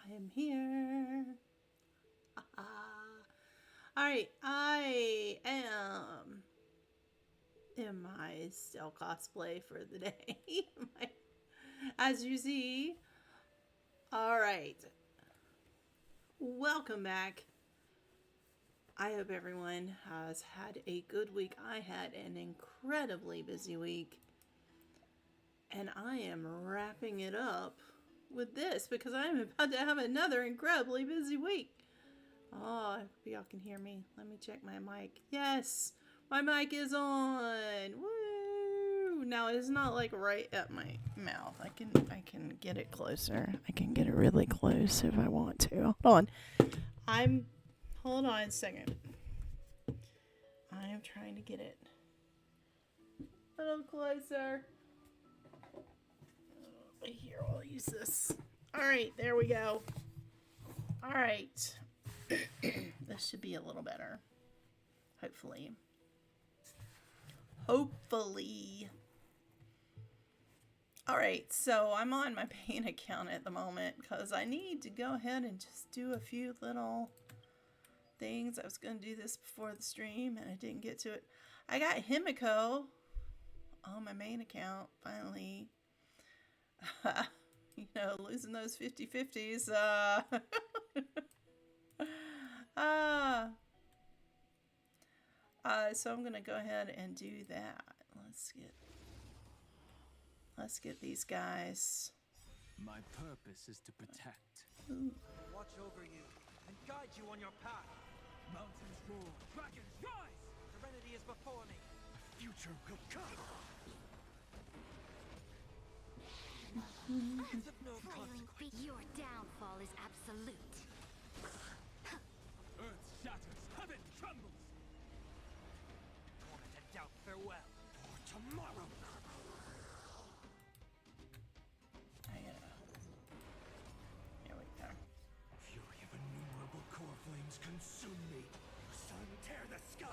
I am here. Alright, I am in my still cosplay for the day. As you see. Alright. Welcome back. I hope everyone has had a good week. I had an incredibly busy week. And I am wrapping it up with this because I'm about to have another incredibly busy week. Oh, I hope y'all can hear me. Let me check my mic. Yes, my mic is on. Woo! Now it's not like right at my mouth. I can get it closer. I can get it really close if I want to. Hold on. Hold on a second. I am trying to get it a little closer. Here, I'll use this. All right, there we go. All right. This should be a little better. Hopefully. All right, so I'm on my paint account at the moment because I need to go ahead and just do a few little things. I was going to do this before the stream and I didn't get to it. I got Himiko on my main account finally. Losing those 50-50s. So I'm gonna go ahead and do that. Let's get these guys. My purpose is to protect. Ooh. Watch over you and guide you on your path. Mountains roar, dragons rise. Serenity is before me. A future will come. It's of no consequence. Your downfall is absolute. Earth shatters, heaven trembles. Torment and doubt farewell. For tomorrow. Here we go. Fury of innumerable core flames consume me. Sun, tear the sky.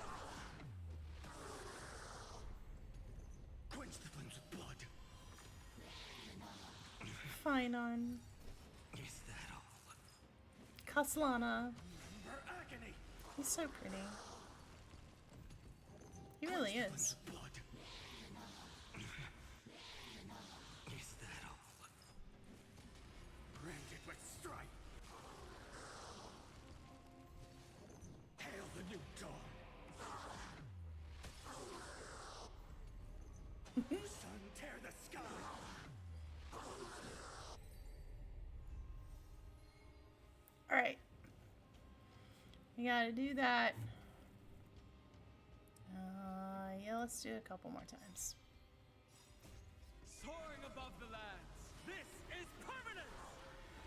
Quench the flames of blood. Fine on Is that all? Kaslana. For agony. He's so pretty. He really is. Blood. Is that all? Branded with strife. Hail the new dawn. Sun, tear the sky. Alright. We gotta do that. Yeah, let's do it a couple more times. Soaring above the lands. This is permanence.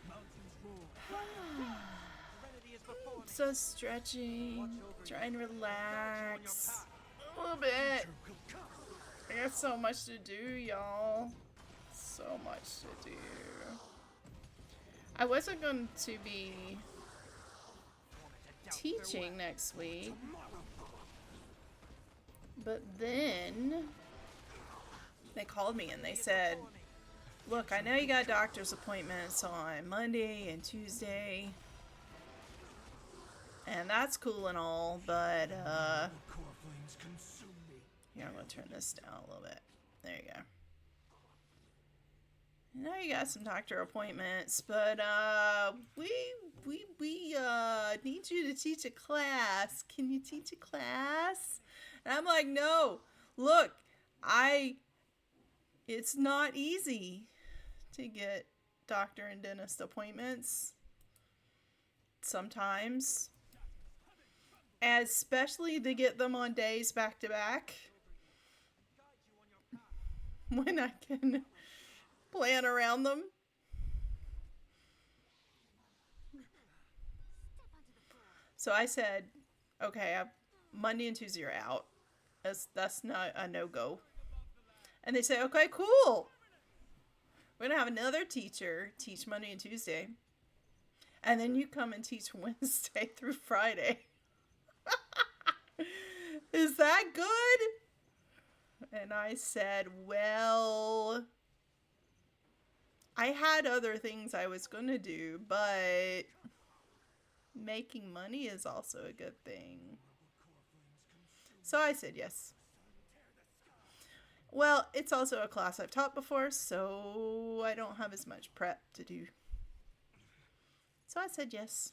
Mountains roar. Serenity is before me. So stretching. Trying to relax. A little bit. Will come. I got so much to do, y'all. So much to do. I wasn't going to be teaching next week, but then they called me and they said, look, I know you got doctor's appointments on Monday and Tuesday, and that's cool and all, but Core flames consume me. here, I'm going to turn this down a little bit. There you go. I know you got some doctor appointments, but we need you to teach a class. Can you teach a class? And I'm like, no. Look, it's not easy to get doctor and dentist appointments sometimes, especially to get them on days back to back when I can plan around them. So I said, okay, Monday and Tuesday are out. That's not a no-go. And they say, okay, cool. We're going to have another teacher teach Monday and Tuesday. And then you come and teach Wednesday through Friday. Is that good? And I said, well, I had other things I was going to do, but making money is also a good thing. So I said yes. Well, it's also a class I've taught before, so I don't have as much prep to do. So I said yes.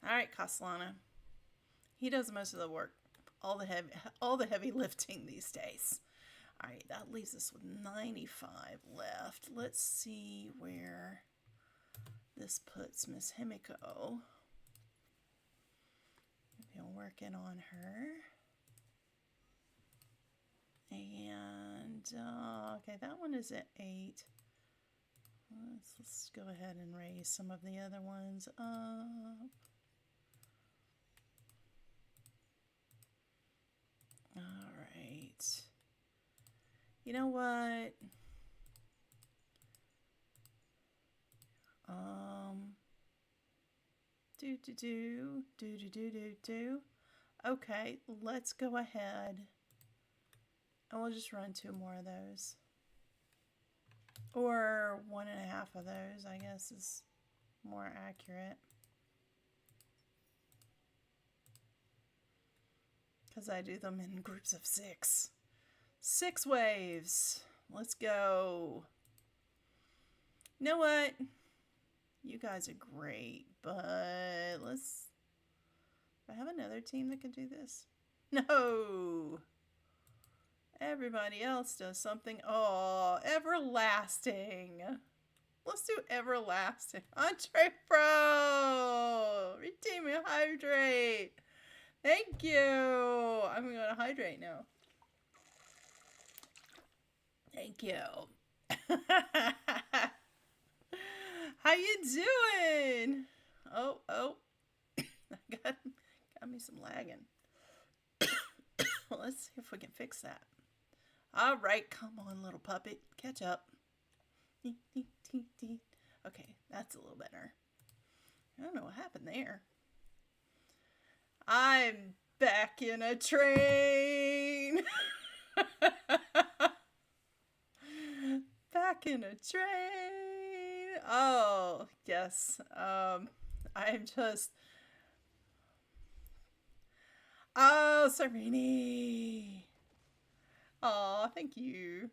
Alright, Castellana. He does most of the work. All the heavy lifting these days. Alright, that leaves us with 95 left. Let's see where this puts Miss Himiko. Maybe I'll work in on her. And, okay, that one is at 8. Let's go ahead and raise some of the other ones up. Alright. You know what? Okay, let's go ahead. And we'll just run 2 more of those. Or 1.5 of those, I guess, is more accurate. Because I do them in groups of 6. 6 waves. Let's go. You know what? You guys are great, but let's... Do I have another team that can do this? No! Everybody else does something. Oh, everlasting. Let's do everlasting. Entree Pro! Redeem and hydrate. Thank you. I'm going to hydrate now. Thank you. How you doing? Oh. got me some lagging. Let's see if we can fix that. All right, come on, little puppet. Catch up. Okay, that's a little better. I don't know what happened there. I'm back in a train. Back in a train. Oh, yes. I'm just... Oh, Serini. Oh, thank you.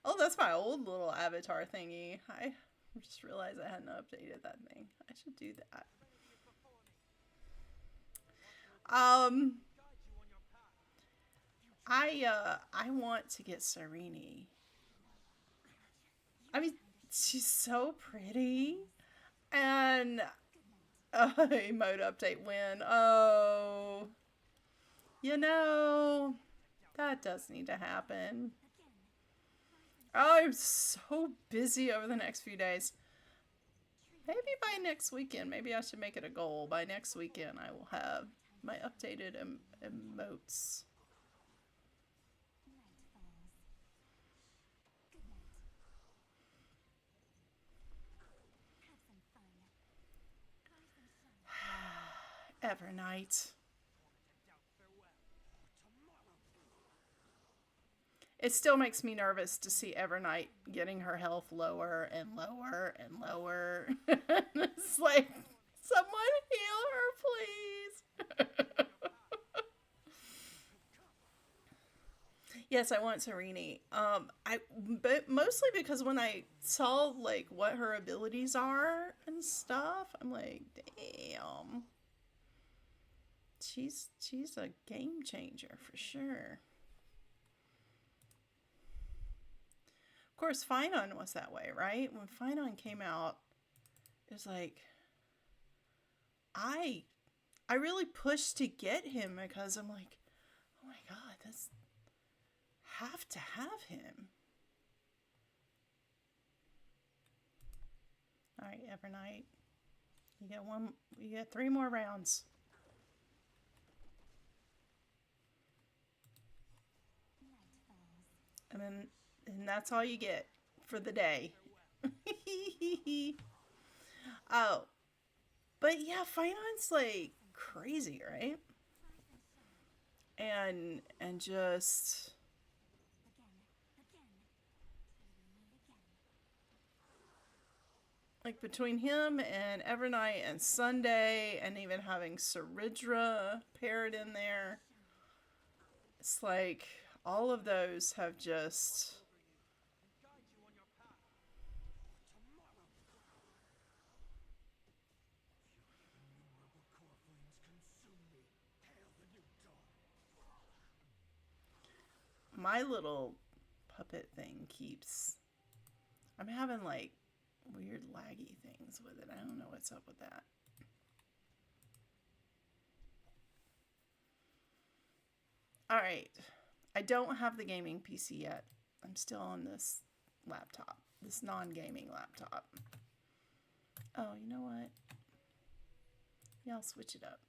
Oh, that's my old little avatar thingy. I just realized I hadn't updated that thing. I should do that. I want to get Serini. I mean, she's so pretty. And emote update win. Oh, you know, that does need to happen. Oh, I'm so busy over the next few days. Maybe by next weekend. Maybe I should make it a goal. By next weekend, I will have my updated emotes. Evernight. It still makes me nervous to see Evernight getting her health lower and lower and lower. It's like, someone heal her, please. Yes, I want Serini. But mostly because when I saw like what her abilities are and stuff, I'm like, damn. She's a game changer for sure. Of course, Finon was that way, right? When Finon came out, it was like, I really pushed to get him because I'm like, oh my god, this have to have him. All right, Evernight, you get 3 more rounds. And that's all you get for the day. Oh. But yeah, Finon's like crazy, right? and just like between him and Evernight and Sunday and even having Saridra paired in there, it's like all of those have just my little puppet thing keeps, I'm having like weird laggy things with it. I don't know what's up with that. All right. I don't have the gaming PC yet. I'm still on this laptop, this non-gaming laptop. Oh, you know what? Yeah, I'll switch it up.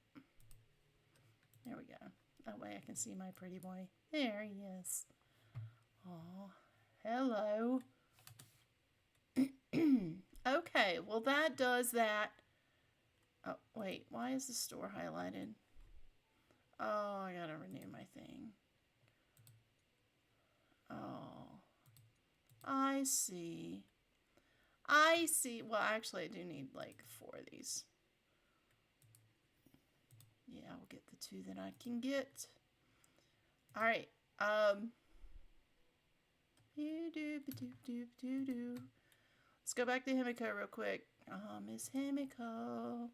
There we go. That way I can see my pretty boy. There he is. Oh, hello. Okay, well that does that. Oh, wait, why is the store highlighted? Oh, I gotta renew my thing. Oh, I see. I see. Well, actually, I do need like 4 of these. Yeah, I'll get the 2 that I can get. All right. Let's go back to Himiko real quick. Miss Himiko.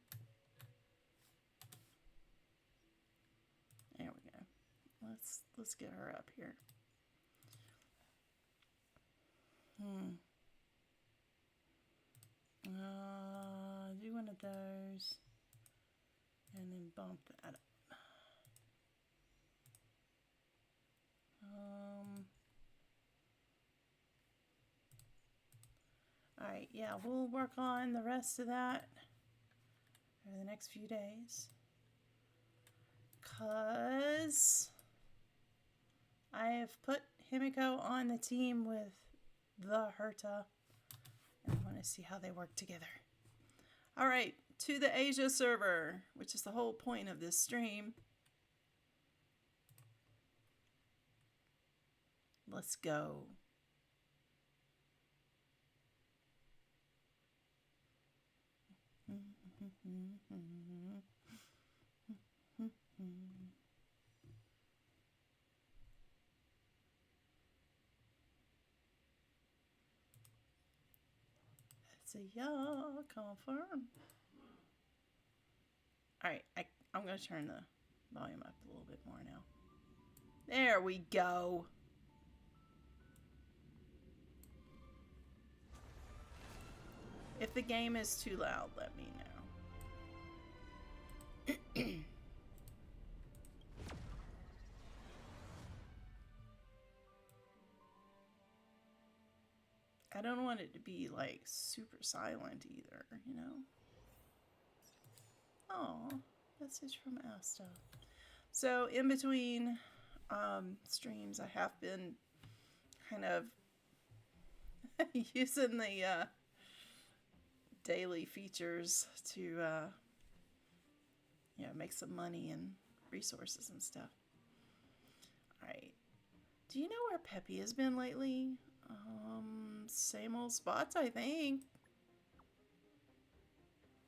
There we go. Let's get her up here. Do one of those. And then bump that up. Alright, yeah, we'll work on the rest of that over the next few days. Because I have put Himiko on the team with the Herta. And I want to see how they work together. Alright, to the Asia server, which is the whole point of this stream. Let's go. That's a yeah, confirm. Alright, I'm going to turn the volume up a little bit more now. There we go. If the game is too loud, let me know. I don't want it to be like super silent either, you know? Oh, message from Asta. So in between streams, I have been kind of using the daily features to make some money and resources and stuff. Alright. Do you know where Peppy has been lately? Same old spots, I think.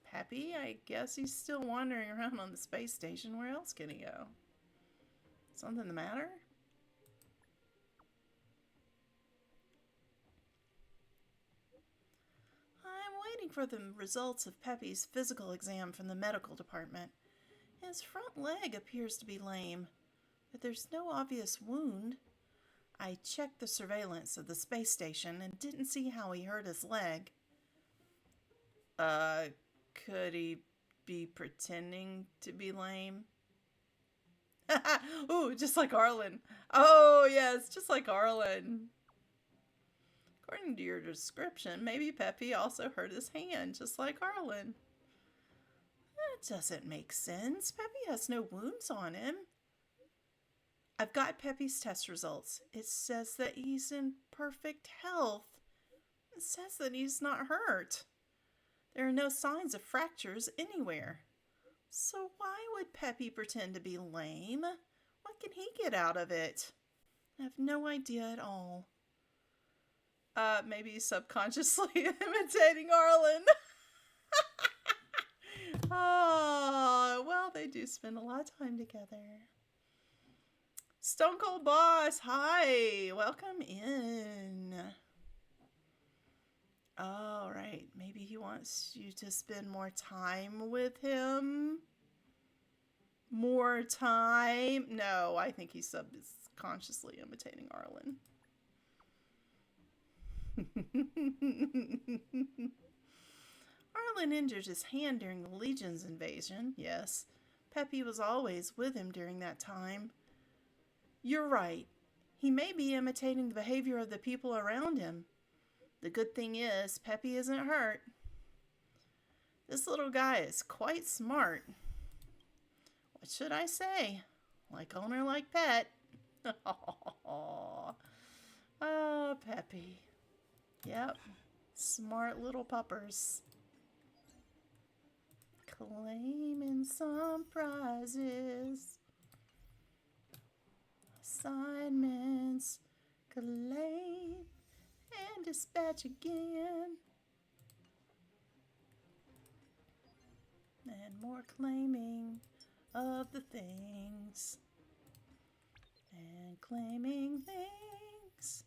Peppy? I guess he's still wandering around on the space station. Where else can he go? Something the matter? I'm waiting for the results of Peppy's physical exam from the medical department. His front leg appears to be lame, but there's no obvious wound. I checked the surveillance of the space station and didn't see how he hurt his leg. Could he be pretending to be lame? Ooh, just like Arlen. Oh, yes, just like Arlen. According to your description, maybe Peppy also hurt his hand, just like Arlen. That doesn't make sense. Peppy has no wounds on him. I've got Peppy's test results. It says that he's in perfect health. It says that he's not hurt. There are no signs of fractures anywhere. So why would Peppy pretend to be lame? What can he get out of it? I have no idea at all. Maybe he's subconsciously imitating Arlen. Oh, well, they do spend a lot of time together. Stone Cold Boss, hi, welcome in. All right, maybe he wants you to spend more time with him. More time? No, I think he's subconsciously imitating Arlen. Arlen injured his hand during the Legion's invasion, yes. Peppy was always with him during that time. You're right. He may be imitating the behavior of the people around him. The good thing is, Peppy isn't hurt. This little guy is quite smart. What should I say? Like owner, like pet. Oh, Peppy. Yep. Smart little puppers. Claiming some prizes. Assignments. Claim and dispatch again. And more claiming of the things. And claiming things.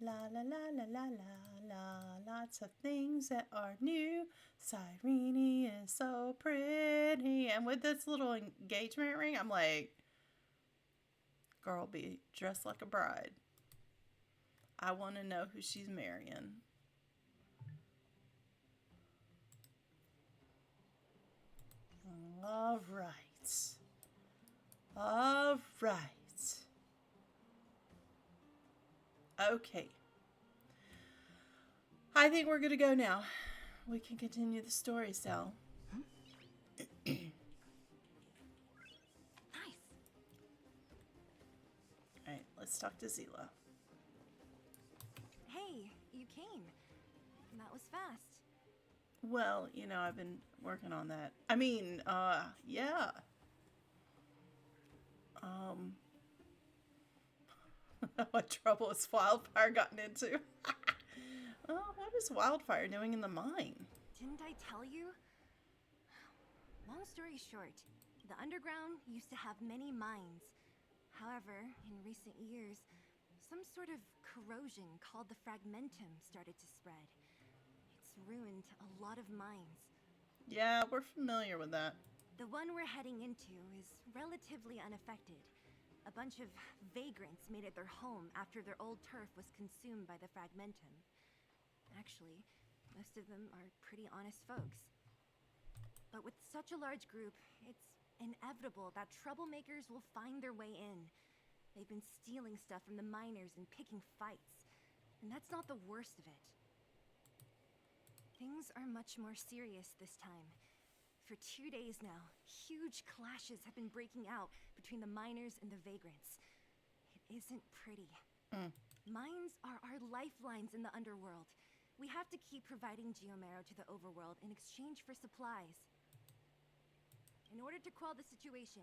La la la la la la la. Lots of things that are new. Cyrene is so pretty. And with this little engagement ring, I'm like, girl, be dressed like a bride. I want to know who she's marrying. All right. All right. Okay. I think we're going to go now. We can continue the story, Sal. Nice. All right, let's talk to Zila. Hey, you came. That was fast. Well, you know, I've been working on that. Yeah. What trouble has Wildfire gotten into? What is Wildfire doing in the mine? Didn't I tell you? Long story short, the underground used to have many mines. However, in recent years, some sort of corrosion called the fragmentum started to spread. It's ruined a lot of mines. Yeah, we're familiar with that. The one we're heading into is relatively unaffected. A bunch of vagrants made it their home after their old turf was consumed by the fragmentum. Actually, most of them are pretty honest folks. But with such a large group, it's inevitable that troublemakers will find their way in. They've been stealing stuff from the miners and picking fights. And that's not the worst of it. Things are much more serious this time. For 2 days now, huge clashes have been breaking out between the miners and the vagrants. It isn't pretty. Mines are our lifelines in the underworld. We have to keep providing geomarrow to the overworld in exchange for supplies. In order to quell the situation,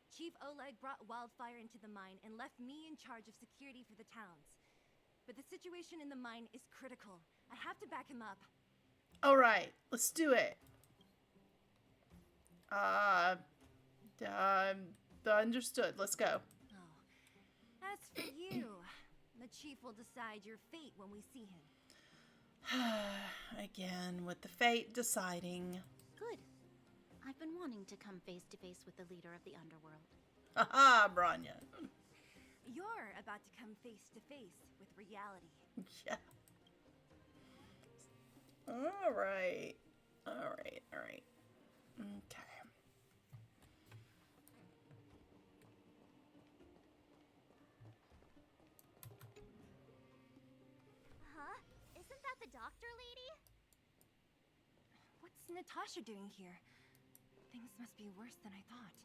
Chief Oleg brought Wildfire into the mine and left me in charge of security for the towns. But the situation in the mine is critical. I have to back him up. All right, let's do it. Understood. Let's go. Oh, as for you, the chief will decide your fate when we see him. Again, with the fate deciding. Good. I've been wanting to come face to face with the leader of the underworld. Haha, Bronya. You're about to come face to face with reality. Yeah. All right. Okay. Huh? Isn't that the doctor lady? What's Natasha doing here? Things must be worse than I thought.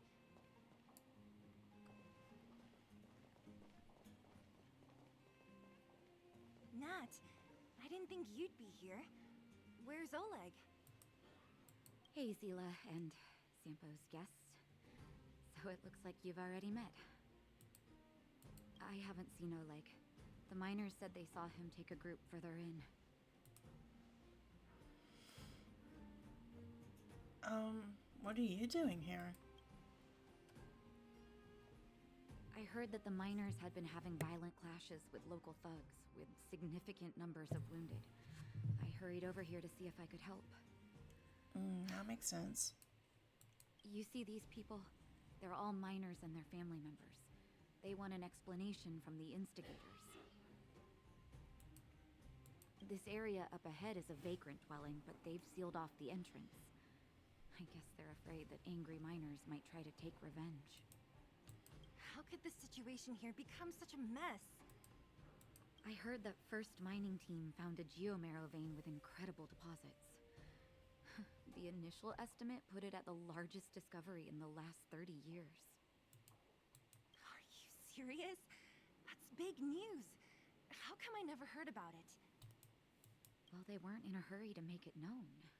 Nat, I didn't think you'd be here. Where's Oleg? Hey, Seele and Sampo's guest. So it looks like you've already met. I haven't seen Oleg. The miners said they saw him take a group further in. What are you doing here? I heard that the miners had been having violent clashes with local thugs, with significant numbers of wounded. I hurried over here to see if I could help. That makes sense. You see these people? They're all miners and their family members. They want an explanation from the instigators. This area up ahead is a vagrant dwelling, but they've sealed off the entrance. I guess they're afraid that angry miners might try to take revenge. How could the situation here become such a mess? I heard that first mining team found a geomarrow vein with incredible deposits. The initial estimate put it at the largest discovery in the last 30 years. Are you serious? That's big news. How come I never heard about it? Well, they weren't in a hurry to make it known.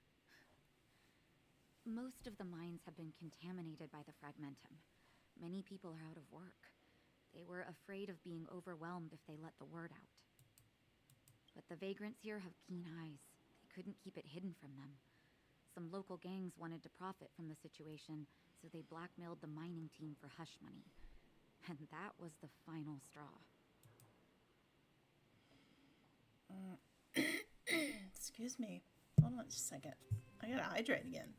Most of the mines have been contaminated by the fragmentum. Many people are out of work. They were afraid of being overwhelmed if they let the word out. But the vagrants here have keen eyes. They couldn't keep it hidden from them. Some local gangs wanted to profit from the situation, so they blackmailed the mining team for hush money. And that was the final straw. Excuse me. Hold on just a second. I gotta hydrate again.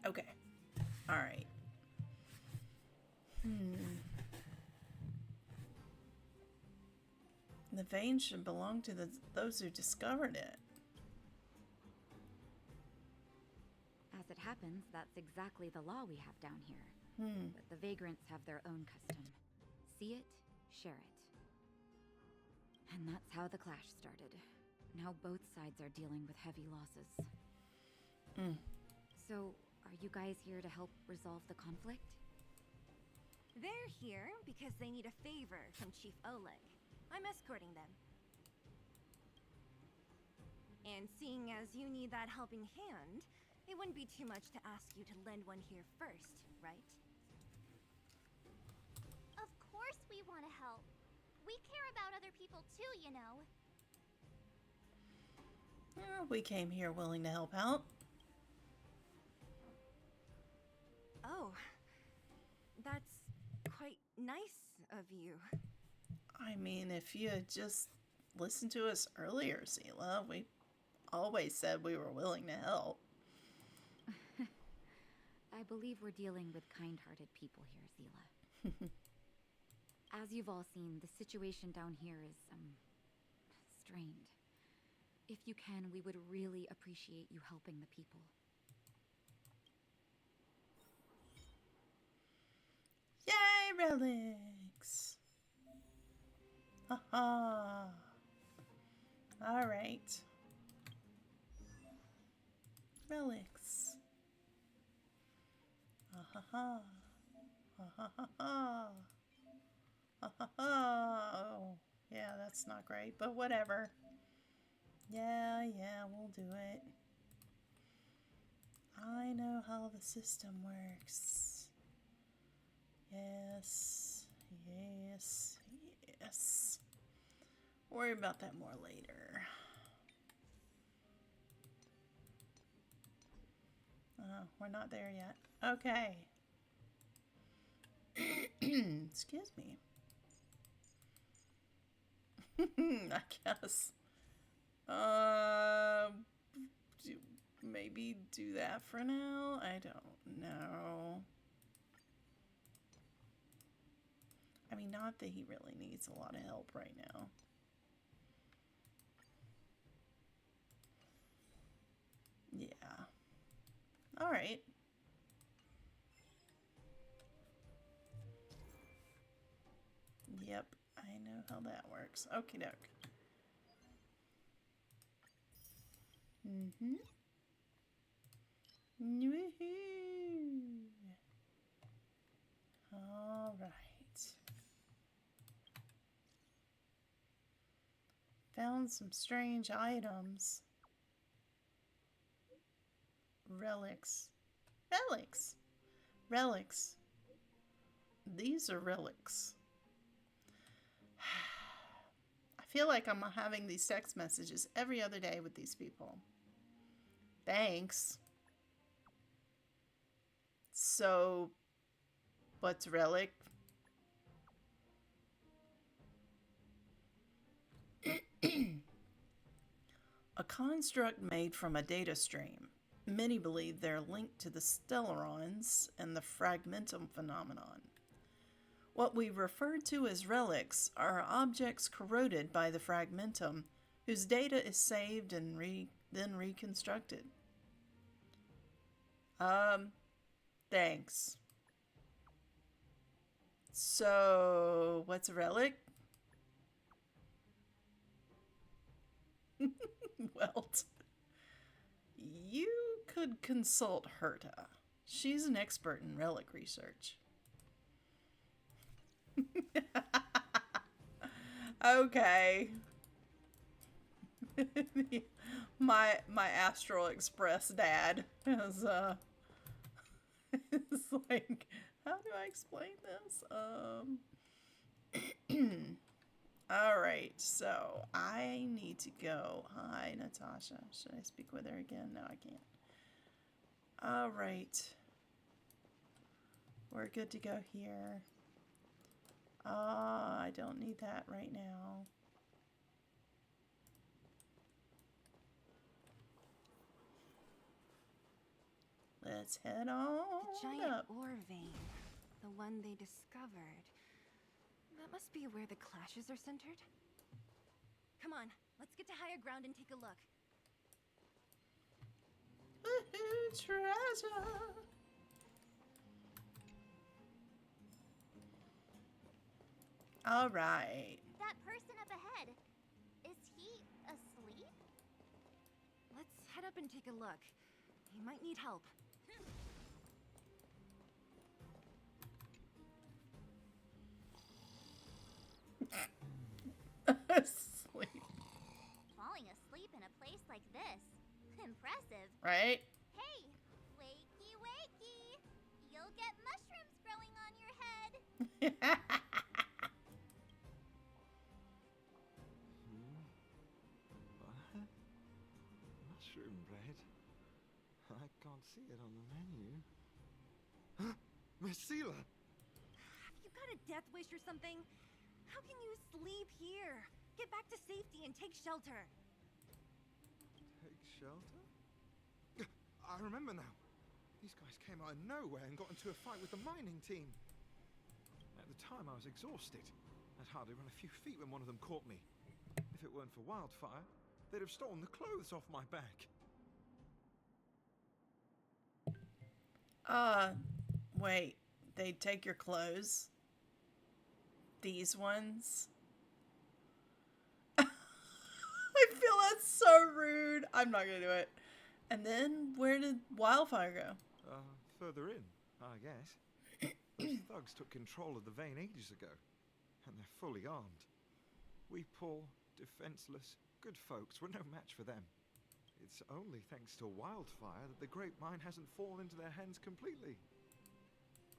Okay. All right. The vein should belong to those who discovered it. As it happens, that's exactly the law we have down here. But the vagrants have their own custom. See it, share it. And that's how the clash started. Now both sides are dealing with heavy losses. So, are you guys here to help resolve the conflict? They're here because they need a favor from Chief Oleg. I'm escorting them. And seeing as you need that helping hand, it wouldn't be too much to ask you to lend one here first, right? Of course we want to help. We care about other people too, you know. We came here willing to help out. Oh, that's quite nice of you. I mean, if you had just listened to us earlier, Seele, we always said we were willing to help. I believe we're dealing with kind-hearted people here, Seele. As you've all seen, the situation down here is, strained. If you can, we would really appreciate you helping the people. Yay, relics! Haha. All right. Relics. Ha ha ha ha ha. Oh, yeah, that's not great, but whatever. Yeah, we'll do it. I know how the system works. Yes. Worry about that more later. Oh, we're not there yet. Okay. Excuse me. I guess. Maybe do that for now? I don't know. I mean, not that he really needs a lot of help right now. Yeah. All right. Yep, I know how that works. Okie doke. Woohoo! All right. Found some strange items. Relics. Relics. Relics. These are relics. I feel like I'm having these text messages every other day with these people. Thanks. So, what's relic? A construct made from a data stream. Many believe they're linked to the stellarons and the fragmentum phenomenon. What we refer to as relics are objects corroded by the fragmentum, whose data is saved and then reconstructed. Thanks. So, what's a relic? Well, you could consult Herta. She's an expert in relic research. Okay. my Astral Express dad is is like, how do I explain this? All right, so I need to go. Hi, Natasha. Should I speak with her again? No, I can't. All right. We're good to go here. I don't need that right now. Let's head on The giant up. ore vein. The one they discovered. That must be where the clashes are centered. Come on, let's get to higher ground and take a look. Woohoo, treasure! All right. That person up ahead. Is he asleep? Let's head up and take a look. He might need help. Sleep. Falling asleep in a place like this. Impressive. Right? Hey, wakey wakey. You'll get mushrooms growing on your head. What? Mushroom bread? I can't see it on the menu. Miss Seele! Have you got a death wish or something? How can you sleep here? Get back to safety and take shelter. Take shelter? I remember now. These guys came out of nowhere and got into a fight with the mining team. At the time, I was exhausted. I'd hardly run a few feet when one of them caught me. If it weren't for Wildfire, they'd have stolen the clothes off my back. Wait. They'd take your clothes? These ones? I feel that's so rude. I'm not gonna do it. And then, where did Wildfire go? Further in, I guess. Those thugs took control of the vein ages ago, and they're fully armed. We poor, defenseless, good folks were no match for them. It's only thanks to Wildfire that the Great Mine hasn't fallen into their hands completely.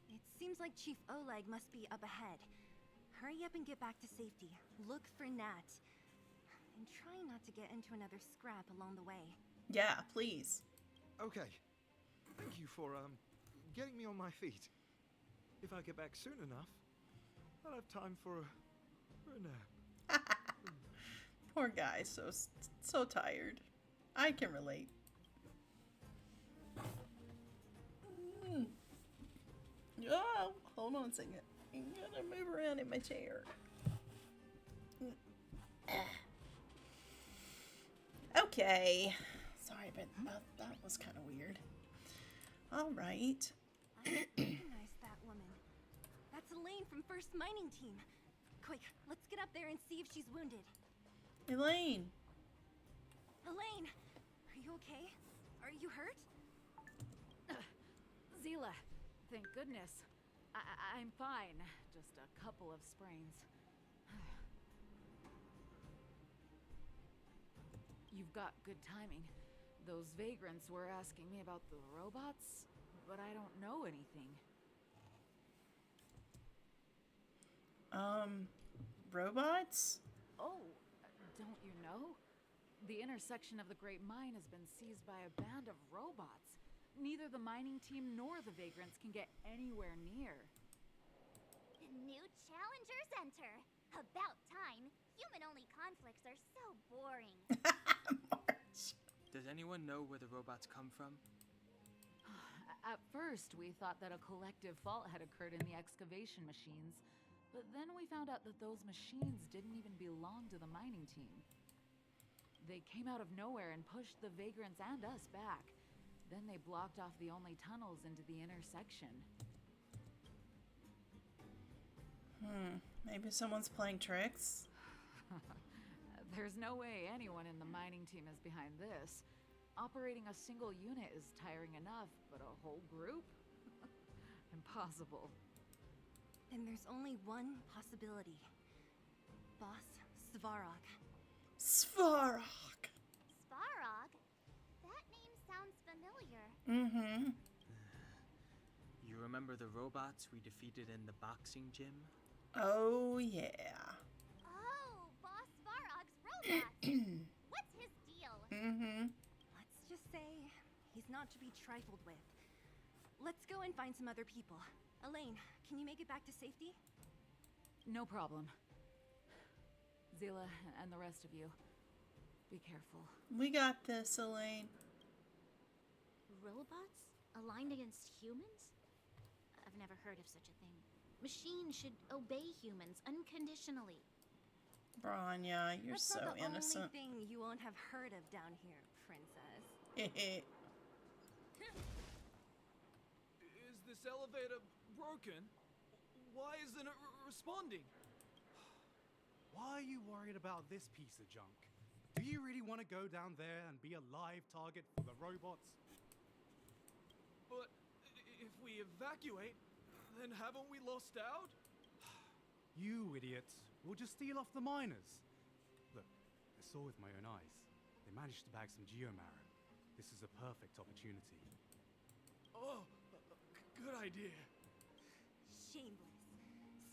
It seems like Chief Oleg must be up ahead. Hurry up and get back to safety. Look for Nat. And try not to get into another scrap along the way. Yeah, please. Okay. Thank you for, getting me on my feet. If I get back soon enough, I'll have time for a nap. Poor guy, so tired. I can relate. Oh, hold on a second. I'm gonna move around in my chair. Okay. Sorry, but that was kind of weird. All right. I recognize that woman. That's Elaine from First Mining Team. Quick, let's get up there and see if she's wounded. Elaine. Elaine, are you okay? Are you hurt? Seele, thank goodness. I'm fine. Just a couple of sprains. You've got good timing. Those vagrants were asking me about the robots, but I don't know anything. Robots? Oh, don't you know? The intersection of the Great Mine has been seized by a band of robots. Neither the mining team nor the vagrants can get anywhere near. New challengers enter. About time. Human-only conflicts are so boring. Does anyone know where the robots come from? At first, we thought that a collective fault had occurred in the excavation machines, but then we found out that those machines didn't even belong to the mining team. They came out of nowhere and pushed the vagrants and us back. Then they blocked off the only tunnels into the intersection. Maybe someone's playing tricks? There's no way anyone in the mining team is behind this. Operating a single unit is tiring enough, but a whole group? Impossible. Then there's only one possibility. Boss Svarog. Svarog! Svarog? That name sounds familiar. Mm-hmm. You remember the robots we defeated in the boxing gym? Oh, yeah. Oh, Boss Svarog's robots. What's his deal? Mm-hmm. Let's just say he's not to be trifled with. Let's go and find some other people. Elaine, can you make it back to safety? No problem. Zila and the rest of you, be careful. We got this, Elaine. Robots? Aligned against humans? I've never heard of such a thing. Machines should obey humans unconditionally. Bronya, you're That's so not the innocent. only thing you won't have heard of down here, princess. Is this elevator broken? Why isn't it responding? Why are you worried about this piece of junk? Do you really want to go down there and be a live target for the robots? But if we evacuate, then haven't we lost out? You idiots. We'll just steal off the miners. Look, I saw with my own eyes. They managed to bag some geomarrow. This is a perfect opportunity. Oh, good idea. Shameless.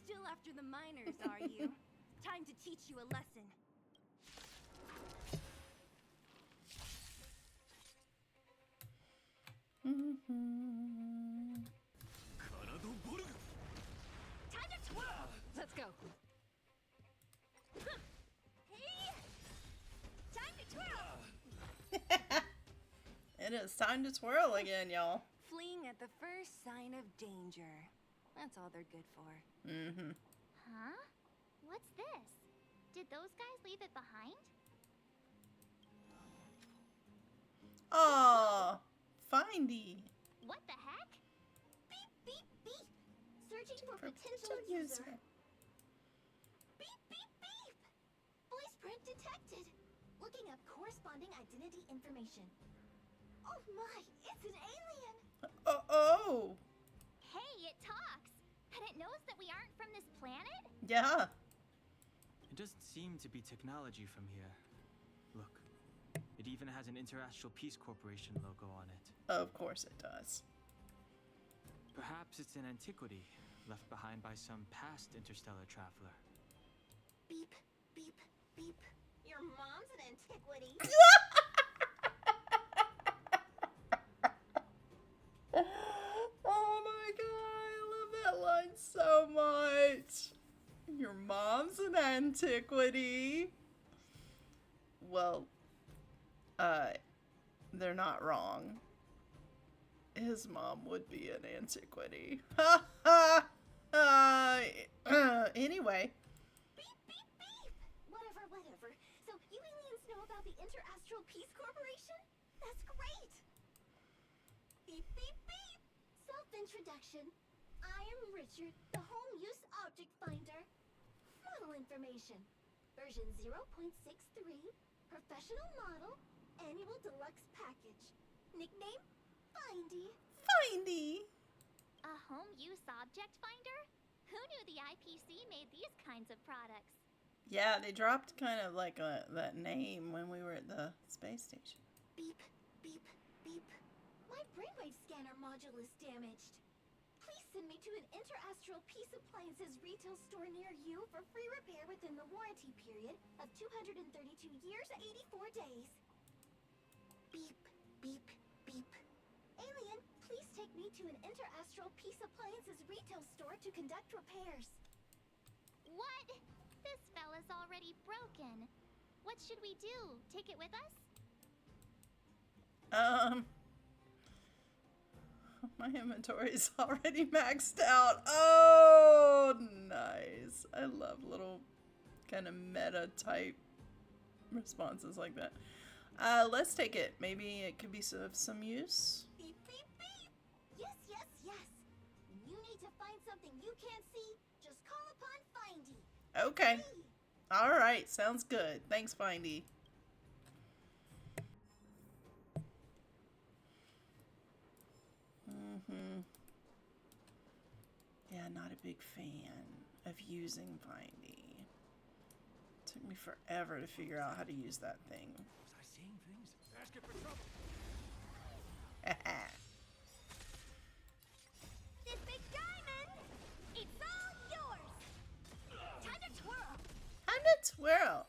Still after the miners, are you? Time to teach you a lesson. Time to twirl! Let's go. Hey! Time to twirl! It is time to twirl again, y'all. Fleeing at the first sign of danger. That's all they're good for. Mm-hmm. Huh? What's this? Did those guys leave it behind? Aw, findy. What the heck? Beep, beep, beep! Searching for For potential potential user. Beep, beep, beep! Voice print detected. Looking up corresponding identity information. Oh my, it's an alien! Oh. Hey, it talks! And it knows that we aren't from this planet? Yeah. It doesn't seem to be technology from here. Look, it even has an Interastral Peace Corporation logo on it. Of course it does. Perhaps it's an antiquity left behind by some past interstellar traveler. Beep, beep, beep. Your mom's an antiquity. Oh my god, I love that line so much. Your mom's an antiquity. Well, they're not wrong. His mom would be an antiquity. Ha ha! Anyway. Beep, beep, beep! Whatever, whatever. So you aliens know about the Interastral Peace Corporation? That's great! Beep, beep, beep! Self-introduction. I am Richard, the Home Use Object Finder. Model information. Version 0.63. Professional model. Annual deluxe package. Nickname? Findy. Findy. A home use object finder? Who knew the IPC made these kinds of products? Yeah, they dropped kind of like that name when we were at the space station. Beep, beep, beep. My brainwave scanner module is damaged. Please send me to an Interastral Peace Appliances retail store near you for free repair within the warranty period of 232 years, 84 days. Beep, beep, beep. Alien, please take me to an Interastral Peace Appliances retail store to conduct repairs. What? This fella's already broken. What should we do? Take it with us? My inventory is already maxed out. Oh, nice. I love little kind of meta type responses like that. Let's take it. Maybe it could be of some use. Beep, beep, beep. Yes, yes, yes. When you need to find something you can't see, just call upon Findy. Okay. Hey. All right. Sounds good. Thanks, Findy. Yeah, not a big fan of using Findy. Took me forever to figure out how to use that thing. Was I seeing things? Ask it for trouble. This big diamond, it's all yours. Time to twirl. Time to twirl.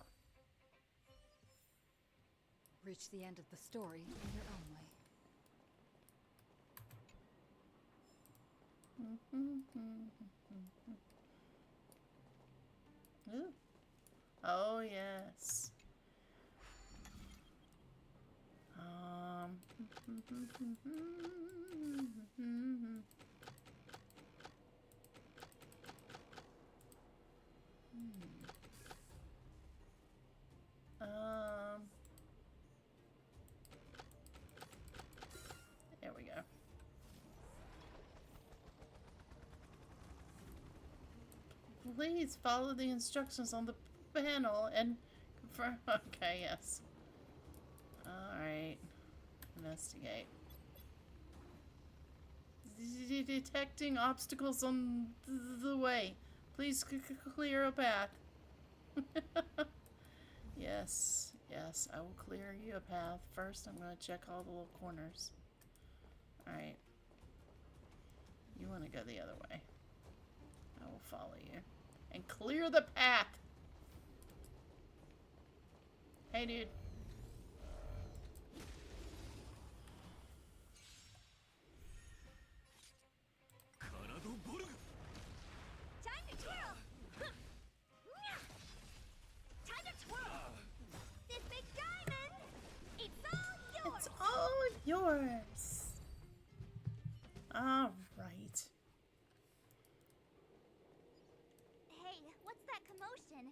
Reach the end of the story in your own way. Ooh. Oh yes. There we go. Please follow the instructions on the panel and confirm. Okay, yes. Alright. Investigate. Detecting obstacles on the way. Please clear a path. Yes, yes, I will clear you a path. First, I'm going to check all the little corners. Alright. You want to go the other way. I will follow you. And clear the path! Hey, dude. Time to twirl. Time to twirl. This big diamond, it's all yours. It's all yours. All right. Hey, what's that commotion?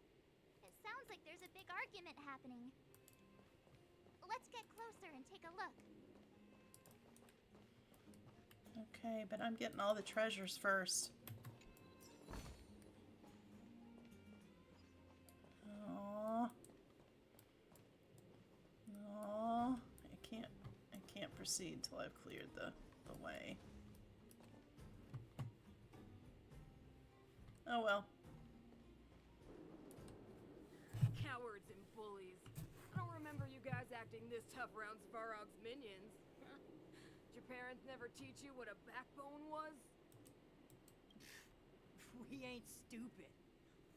It sounds like there's a big argument happening. Let's get closer and take a look. Okay, but I'm getting all the treasures first. Aww. Aww. I can't proceed till I've cleared the way. Oh well. Cowards and bullies. I don't remember you guys acting this tough around Svarog's minions. Did your parents never teach you what a backbone was? We ain't stupid.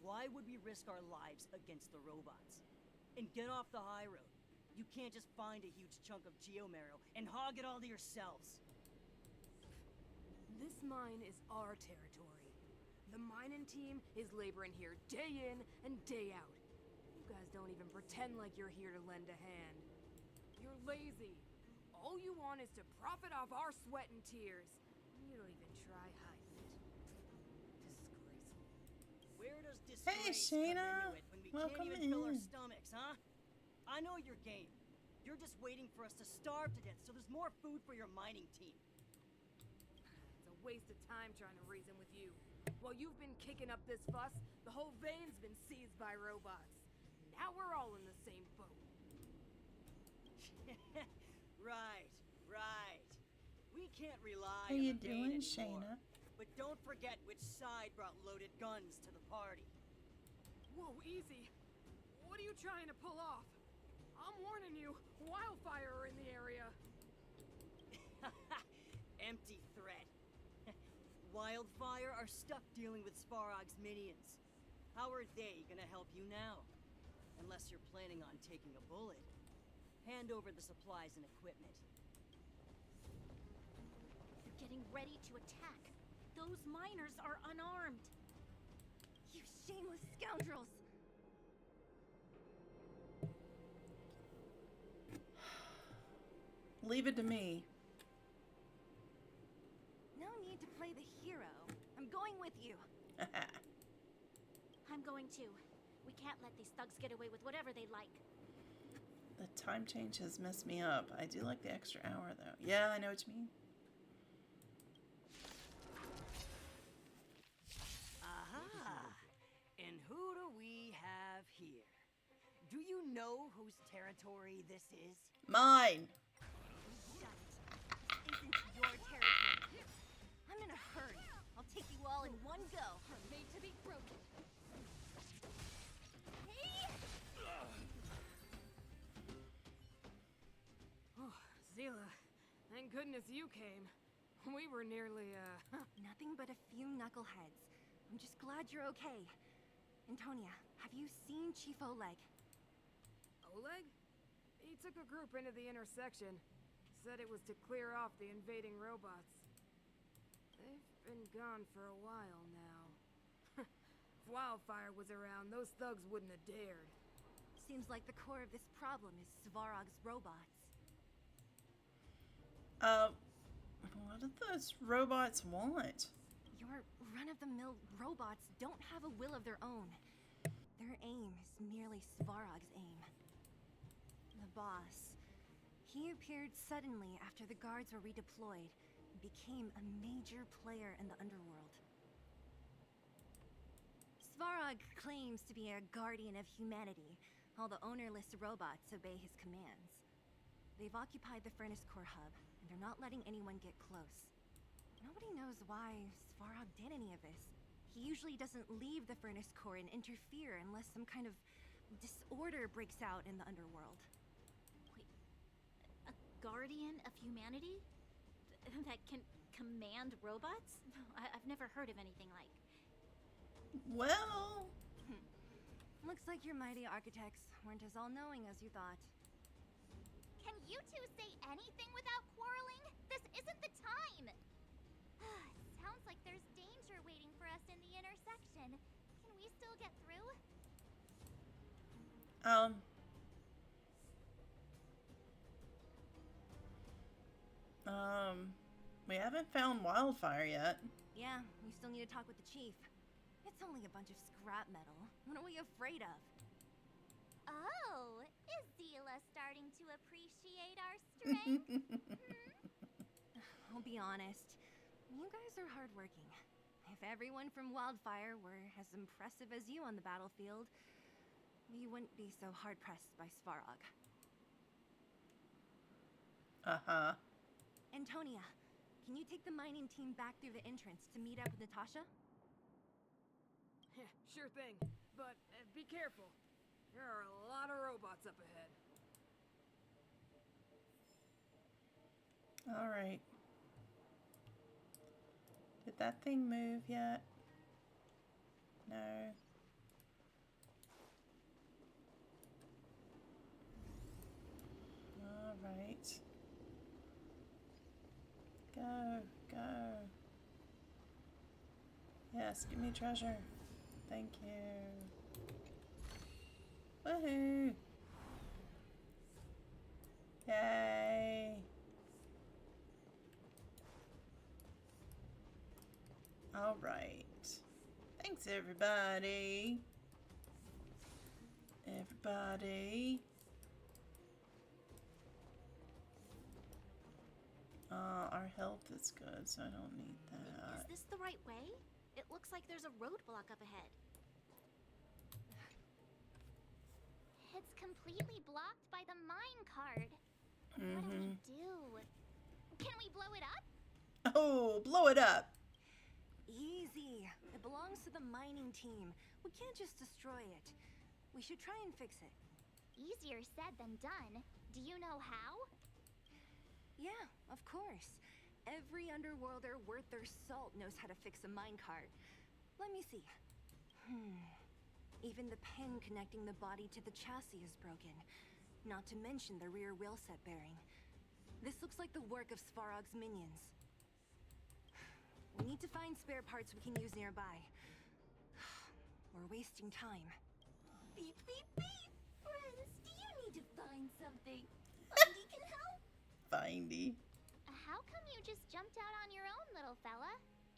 Why would we risk our lives against the robots? And get off the high road. You can't just find a huge chunk of geomarrow and hog it all to yourselves. This mine is our territory. The mining team is laboring here day in and day out. You guys don't even pretend like you're here to lend a hand. You're lazy. All you want is to profit off our sweat and tears. You don't even try hiding it. Disgraceful. Where does Hey, disgrace Shayna. come into it when we Welcome can't even fill our in. stomachs, huh? I know your game. You're just waiting for us to starve to death so there's more food for your mining team. It's a waste of time trying to reason with you. While you've been kicking up this fuss, the whole vein's been seized by robots. Now we're all in the same boat. Right, right. We can't rely How on you the vein doing, anymore. Shayna? But don't forget which side brought loaded guns to the party. Whoa, easy. What are you trying to pull off? I'm warning you, wildfire are in the area. Empty threat. Wildfire are stuck dealing with Svarog's minions. How are they gonna help you now? Unless you're planning on taking a bullet. Hand over the supplies and equipment. They're getting ready to attack. Those miners are unarmed. You shameless scoundrels! Leave it to me. No need to play the hero. I'm going with you. I'm going too. We can't let these thugs get away with whatever they like. The time change has messed me up. I do like the extra hour, though. Yeah, I know what you mean. Aha! And who do we have here? Do you know whose territory this is? Mine! Shut it. This isn't your territory. I'm in a hurry. I'll take you all in one go. Are made to be broken. Oh, Seele, thank goodness you came. We were nearly, Nothing but a few knuckleheads. I'm just glad you're okay. Antonia, have you seen Chief Oleg? Oleg? He took a group into the intersection. Said it was to clear off the invading robots. They've been gone for a while now. If Wildfire was around, those thugs wouldn't have dared. Seems like the core of this problem is Svarog's robots. What do those robots want? Your run-of-the-mill robots don't have a will of their own. Their aim is merely Svarog's aim. The boss. He appeared suddenly after the guards were redeployed and became a major player in the underworld. Svarog claims to be a guardian of humanity. All the ownerless robots obey his commands. They've occupied the Furnace Core hub, and they're not letting anyone get close. Nobody knows why Svarog did any of this. He usually doesn't leave the Furnace Core and interfere unless some kind of disorder breaks out in the underworld. Wait, a guardian of humanity? That can command robots? I've never heard of anything like. Well... Looks like your mighty architects weren't as all-knowing as you thought. Can you two say anything without quarreling? This isn't the time! Sounds like there's danger waiting for us in the intersection. Can we still get through? We haven't found Wildfire yet. Yeah, we still need to talk with the chief. It's only a bunch of scrap metal. What are we afraid of? Oh, is Seele starting to appreciate our strength? I'll be honest. You guys are hardworking. If everyone from Wildfire were as impressive as you on the battlefield, we wouldn't be so hard-pressed by Svarog. Uh-huh. Antonia, can you take the mining team back through the entrance to meet up with Natasha? Sure thing, but be careful. There are a lot of robots up ahead. All right. Did that thing move yet? No. All right. Go, go. Yes, give me treasure. Thank you. Woohoo! Yay! All right. Thanks, everybody. Everybody. Our health is good, so I don't need that. Is this the right way? It looks like there's a roadblock up ahead. It's completely blocked by the mine card. What do we do? Can we blow it up? Oh, blow it up! Easy. It belongs to the mining team. We can't just destroy it. We should try and fix it. Easier said than done. Do you know how? Yeah, of course. Every underworlder worth their salt knows how to fix a minecart. Let me see. Even the pin connecting the body to the chassis is broken. Not to mention the rear wheel set bearing. This looks like the work of Svarog's minions. We need to find spare parts we can use nearby. We're wasting time. Beep, beep, beep! Friends, do you need to find something? Findy can help? Findy. How come you just jumped out on your own, little fella?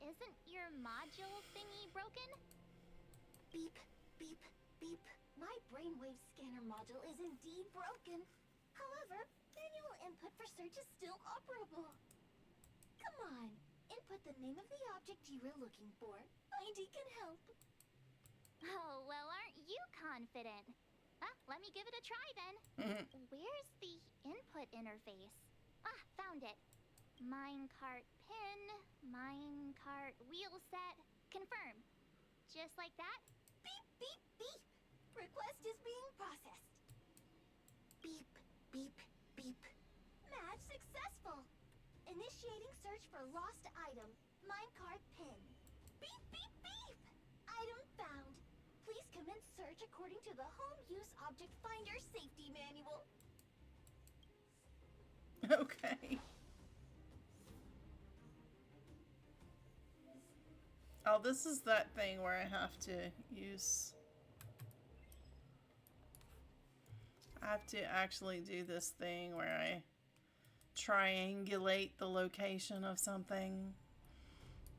Isn't your module thingy broken? Beep, beep, beep. My brainwave scanner module is indeed broken. However, manual input for search is still operable. Come on, input the name of the object you were looking for. Findy can help. Oh, well, aren't you confident? Let me give it a try then. Where's the input interface? Found it. Minecart pin, minecart wheel set, confirm. Just like that? Beep, beep, beep. Request is being processed. Beep, beep, beep. Match successful. Initiating search for lost item, minecart pin. Beep, beep, beep. Item found. Please commence search according to the Home Use Object Finder Safety Manual. Okay. Oh, this is that thing where I have to use... I have to actually do this thing where I triangulate the location of something.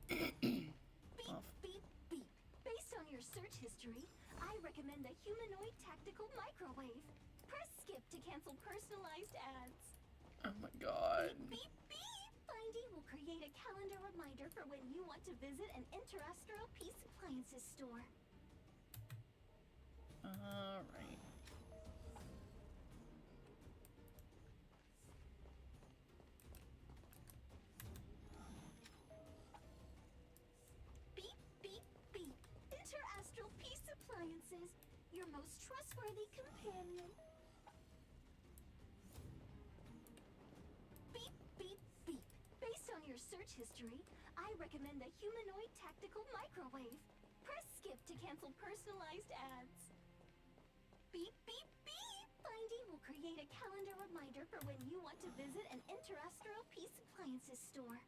Beep, beep, beep. Based on your search history, I recommend a humanoid tactical microwave. Press skip to cancel personalized ads. Oh my god. Beep, beep. Findy will create a calendar reminder for when you want to visit an Interastral Peace Appliances store. Alright. Beep, beep, beep. Interastral Peace Appliances, your most trustworthy companion. Beep, beep, beep. Based on your search history, I recommend a humanoid tactical microwave. Press skip to cancel personalized ads. Beep, beep, beep. Findy will create a calendar reminder for when you want to visit an Interastral Peace Appliances store.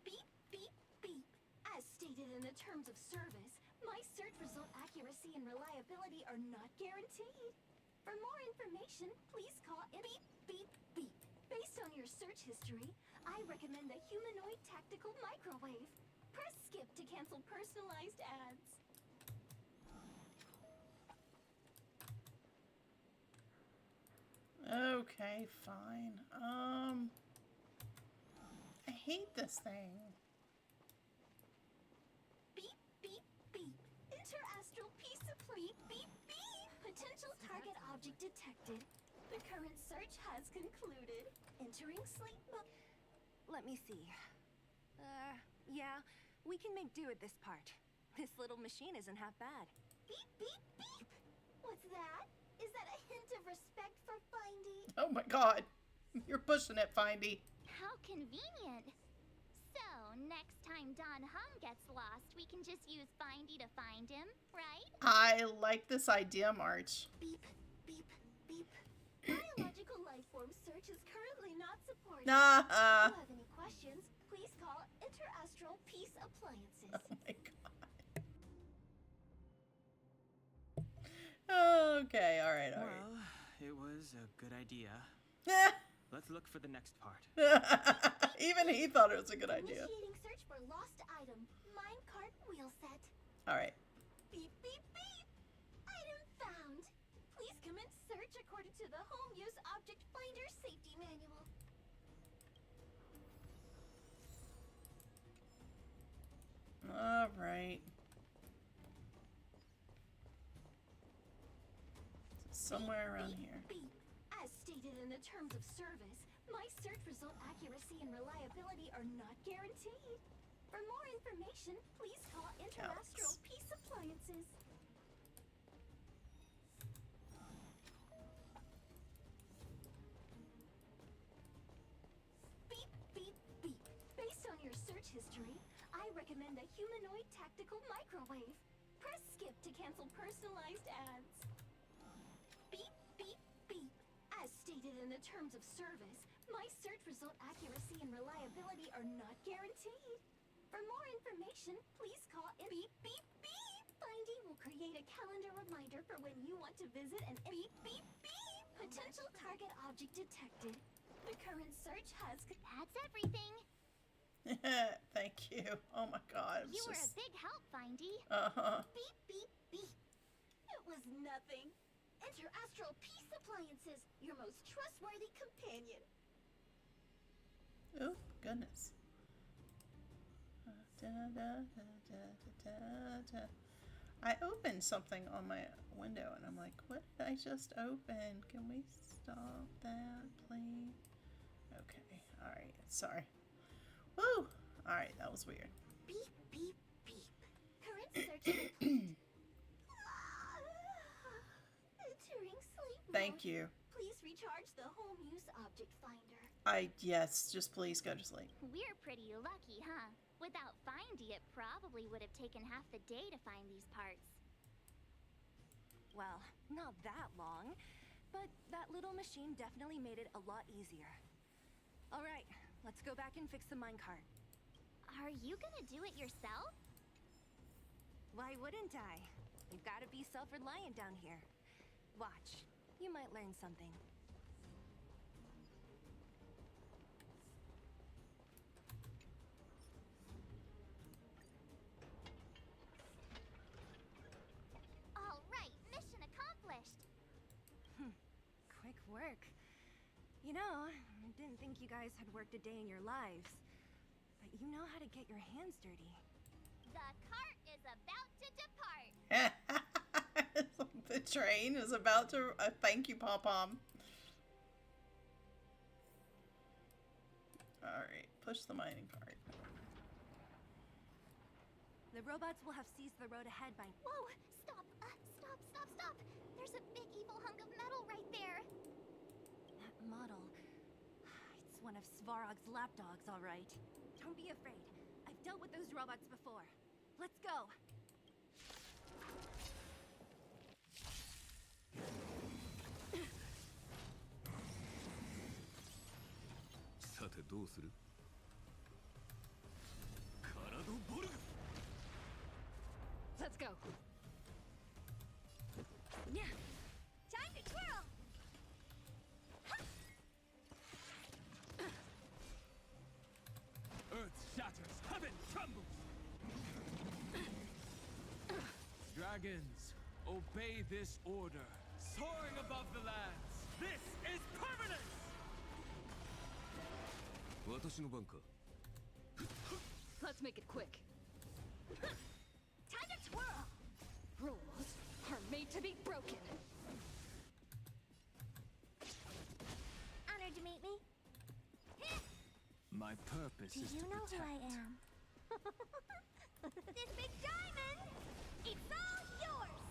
Beep, beep, beep. As stated in the terms of service, my search result accuracy and reliability are not guaranteed. For more information, please call beep, beep, beep. Based on your search history, I recommend a humanoid tactical microwave. Press skip to cancel personalized ads. Okay, fine. I hate this thing. Beep, beep, beep. Interastral Peace Beep, beep, beep. Potential target object detected. The current search has concluded. Entering sleep mode. Let me see. Yeah, we can make do with this part. This little machine isn't half bad. Beep, beep, beep. What's that? Is that a hint of respect for Findy? Oh my god. You're pushing it, Findy. How convenient. So, next time Don Hum gets lost, we can just use Findy to find him, right? I like this idea, March. Beep, beep, beep. Biological life form search is currently not supported. If you have any questions, please call Interastral Peace Appliances. Oh my god. Okay, alright, alright. Well, it was a good idea. Let's look for the next part. Even he thought it was a good idea. Initiating search for lost item. Minecart wheel set. Alright. Beep, beep, beep. Item found. Please commence search according to the Home Use Object Finder Safety Manual. Alright. Somewhere around here. Beep. As stated in the terms of service, my search result accuracy and reliability are not guaranteed. For more information, please call Interastral Peace Appliances. appliances. Beep, beep, beep. Based on your search history, I recommend a humanoid tactical microwave. Press skip to cancel personalized ads. Beep, beep, beep. As stated in the terms of service, my search result accuracy and reliability are not guaranteed. For more information, please call in beep, beep, beep. Finding will create a calendar reminder for when you want to visit an beep, beep, beep. Potential target object detected. The current search has... That's everything. Thank you. Oh my god. You were a big help, Findy. Beep, beep, beep. It was nothing. Interastral Peace Appliances, your most trustworthy companion. Oh, goodness. I opened something on my window and I'm like, what did I just open? Can we stop that, please? Okay, alright, sorry. Woo! Alright, that was weird. Beep, beep, beep. Current search complete. Entering sleep mode. Thank you. Please recharge the home use object finder. Yes, just please go to sleep. We're pretty lucky, huh? Without Findy, it probably would have taken half the day to find these parts. Well, not that long, but that little machine definitely made it a lot easier. All right, let's go back and fix the minecart. Are you gonna do it yourself? Why wouldn't I? We've got to be self-reliant down here. Watch, you might learn something. All right, mission accomplished. Quick work. You know, I didn't think you guys had worked a day in your lives. But you know how to get your hands dirty. The cart is about to depart. The train is about to... thank you, Pom-Pom. Alright, push the mining cart. The robots will have seized the road ahead by... Whoa! Stop! Stop! Stop! Stop! There's a big evil hunk of metal right there. That model... It's one of Svarog's lapdogs, all right. Don't be afraid. I've dealt with those robots before. Let's go! Let's go. Yeah. Time to twirl. Earth shatters, heaven trembles! Dragons, obey this order. Soaring above the lands, this is permanence! Let's make it quick. Time to twirl. Rules are made to be broken. Honored to meet me. My purpose Do is you to know protect. who I am? This big diamond! It's all yours!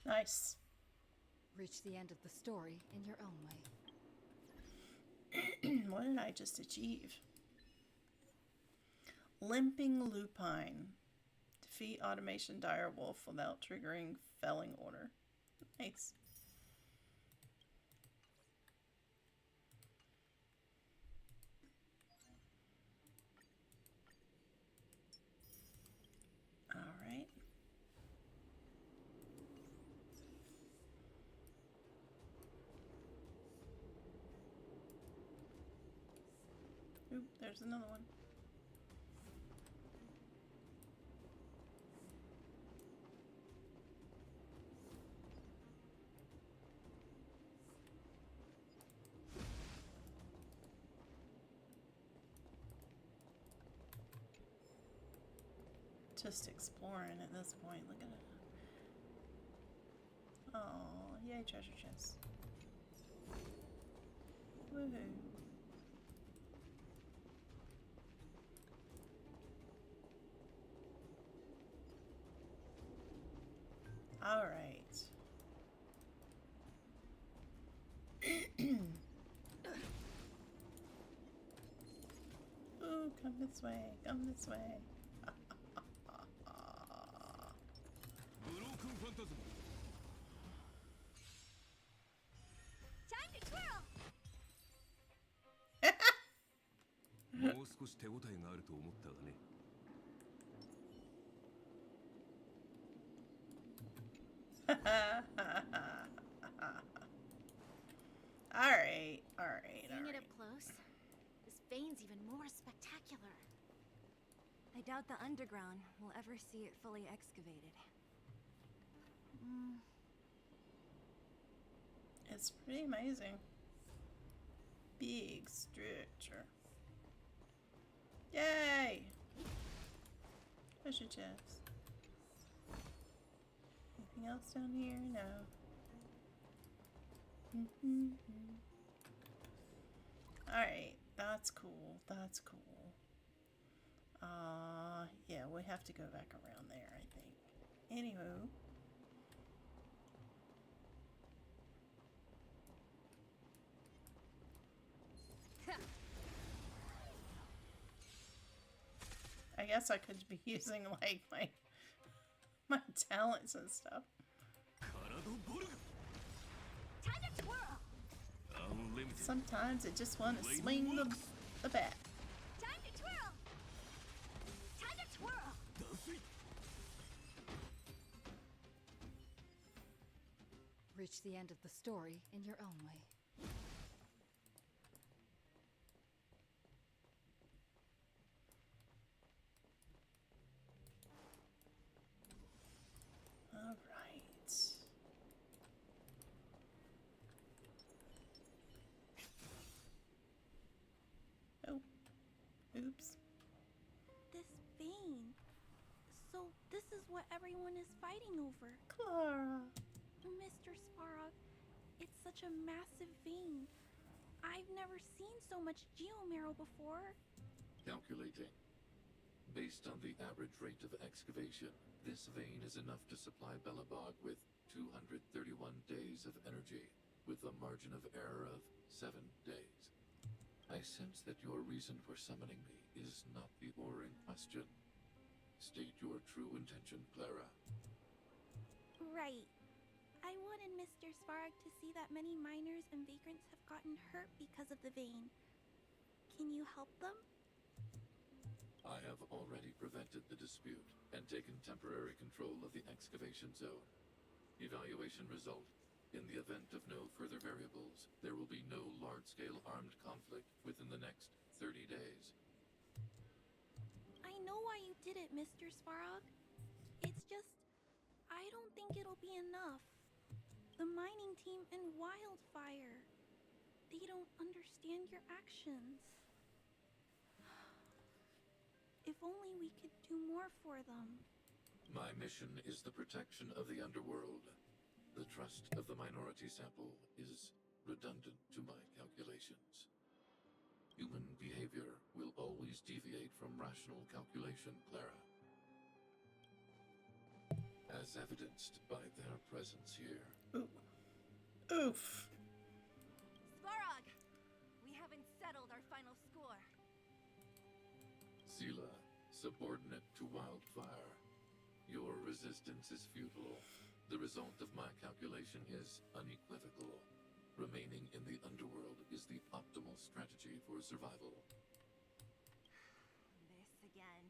Nice. Reach the end of the story in your own way. What did I just achieve? Limping Lupine. Defeat automation dire wolf without triggering felling order. Nice. Alright. Oop, there's another one. just exploring at this point. Look at it. Oh, yay, treasure chest. Woohoo. All right. Ooh, come this way. Come this way. Time to twirl! もう少し手応えがあると思ったがね。Alright, alright, Seeing it alright. up close, this vein's even more spectacular. I doubt the underground will ever see it fully excavated. It's pretty amazing. Big structure. Yay! Treasure chest. Anything else down here? No. Alright, that's cool. That's cool. Yeah, we have to go back around there, I think. Anywho. I guess I could be using like my talents and stuff. Time to twirl! Sometimes I just want to swing the bat. Time to twirl! Time to twirl! Reach the end of the story in your own way. All right. Oh. Oops. This vein. So this is what everyone is fighting over. Clara. Mr. Svarog, it's such a massive vein. I've never seen so much geomarrow before. Calculating. Based on the average rate of excavation, this vein is enough to supply Belobog with 231 days of energy, with a margin of error of 7 days. I sense that your reason for summoning me is not the ore in question. State your true intention, Clara. Right. I wanted Mr. Svarog to see that many miners and vagrants have gotten hurt because of the vein. Can you help them? I have already prevented the dispute and taken temporary control of the excavation zone. Evaluation result. In the event of no further variables, there will be no large-scale armed conflict within the next 30 days. I know why you did it, Mr. Svarog. It's just, I don't think it'll be enough. The mining team and Wildfire. They don't understand your actions. If only we could do more for them. My mission is the protection of the underworld. The trust of the minority sample is redundant to my calculations. Human behavior will always deviate from rational calculation, Clara. As evidenced by their presence here. Oof. Svarog! We haven't settled our final score. Seele, subordinate to Wildfire. Your resistance is futile. The result of my calculation is unequivocal. Remaining in the underworld is the optimal strategy for survival. This again.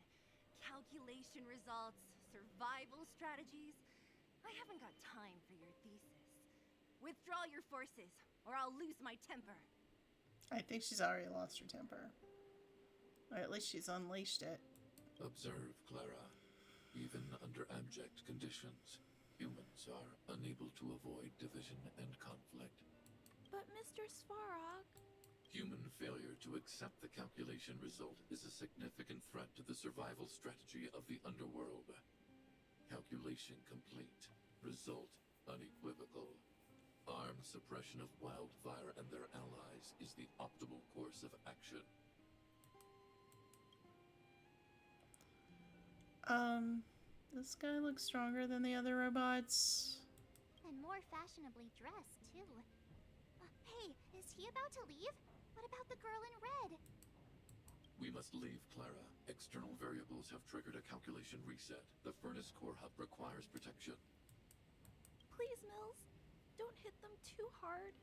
Calculation results, survival strategies. I haven't got time for your thesis. Withdraw your forces, or I'll lose my temper. I think she's already lost her temper. Or at least she's unleashed it. Observe, Clara. Even under abject conditions, humans are unable to avoid division and conflict. But Mr. Svarog... Human failure to accept the calculation result is a significant threat to the survival strategy of the underworld. Calculation complete. Result unequivocal. Armed suppression of Wildfire and their allies is the optimal course of action. This guy looks stronger than the other robots. And more fashionably dressed, too. Hey, is he about to leave? What about the girl in red? We must leave, Clara. External variables have triggered a calculation reset. The furnace core hub requires protection. Please, Mills. Don't hit them too hard.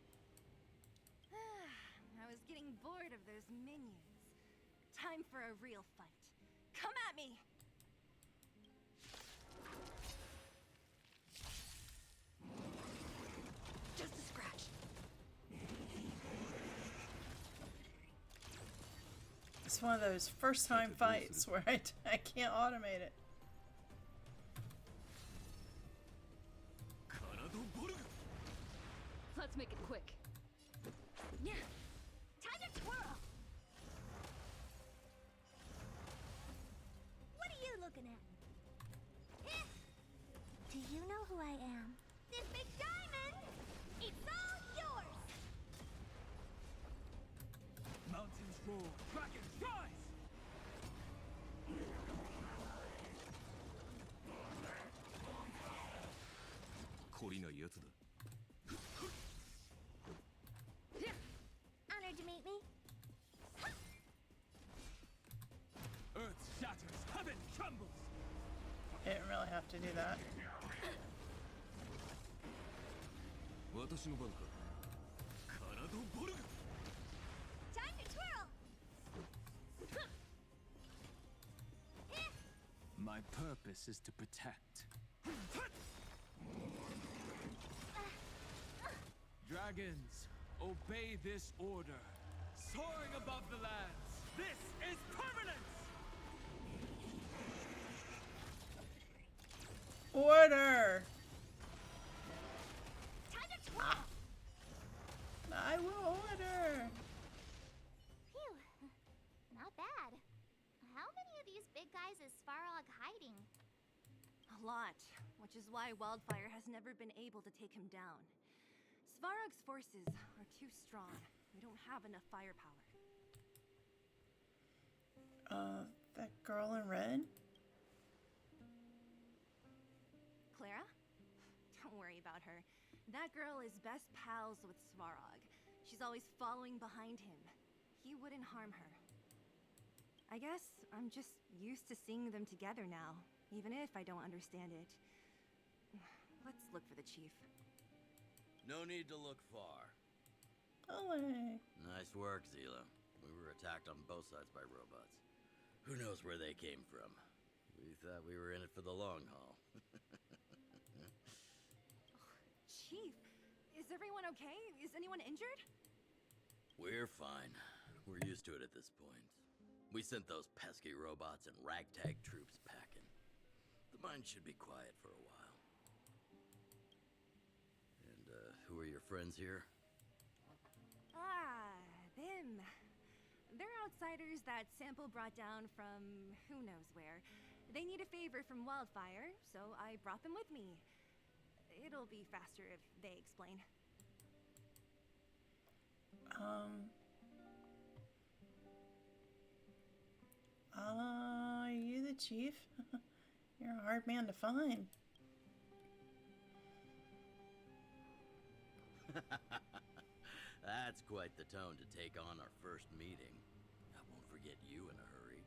I was getting bored of those minions. Time for a real fight. Come at me! Just a scratch. It's one of those first time fights where I can't automate it. Let's make it quick. Yeah. Time to twirl. What are you looking at? Do you know who I am? This big diamond! It's all yours! Mountains roar, dragons rise! Honored to meet me. Earth shatters, heaven trembles! I didn't really have to do that. Time to twirl! My purpose is to protect. Dragons, obey this order. Soaring above the lands, this is permanence! Order! Time to twirl! I will order! Phew. Not bad. How many of these big guys is Svarog hiding? A lot, which is why Wildfire has never been able to take him down. Svarog's forces are too strong. We don't have enough firepower. That girl in red? Clara? Don't worry about her. That girl is best pals with Svarog. She's always following behind him. He wouldn't harm her. I guess I'm just used to seeing them together now, even if I don't understand it. Let's look for the chief. No need to look far. Olé. Nice work, Zila. We were attacked on both sides by robots. Who knows where they came from? We thought we were in it for the long haul. Chief, is everyone okay? Is anyone injured? We're fine. We're used to it at this point. We sent those pesky robots and ragtag troops packing. The mine should be quiet for a while. And, who are your friends here? Ah, them. They're outsiders that Sample brought down from who knows where. They need a favor from Wildfire, so I brought them with me. It'll be faster if they explain. Are you the chief? You're a hard man to find. That's quite the tone to take on our first meeting. I won't forget you in a hurry.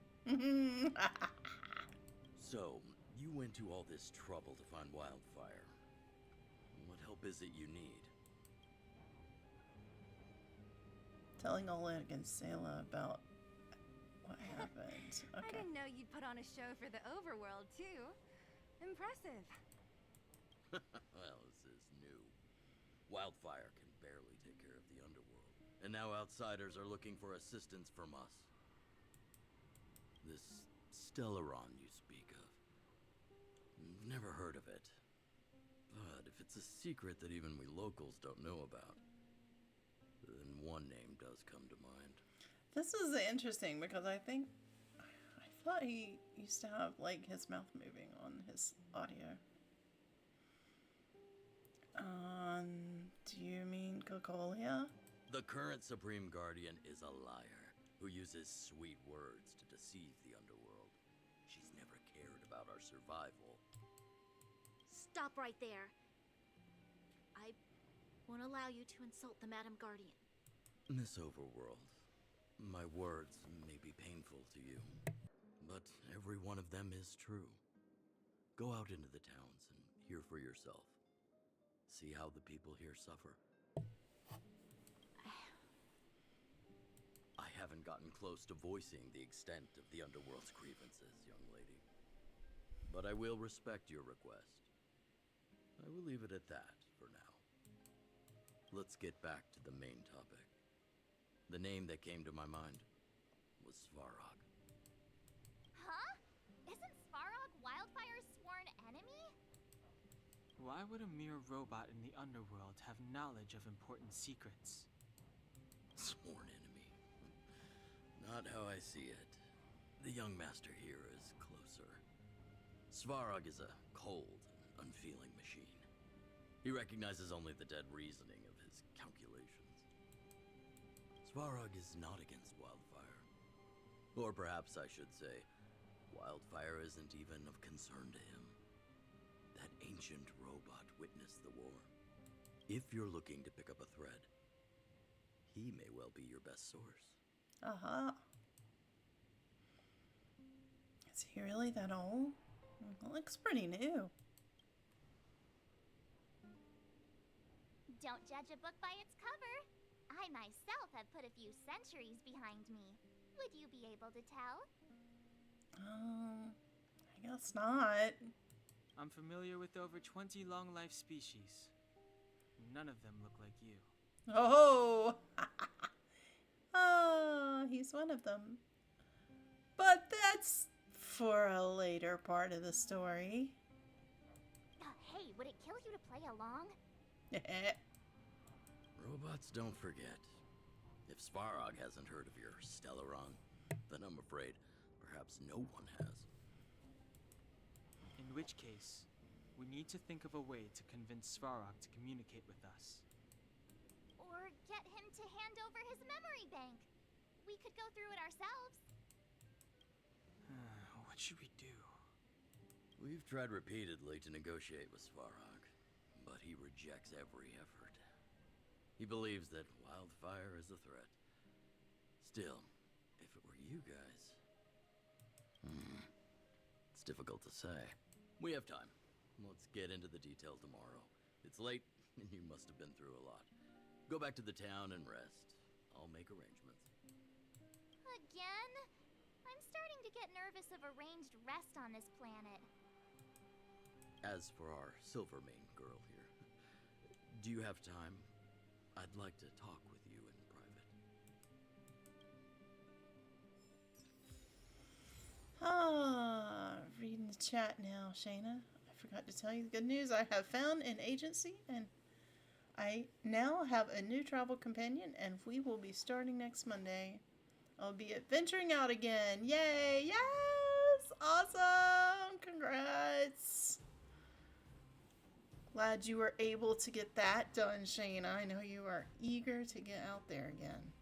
So, you went to all this trouble to find Wildfire. What help is it you need? Telling Oleg and Seele about what happened. I Okay. didn't know you'd put on a show for the overworld, too. Impressive. Well, this is new. Wildfire can barely take care of the underworld. And now outsiders are looking for assistance from us. This Stellaron you speak of. Never heard of it. But if it's a secret that even we locals don't know about, then one name does come to mind. This is interesting because I thought he used to have like his mouth moving on his audio. Do you mean Cocolia? The current Supreme Guardian is a liar who uses sweet words to deceive the underworld. She's never cared about our survival. Stop right there. I won't allow you to insult the Madam Guardian. Miss Overworld, my words may be painful to you, but every one of them is true. Go out into the towns and hear for yourself. See how the people here suffer. I haven't gotten close to voicing the extent of the underworld's grievances, young lady. But I will respect your request. I will leave it at that for now. Let's get back to the main topic. The name that came to my mind was Svarog. Huh? Isn't Svarog Wildfire's sworn enemy? Why would a mere robot in the underworld have knowledge of important secrets? Sworn enemy. Not how I see it. The young master here is closer. Svarog is a cold and unfeeling machine. He recognizes only the dead reasoning of his calculations. Svarog is not against Wildfire. Or perhaps I should say, Wildfire isn't even of concern to him. That ancient robot witnessed the war. If you're looking to pick up a thread, he may well be your best source. Uh-huh. Is he really that old? It looks pretty new. Don't judge a book by its cover. I myself have put a few centuries behind me. Would you be able to tell? I guess not. I'm familiar with over 20 long-life species. None of them look like you. Oh! Oh, he's one of them. But that's for a later part of the story. Hey, would it kill you to play along? Robots don't forget. If Svarog hasn't heard of your Stellaron, then I'm afraid perhaps no one has. In which case, we need to think of a way to convince Svarog to communicate with us. Or get him to hand over his memory bank. We could go through it ourselves. What should we do? We've tried repeatedly to negotiate with Svarog, but he rejects every effort. He believes that Wildfire is a threat. Still, if it were you guys... It's difficult to say. We have time. Let's get into the details tomorrow. It's late, and you must have been through a lot. Go back to the town and rest. I'll make arrangements. Again? I'm starting to get nervous of arranged rest on this planet. As for our Silvermane girl here, do you have time? I'd like to talk with you in private. Reading the chat now, Shayna. I forgot to tell you the good news. I have found an agency and I now have a new travel companion, and we will be starting next Monday. I'll be adventuring out again. Yay! Yes! Awesome! Congrats! Glad you were able to get that done, Shayna. I know you are eager to get out there again.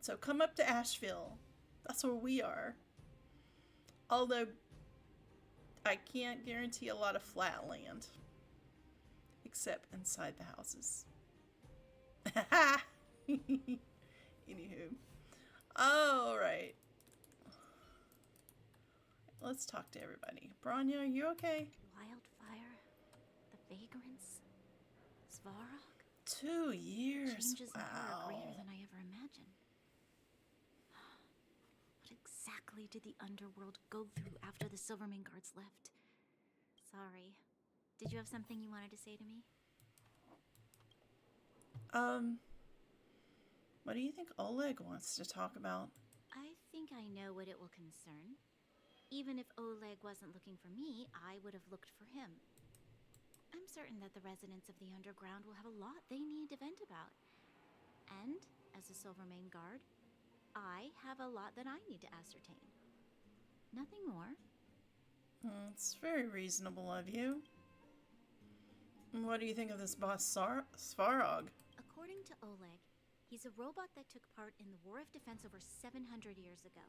So come up to Asheville. That's where we are. Although I can't guarantee a lot of flat land. Except inside the houses. Anywho. Alright. Let's talk to everybody. Bronya, are you okay? Wildfire, the Vagrants, Svarog. 2 years. Changes in her Wow. are greater than I ever imagined. What exactly did the underworld go through after the Silvermane guards left? Sorry. Did you have something you wanted to say to me? What do you think Oleg wants to talk about? I think I know what it will concern. Even if Oleg wasn't looking for me, I would have looked for him. I'm certain that the residents of the underground will have a lot they need to vent about. And, as a Silvermane guard, I have a lot that I need to ascertain. Nothing more. It's very reasonable of you. What do you think of this boss Svarog? According to Oleg, he's a robot that took part in the War of Defense over 700 years ago.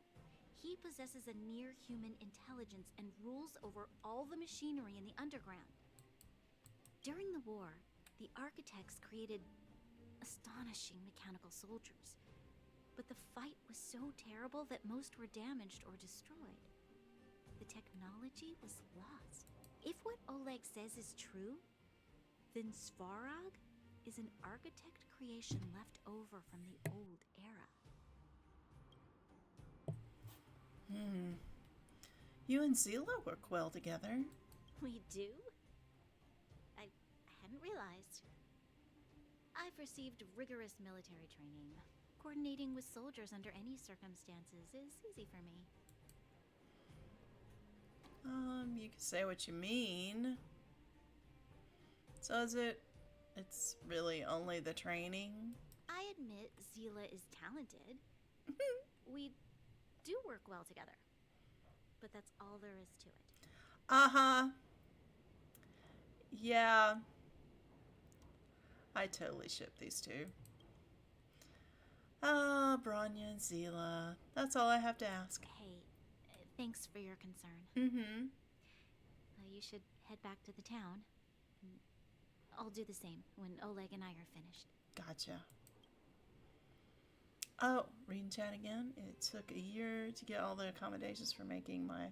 He possesses a near-human intelligence and rules over all the machinery in the underground. During the war, the architects created astonishing mechanical soldiers. But the fight was so terrible that most were damaged or destroyed. The technology was lost. If what Oleg says is true, then Svarog is an architect creation left over from the old era. You and Seele work well together. We do? I hadn't realized. I've received rigorous military training. Coordinating with soldiers under any circumstances is easy for me. You can say what you mean. So it's really only the training? I admit Seele is talented. We do work well together. But that's all there is to it. Uh-huh. Yeah. I totally ship these two. Bronya and Seele. That's all I have to ask. Hey, thanks for your concern. Mm-hmm. You should head back to the town. I'll do the same when Oleg and I are finished. Gotcha. Oh, read and chat again. It took a year to get all the accommodations for making my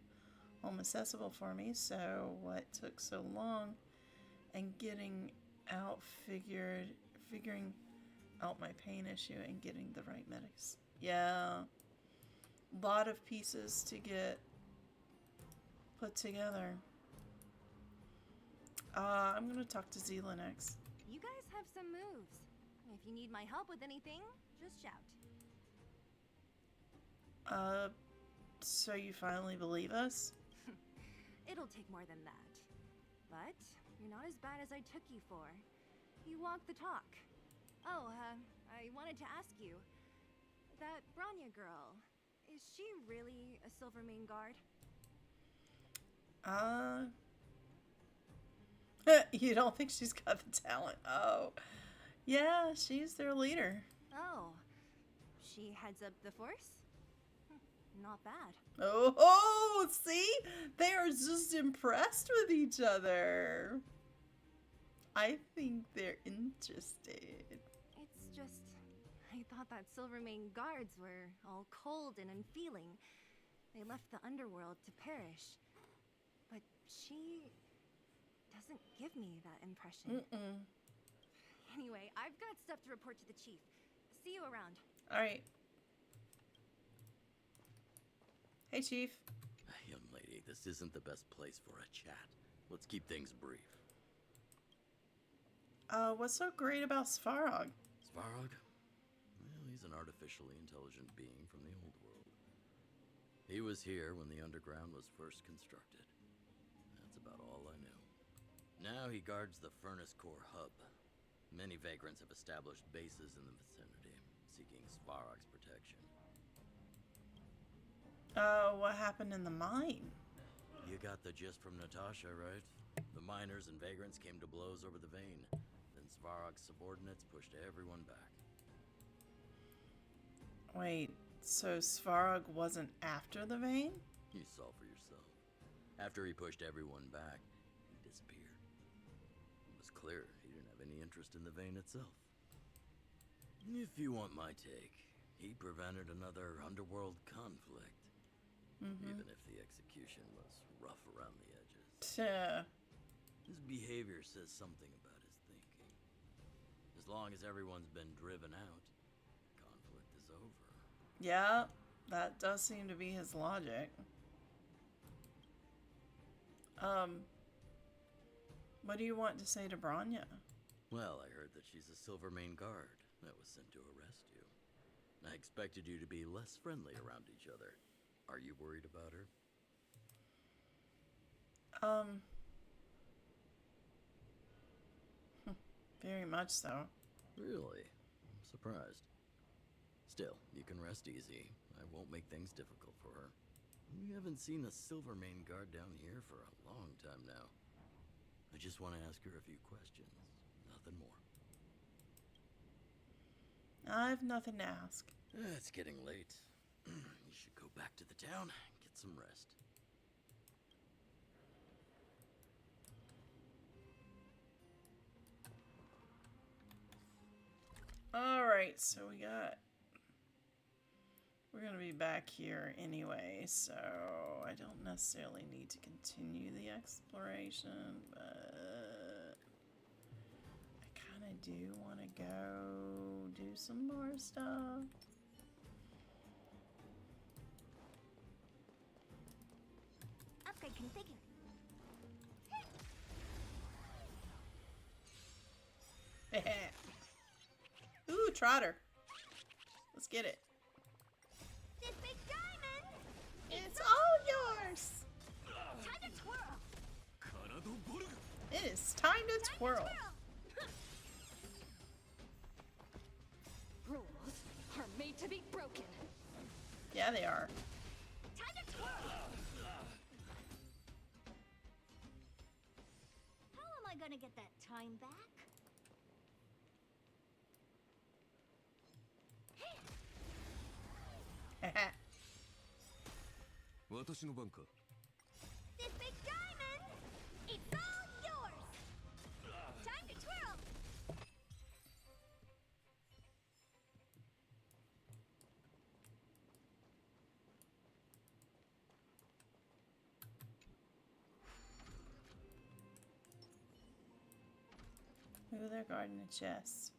home accessible for me, so what took so long and figuring out my pain issue and getting the right medics. Yeah. A lot of pieces to get put together. I'm gonna talk to Seele next. You guys have some moves. If you need my help with anything, just shout. So you finally believe us? It'll take more than that. But you're not as bad as I took you for. You walk the talk. Oh, I wanted to ask you. That Bronya girl, is she really a Silvermane guard? You don't think she's got the talent? Oh. Yeah, she's their leader. Oh. She heads up the force? Not bad. Oh, see? They are just impressed with each other. I think they're interested. It's just, I thought that Silvermane guards were all cold and unfeeling. They left the underworld to perish. But she doesn't give me that impression. Anyway, I've got stuff to report to the chief. See you around. All right. Hey, Chief. Young lady, this isn't the best place for a chat. Let's keep things brief. What's so great about Svarog? Svarog? Well, he's an artificially intelligent being from the old world. He was here when the underground was first constructed. That's about all I knew. Now he guards the Furnace Core hub. Many vagrants have established bases in the vicinity, seeking Svarog's protection. What happened in the mine? You got the gist from Natasha, right? The miners and vagrants came to blows over the vein. Then Svarog's subordinates pushed everyone back. Wait, so Svarog wasn't after the vein? You saw for yourself. After he pushed everyone back, he disappeared. It was clear he didn't have any interest in the vein itself. If you want my take, he prevented another underworld conflict. Even if the execution was rough around the edges. His behavior says something about his thinking. As long as everyone's been driven out, conflict is over. Yeah, that does seem to be his logic. What do you want to say to Bronya? Well, I heard that she's a Silvermane guard that was sent to arrest you. I expected you to be less friendly around each other. Are you worried about her? Very much so. Really? I'm surprised. Still, you can rest easy. I won't make things difficult for her. We haven't seen a Silvermane guard down here for a long time now. I just want to ask her a few questions. Nothing more. I've nothing to ask. It's getting late. You should go back to the town and get some rest. Alright, so we're gonna be back here anyway, so I don't necessarily need to continue the exploration, but I kind of do want to go do some more stuff. Upgrade configured. Ooh, Trotter. Let's get it. This big diamond! It's all yours! Time to twirl! It is time to twirl. Rules are made to be broken. Yeah, they are. Time to twirl! How am I gonna get that time back? 私の番か。 This big diamond! It's all yours! Time to twirl! Ooh, they're guarding the chest.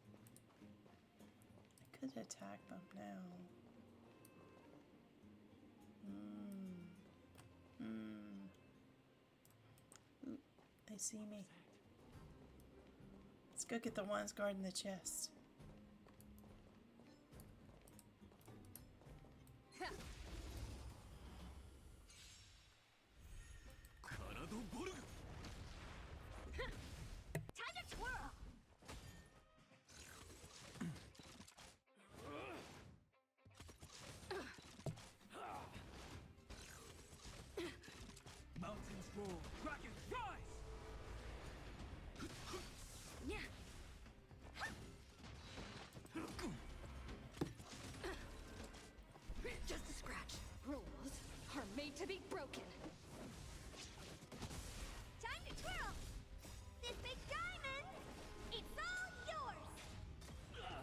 I could attack them now. Ooh, they see me. Let's go get the ones guarding the chest. Time to twirl! Mountains roar, dragons rise! Yeah. Just a scratch. Rules are made to be broken. Time to twirl! This big diamond! It's all yours!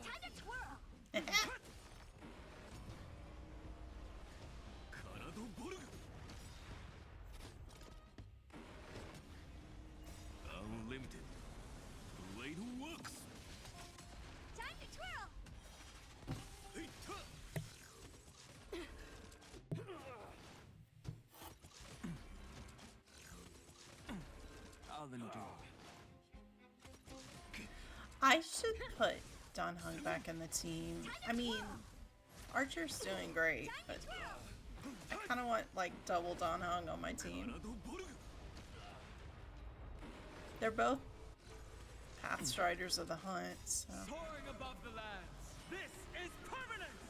Time to twirl! Unlimited. Blade works. Time to twirl! I'll endure. I should put Don Hung back in the team. I mean, Archer's doing great, but I kind of want like double Don Hung on my team. They're both Pathstriders of the Hunt, so. Soaring above the lands. This is permanence!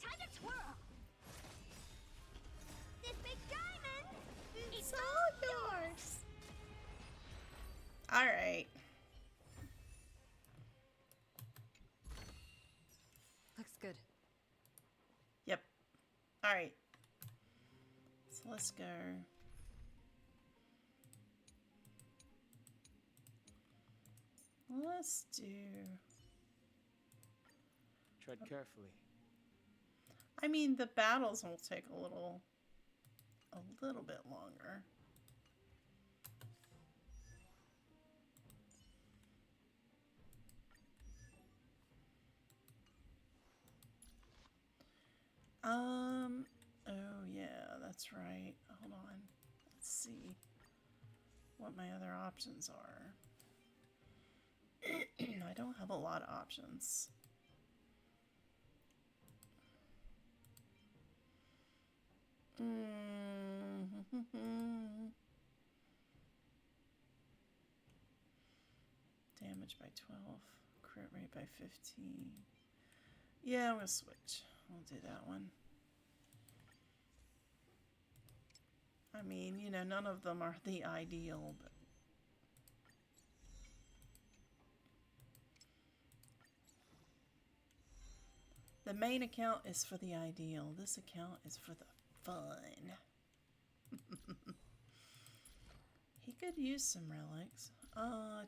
Time to twirl! This big diamond! It's all yours! Alright. Looks good. Yep. Alright. So let's go. Let's do... Tread carefully. I mean, the battles will take a little bit longer. Oh yeah, that's right. Hold on. Let's see what my other options are. I don't have a lot of options. damage by 12. Crit rate by 15. Yeah, I'm gonna switch. I'll do that one. I mean, you know, none of them are the ideal, but... The main account is for the ideal. This account is for the fun. He could use some relics.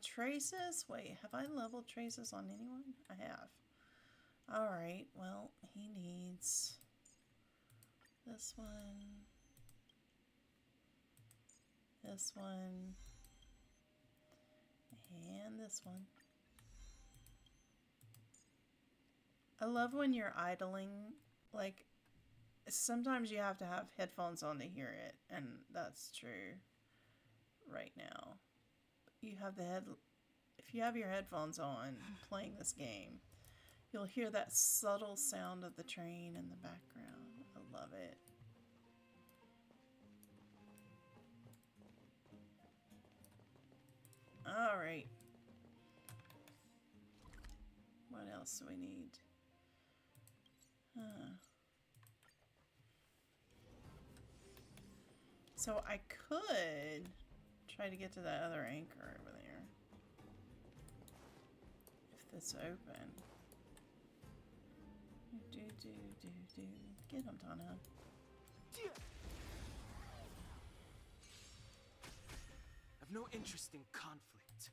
Traces? Wait, have I leveled traces on anyone? I have. Alright, well, he needs this one, this one, and this one. I love when you're idling, like, sometimes you have to have headphones on to hear it, and that's true right now. You have if you have your headphones on playing this game, you'll hear that subtle sound of the train in the background. I love it. All right. What else do we need? So I could try to get to that other anchor over there. If it's open. Get him, Tana. I've no interest in conflict.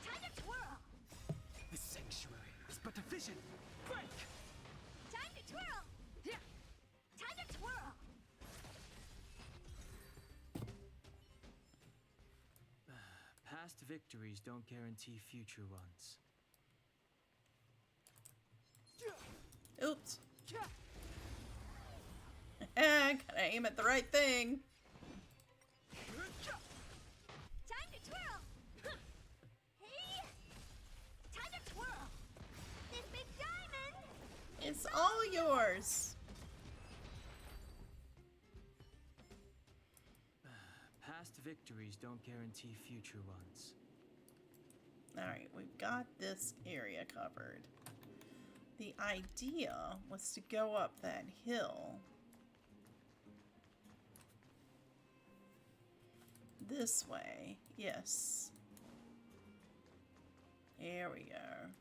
Time to twirl! This sanctuary is but a vision. Break! Time to twirl! Yeah. Time to twirl! Past victories don't guarantee future ones. Oops. Gotta aim at the right thing. Time to twirl! Hey! Time to twirl! This big diamond! It's all yours. Past victories don't guarantee future ones. Alright, we've got this area covered. The idea was to go up that hill. This way. Yes. There we go.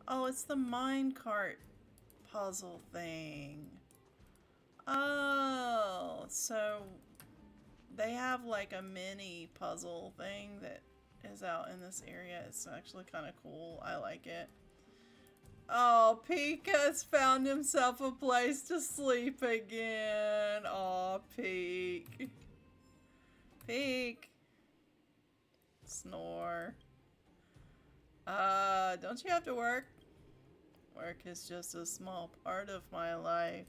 Oh, it's the minecart puzzle thing. Oh, so they have like a mini puzzle thing that is out in this area. It's actually kind of cool. I like it. Oh, Pika's found himself a place to sleep again. Oh, Peek. Peek. Snore. Don't you have to work? Work is just a small part of my life.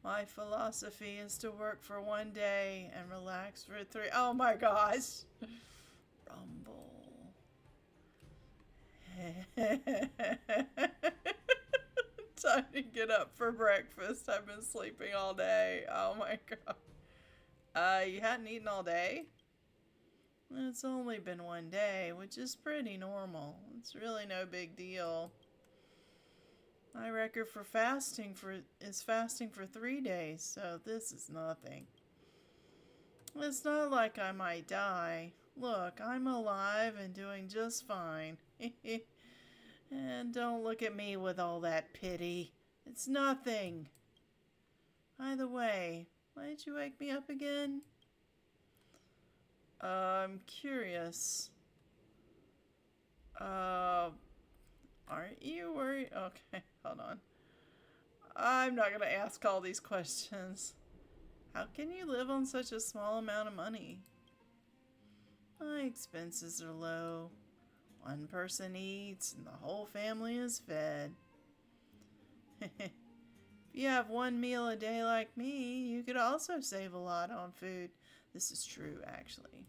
My philosophy is to work for 1 day and relax for 3. Oh my gosh. Rumble. Time to get up for breakfast. I've been sleeping all day. Oh my god. You hadn't eaten all day? It's only been 1 day, which is pretty normal. It's really no big deal. My record for fasting is fasting for 3 days, so this is nothing. It's not like I might die. Look, I'm alive and doing just fine. And don't look at me with all that pity. It's nothing. By the way, why did you wake me up again? I'm curious. Aren't you worried? Okay, hold on. I'm not gonna ask all these questions. How can you live on such a small amount of money? My expenses are low. One person eats and the whole family is fed. If you have 1 meal a day like me, you could also save a lot on food. This is true, actually.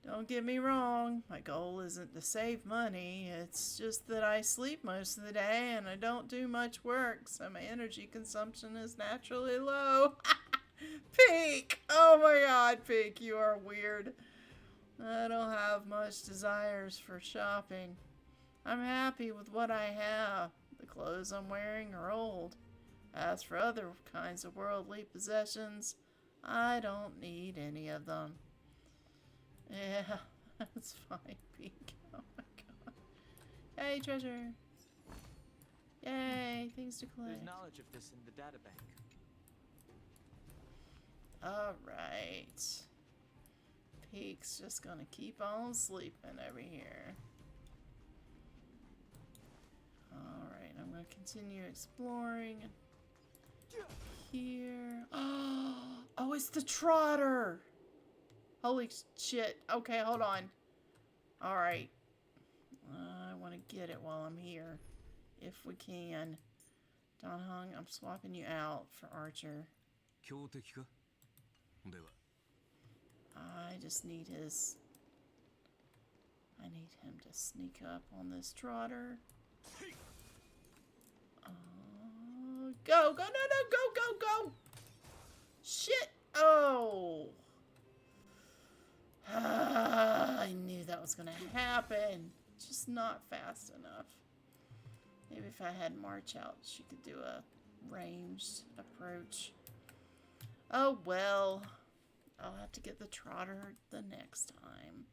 Don't get me wrong, my goal isn't to save money. It's just that I sleep most of the day and I don't do much work, so my energy consumption is naturally low. Peek! Oh my god, Peek, you are weird. I don't have much desires for shopping. I'm happy with what I have. The clothes I'm wearing are old. As for other kinds of worldly possessions, I don't need any of them. Yeah, that's fine, Peek. Oh my god. Hey, treasure. Yay, things to collect. There's knowledge of this in the databank. Alright. Peek's just gonna keep on sleeping over here. Alright, I'm gonna continue exploring. Here. Oh, it's the trotter! Holy shit. Okay, hold on. Alright. I want to get it while I'm here. If we can. Don Hung, I'm swapping you out for Archer. I just need his... I need him to sneak up on this trotter. Go! Go! No! No! Go! Go! Go! Shit! Oh! I knew that was gonna happen. Just not fast enough. Maybe if I had March out, she could do a ranged approach. Oh well. I'll have to get the trotter the next time.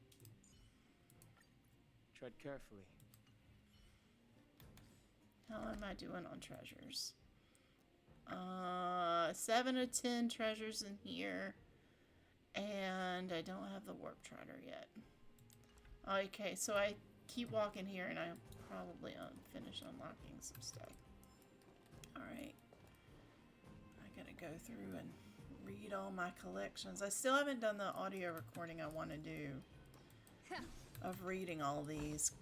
Tread carefully. How am I doing on treasures? 7 of 10 treasures in here. And I don't have the warp trotter yet. Okay, so I keep walking here and I'll probably finish unlocking some stuff. Alright. I gotta go through and read all my collections. I still haven't done the audio recording I want to do of reading all these.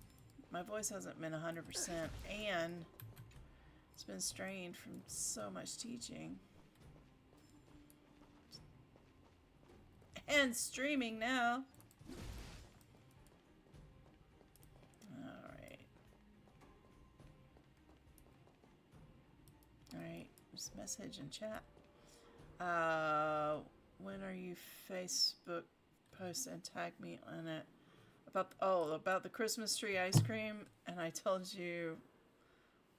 My voice hasn't been 100% and it's been strained from so much teaching. And streaming now. Alright. Alright, there's a message in chat. When are you Facebook post and tag me on it? About the Christmas tree ice cream, and I told you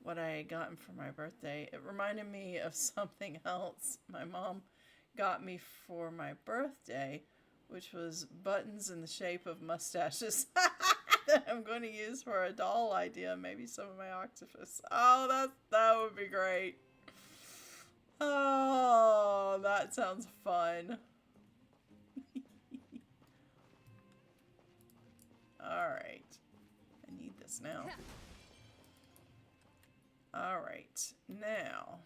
what I had gotten for my birthday. It reminded me of something else my mom got me for my birthday, which was buttons in the shape of mustaches that I'm going to use for a doll idea, maybe some of my octopus. Oh, that would be great. Oh, that sounds fun. Alright. I need this now. Alright. Now,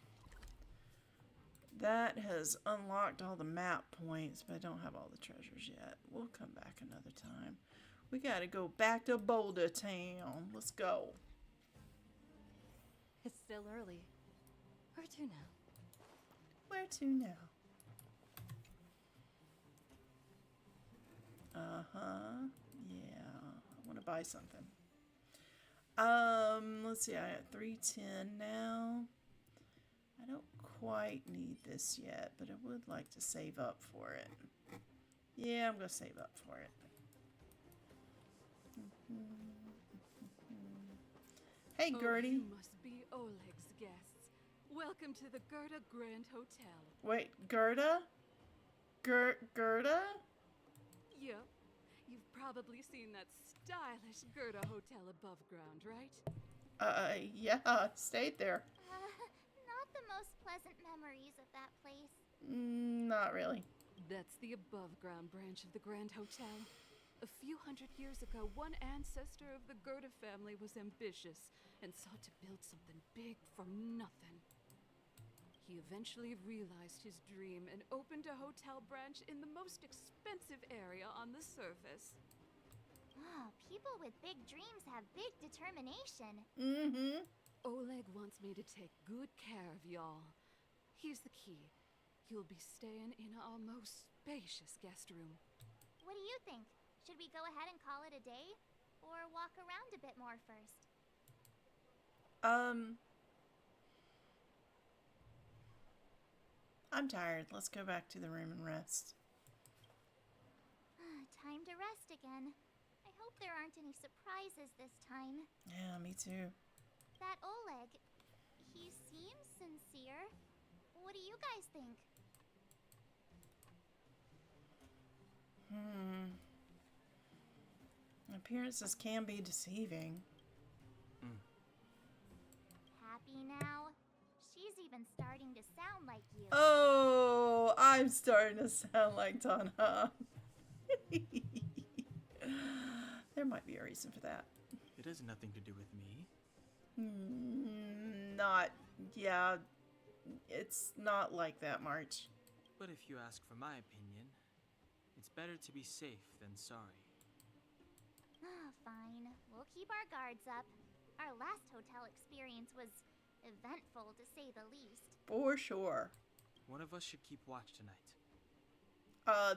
that has unlocked all the map points, but I don't have all the treasures yet. We'll come back another time. We gotta go back to Boulder Town. Let's go. It's still early. Where to now? Where to now? Uh-huh. Yeah. I want to buy something. Let's see. I got 310 now. I don't quite need this yet, but I would like to save up for it. Yeah, I'm going to save up for it. Hey, Gertie. You must be Oleg's guests. Welcome to the Gerda Grand Hotel. Wait, Gerda? Gerda? Yep. You've probably seen that stylish Gerda Hotel above ground, right? Yeah, stayed there. Not the most pleasant memories of that place. Not really. That's the above-ground branch of the Grand Hotel. A few hundred years ago, one ancestor of the Gerda family was ambitious and sought to build something big from nothing. He eventually realized his dream and opened a hotel branch in the most expensive area on the surface. Oh, people with big dreams have big determination. Mm-hmm. Oleg wants me to take good care of y'all. Here's the key. You'll be staying in our most spacious guest room. What do you think? Should we go ahead and call it a day? Or walk around a bit more first? I'm tired. Let's go back to the room and rest. Time to rest again. I hope there aren't any surprises this time. Yeah, me too. That Oleg, he seems sincere. What do you guys think? Appearances can be deceiving. Happy now? She's even starting to sound like you. Oh, I'm starting to sound like Donna. There might be a reason for that. It has nothing to do with me. Yeah, it's not like that, March. But if you ask for my opinion, it's better to be safe than sorry. Fine. We'll keep our guards up. Our last hotel experience was eventful, to say the least. For sure. One of us should keep watch tonight.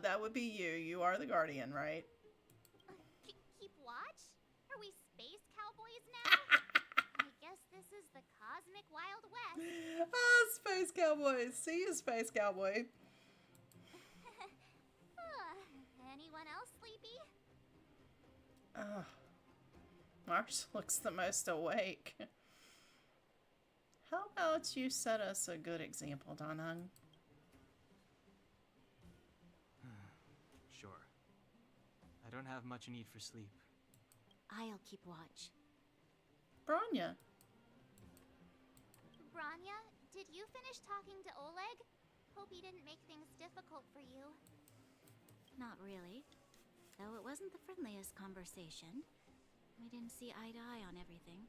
That would be you. You are the guardian, right? Keep watch? Are we space cowboys now? I guess this is the cosmic Wild West. Space cowboys. See you, space cowboy. Anyone else sleepy? Marsh looks the most awake. How about you set us a good example, Donhung? Sure. I don't have much need for sleep. I'll keep watch. Bronya. Bronya, did you finish talking to Oleg? Hope he didn't make things difficult for you. Not really. Though it wasn't the friendliest conversation. We didn't see eye to eye on everything.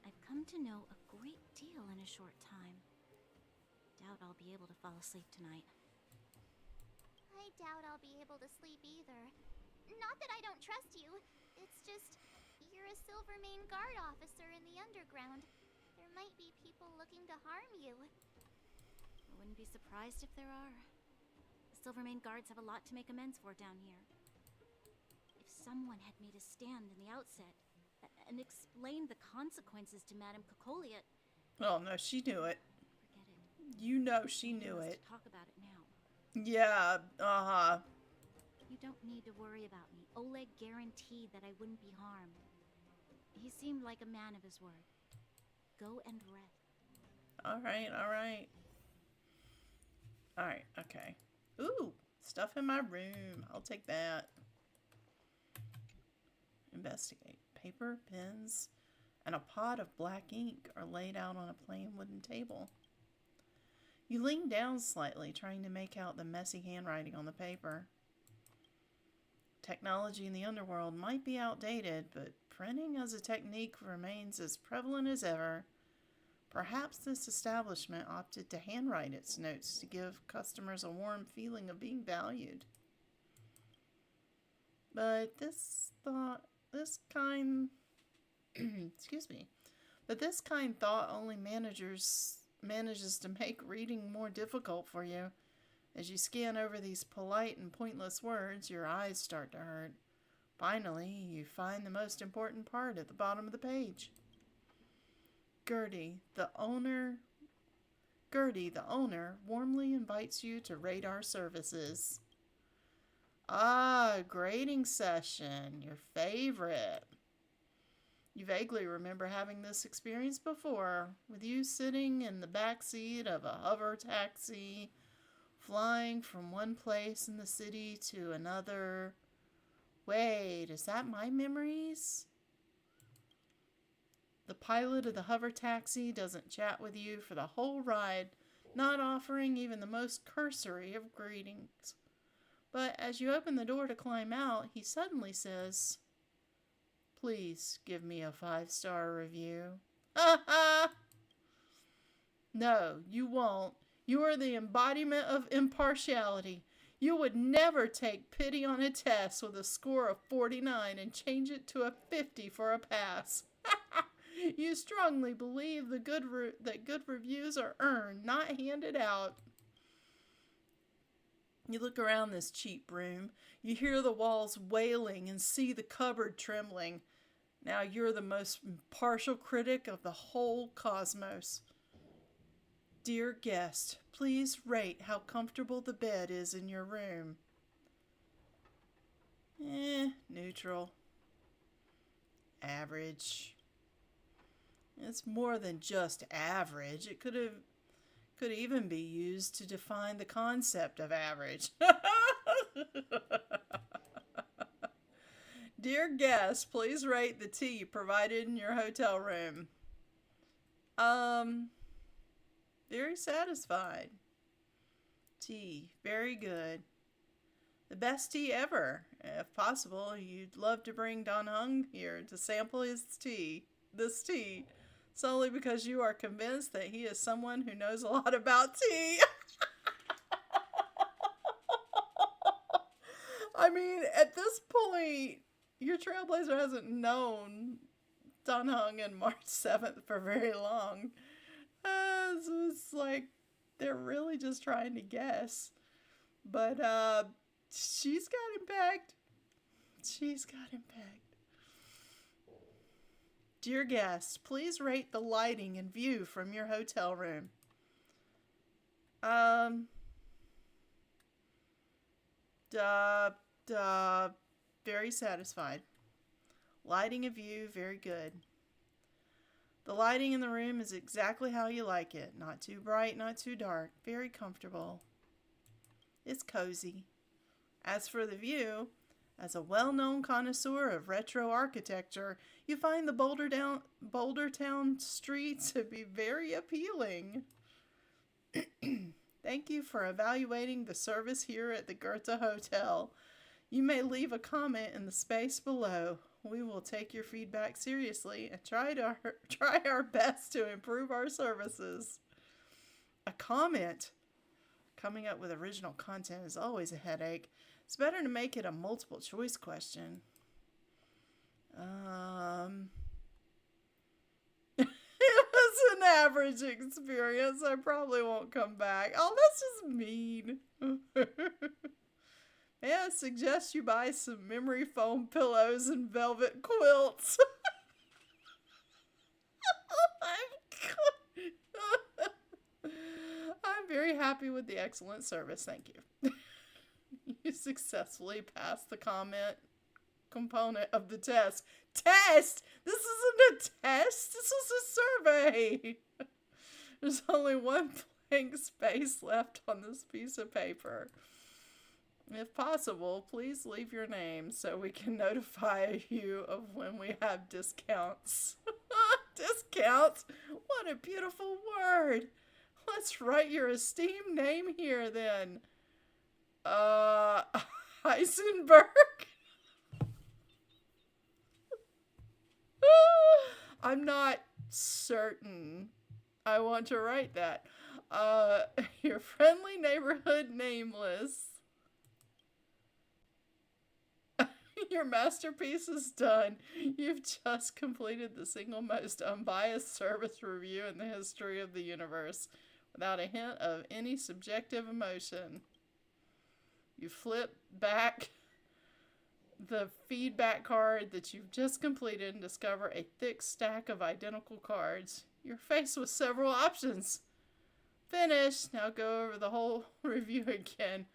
I've come to know a great deal in a short time. Doubt I'll be able to fall asleep tonight. I doubt I'll be able to sleep either. Not that I don't trust you. It's just, you're a Silvermane Guard officer in the underground. There might be people looking to harm you. I wouldn't be surprised if there are. The Silvermane Guards have a lot to make amends for down here. If someone had made a stand in the outset and explained the consequences to Madame Kokoliet... Oh, no, she knew it. Forget it. You know she knew it. Talk about it now. Yeah, You don't need to worry about me. Oleg guaranteed that I wouldn't be harmed. He seemed like a man of his word. Go and rest. Alright. Alright, okay. Ooh, stuff in my room. I'll take that. Investigate. Paper, pens, and a pot of black ink are laid out on a plain wooden table. You lean down slightly, trying to make out the messy handwriting on the paper. Technology in the underworld might be outdated, but printing as a technique remains as prevalent as ever. Perhaps this establishment opted to handwrite its notes to give customers a warm feeling of being valued. But this kind thought only manages to make reading more difficult for you. As you scan over these polite and pointless words, your eyes start to hurt. Finally, you find the most important part at the bottom of the page. Gertie, the owner, warmly invites you to radar services. Grading session, your favorite. You vaguely remember having this experience before, with you sitting in the back seat of a hover taxi, flying from one place in the city to another. Wait, is that my memories? The pilot of the hover taxi doesn't chat with you for the whole ride, not offering even the most cursory of greetings. But as you open the door to climb out, he suddenly says, "Please give me a 5-star review." No, you won't. You are the embodiment of impartiality. You would never take pity on a test with a score of 49 and change it to a 50 for a pass. You strongly believe that good reviews are earned, not handed out. You look around this cheap room. You hear the walls wailing and see the cupboard trembling. Now you're the most impartial critic of the whole cosmos. Dear guest, please rate how comfortable the bed is in your room. Neutral. Average. It's more than just average. It could even be used to define the concept of average. Dear guest, please rate the tea provided in your hotel room. Very satisfied. Tea, very good. The best tea ever. If possible, you'd love to bring Don Hung here to sample this tea, solely because you are convinced that he is someone who knows a lot about tea. I mean, at this point, your Trailblazer hasn't known Don Hung and March 7th for very long. So it's like they're really just trying to guess. But she's got him pegged. She's got him pegged. Dear guest, please rate the lighting and view from your hotel room. Very satisfied. Lighting and view, very good. The lighting in the room is exactly how you like it. Not too bright, not too dark. Very comfortable. It's cozy. As for the view, as a well-known connoisseur of retro architecture, you find the Boulder Town streets to be very appealing. Thank you for evaluating the service here at the Goethe Hotel. You may leave a comment in the space below. We will take your feedback seriously and try our best to improve our services. A comment. Coming up with original content is always a headache. It's better to make it a multiple choice question. It was an average experience. I probably won't come back. Oh, that's just mean. May I suggest you buy some memory foam pillows and velvet quilts? I'm very happy with the excellent service. Thank you. You successfully passed the comment component of the test. Test? This isn't a test. This is a survey. There's only one blank space left on this piece of paper. If possible, please leave your name so we can notify you of when we have discounts. Discounts? What a beautiful word. Let's write your esteemed name here then. Heisenberg? I'm not certain I want to write that. Your friendly neighborhood nameless. Your masterpiece is done. You've just completed the single most unbiased service review in the history of the universe, without a hint of any subjective emotion. You flip back the feedback card that you've just completed and discover a thick stack of identical cards. You're faced with several options. Finish. Now go over the whole review again.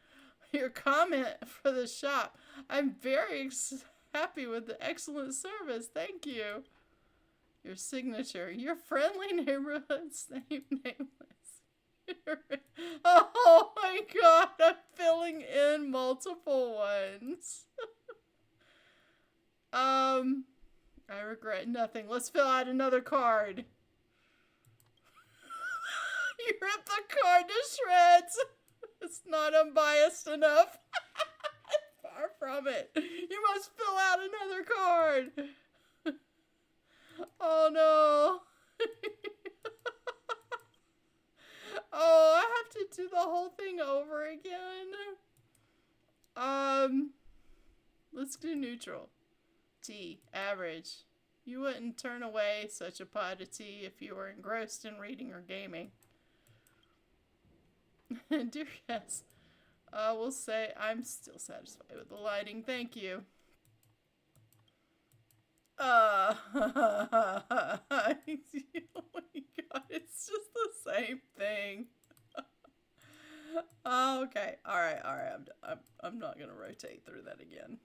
Your comment for the shop. I'm very happy with the excellent service. Thank you. Your signature. Your friendly neighborhood nameless. Oh my god, I'm filling in multiple ones. I regret nothing. Let's fill out another card. You ripped the card to shreds. It's not unbiased enough. Far from it. You must fill out another card. Oh no. Oh, I have to do the whole thing over again. Let's do neutral. Tea, average. You wouldn't turn away such a pot of tea if you were engrossed in reading or gaming. Dear guest, I will say I'm still satisfied with the lighting. Thank you. Oh my god, it's just the same thing. Okay, all right. I'm not gonna rotate through that again.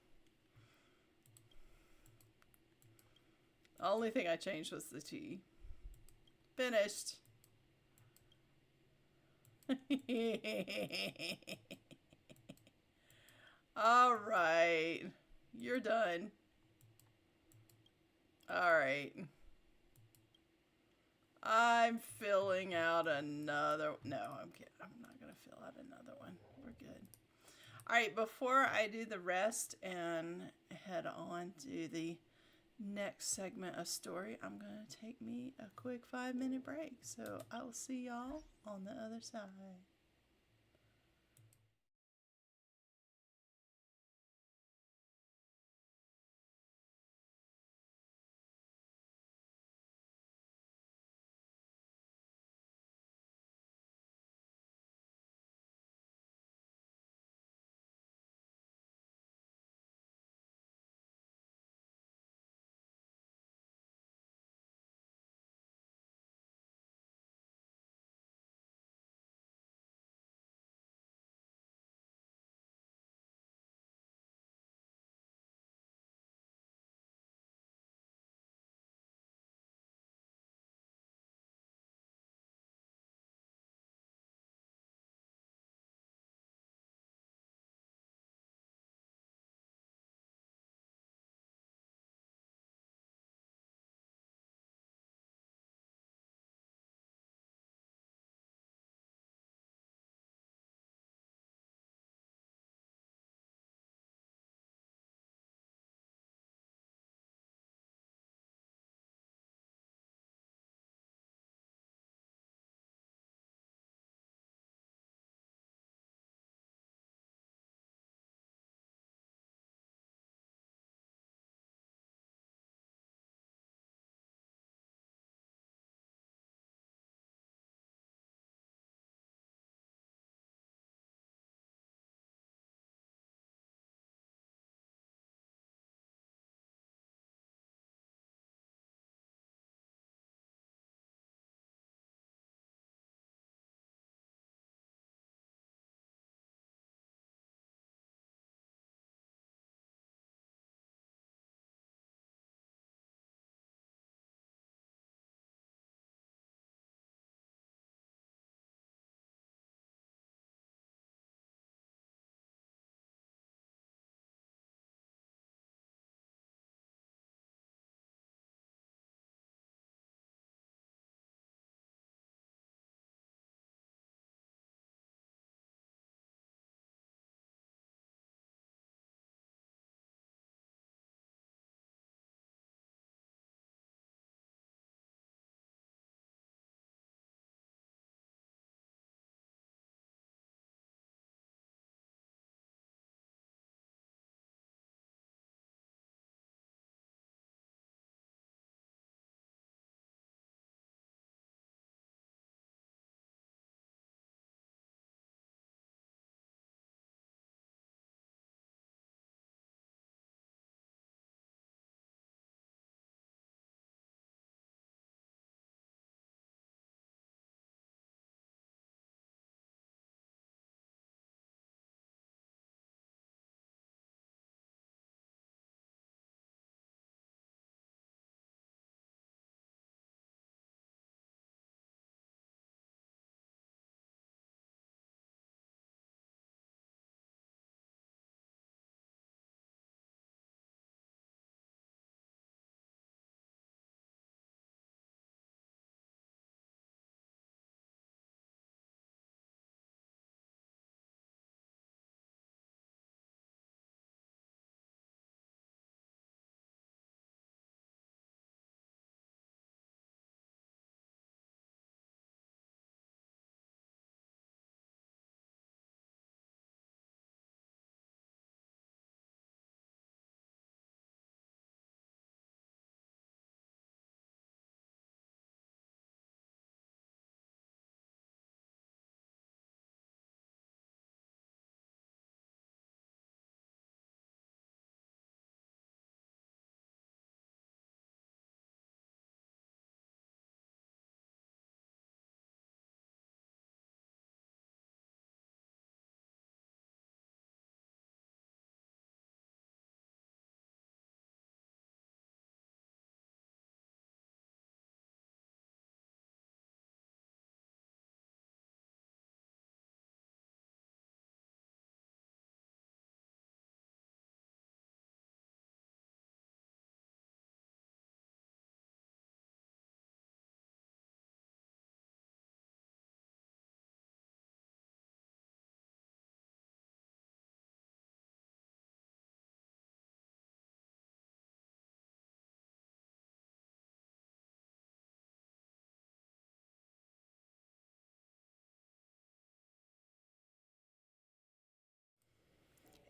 The only thing I changed was the T. Finished. All right, you're done. All right. I'm filling out another. No, I'm kidding. I'm not going to fill out another one. We're good. All right, before I do the rest and head on to the next segment of story, I'm going to take me a quick 5-minute break. So I will see y'all on the other side.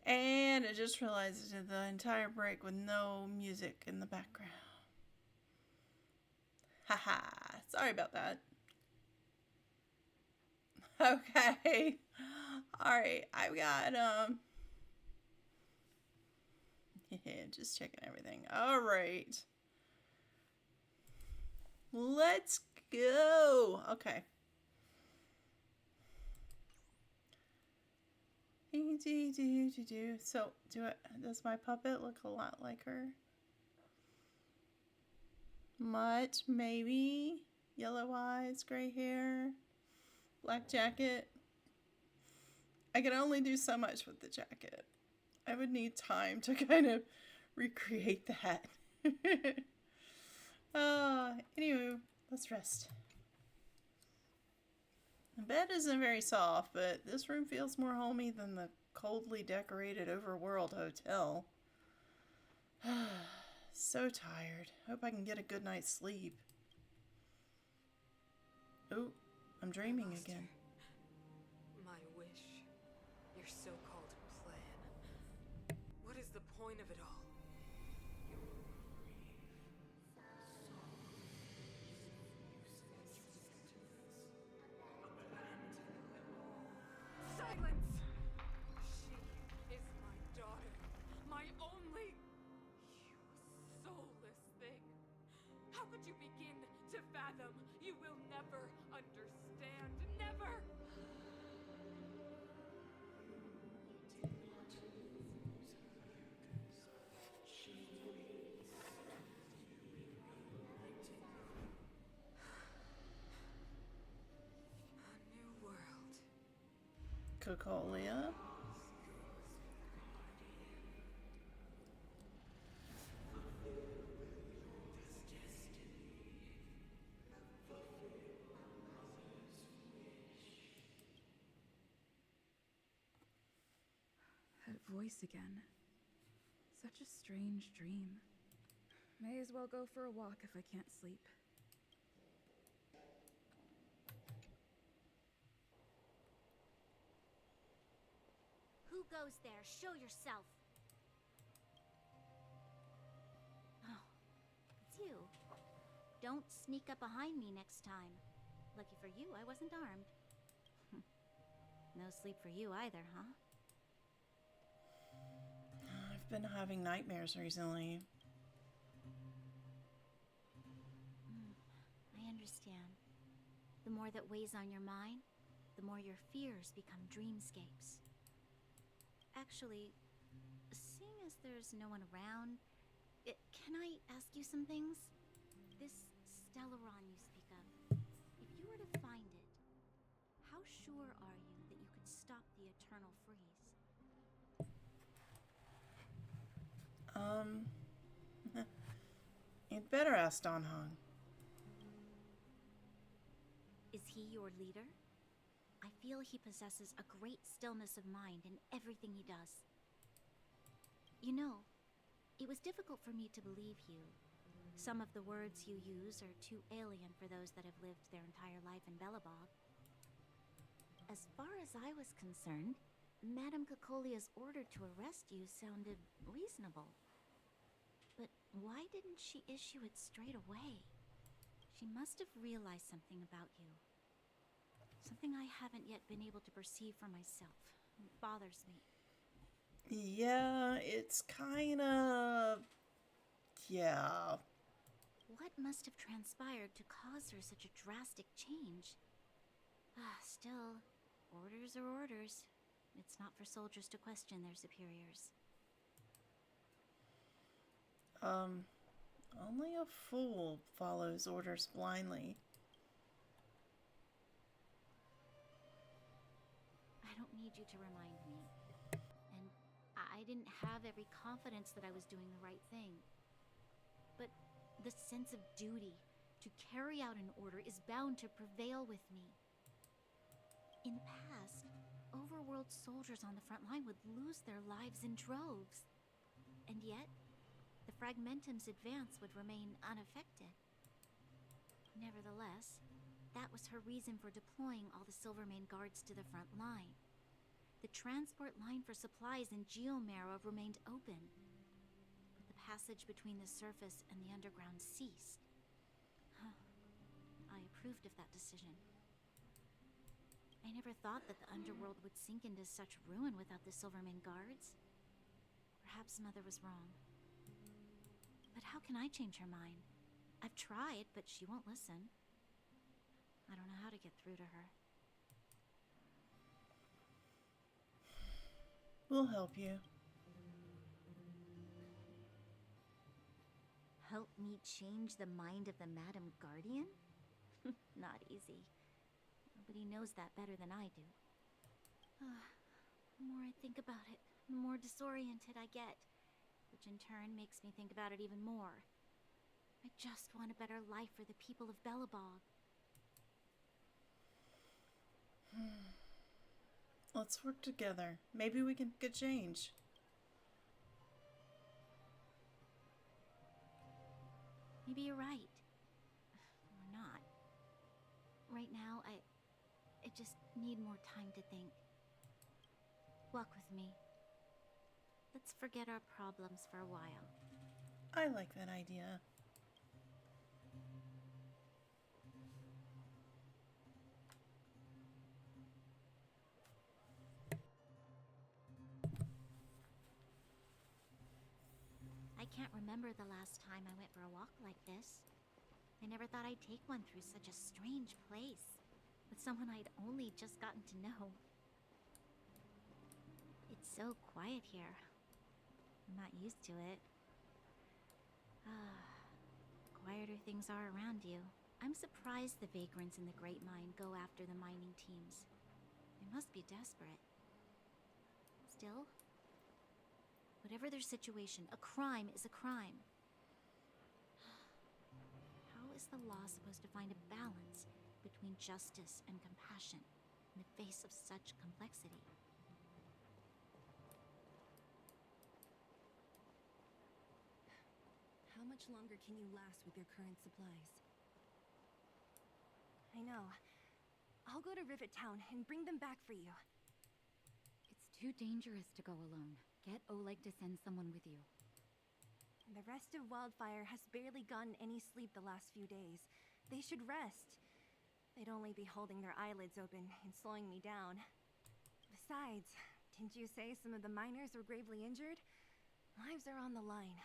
And I just realized I did the entire break with no music in the background. Haha, sorry about that. Okay. Alright, I've got, just checking everything. Alright. Let's go. Okay. So, does my puppet look a lot like her? Much, maybe. Yellow eyes, gray hair, black jacket. I can only do so much with the jacket. I would need time to kind of recreate that. Anyway, let's rest. The bed isn't very soft, but this room feels more homey than the coldly decorated overworld hotel. So tired. Hope I can get a good night's sleep. Oh, I'm dreaming again. My wish. Your so-called plan. What is the point of it all? Silence! She is my daughter. My only... You soulless thing. How could you begin to fathom? You will never understand. Never! A new world. Cocolia. That voice again. Such a strange dream. May as well go for a walk if I can't sleep. Who goes there? Show yourself. Oh, it's you. Don't sneak up behind me next time. Lucky for you, I wasn't armed. No sleep for you either, huh? I've been having nightmares recently. I understand. The more that weighs on your mind, the more your fears become dreamscapes. Actually, seeing as there's no one around, can I ask you some things? This Stellaron you speak of, if you were to find it, how sure are you that you could stop the eternal freeze? You'd better ask Don Hong. Is he your leader? I feel he possesses a great stillness of mind in everything he does. You know, it was difficult for me to believe you. Some of the words you use are too alien for those that have lived their entire life in Belobog. As far as I was concerned, Madame Cocolia's order to arrest you sounded reasonable. But why didn't she issue it straight away? She must have realized something about you. Something I haven't yet been able to perceive for myself. It bothers me. Yeah, it's kind of... Yeah. What must have transpired to cause her such a drastic change? Still, orders are orders. It's not for soldiers to question their superiors. Only a fool follows orders blindly. I don't need you to remind me. And I didn't have every confidence that I was doing the right thing. But the sense of duty to carry out an order is bound to prevail with me. In the past, overworld soldiers on the front line would lose their lives in droves. And yet, the Fragmentum's advance would remain unaffected. Nevertheless, that was her reason for deploying all the Silvermane guards to the front line. The transport line for supplies in Geomera remained open, but the passage between the surface and the underground ceased. I approved of that decision. I never thought that the underworld would sink into such ruin without the Silvermane guards. Perhaps Mother was wrong. But how can I change her mind? I've tried, but she won't listen. I don't know how to get through to her. We'll help you. Help me change the mind of the Madam Guardian? Not easy. Nobody knows that better than I do. The more I think about it, the more disoriented I get, which in turn makes me think about it even more. I just want a better life for the people of Belobog. Let's work together. Maybe we can get change. Maybe you're right. Or not. Right now, I just need more time to think. Walk with me. Let's forget our problems for a while. I like that idea. I can't remember the last time I went for a walk like this. I never thought I'd take one through such a strange place, with someone I'd only just gotten to know. It's so quiet here. I'm not used to it. Quieter things are around you. I'm surprised the vagrants in the Great Mine go after the mining teams. They must be desperate. Still, whatever their situation, a crime is a crime. How is the law supposed to find a balance between justice and compassion in the face of such complexity? How much longer can you last with your current supplies? I know. I'll go to Rivet Town and bring them back for you. It's too dangerous to go alone. Get Oleg to send someone with you. The rest of Wildfire has barely gotten any sleep the last few days. They should rest. They'd only be holding their eyelids open and slowing me down. Besides, didn't you say some of the miners were gravely injured? Lives are on the line.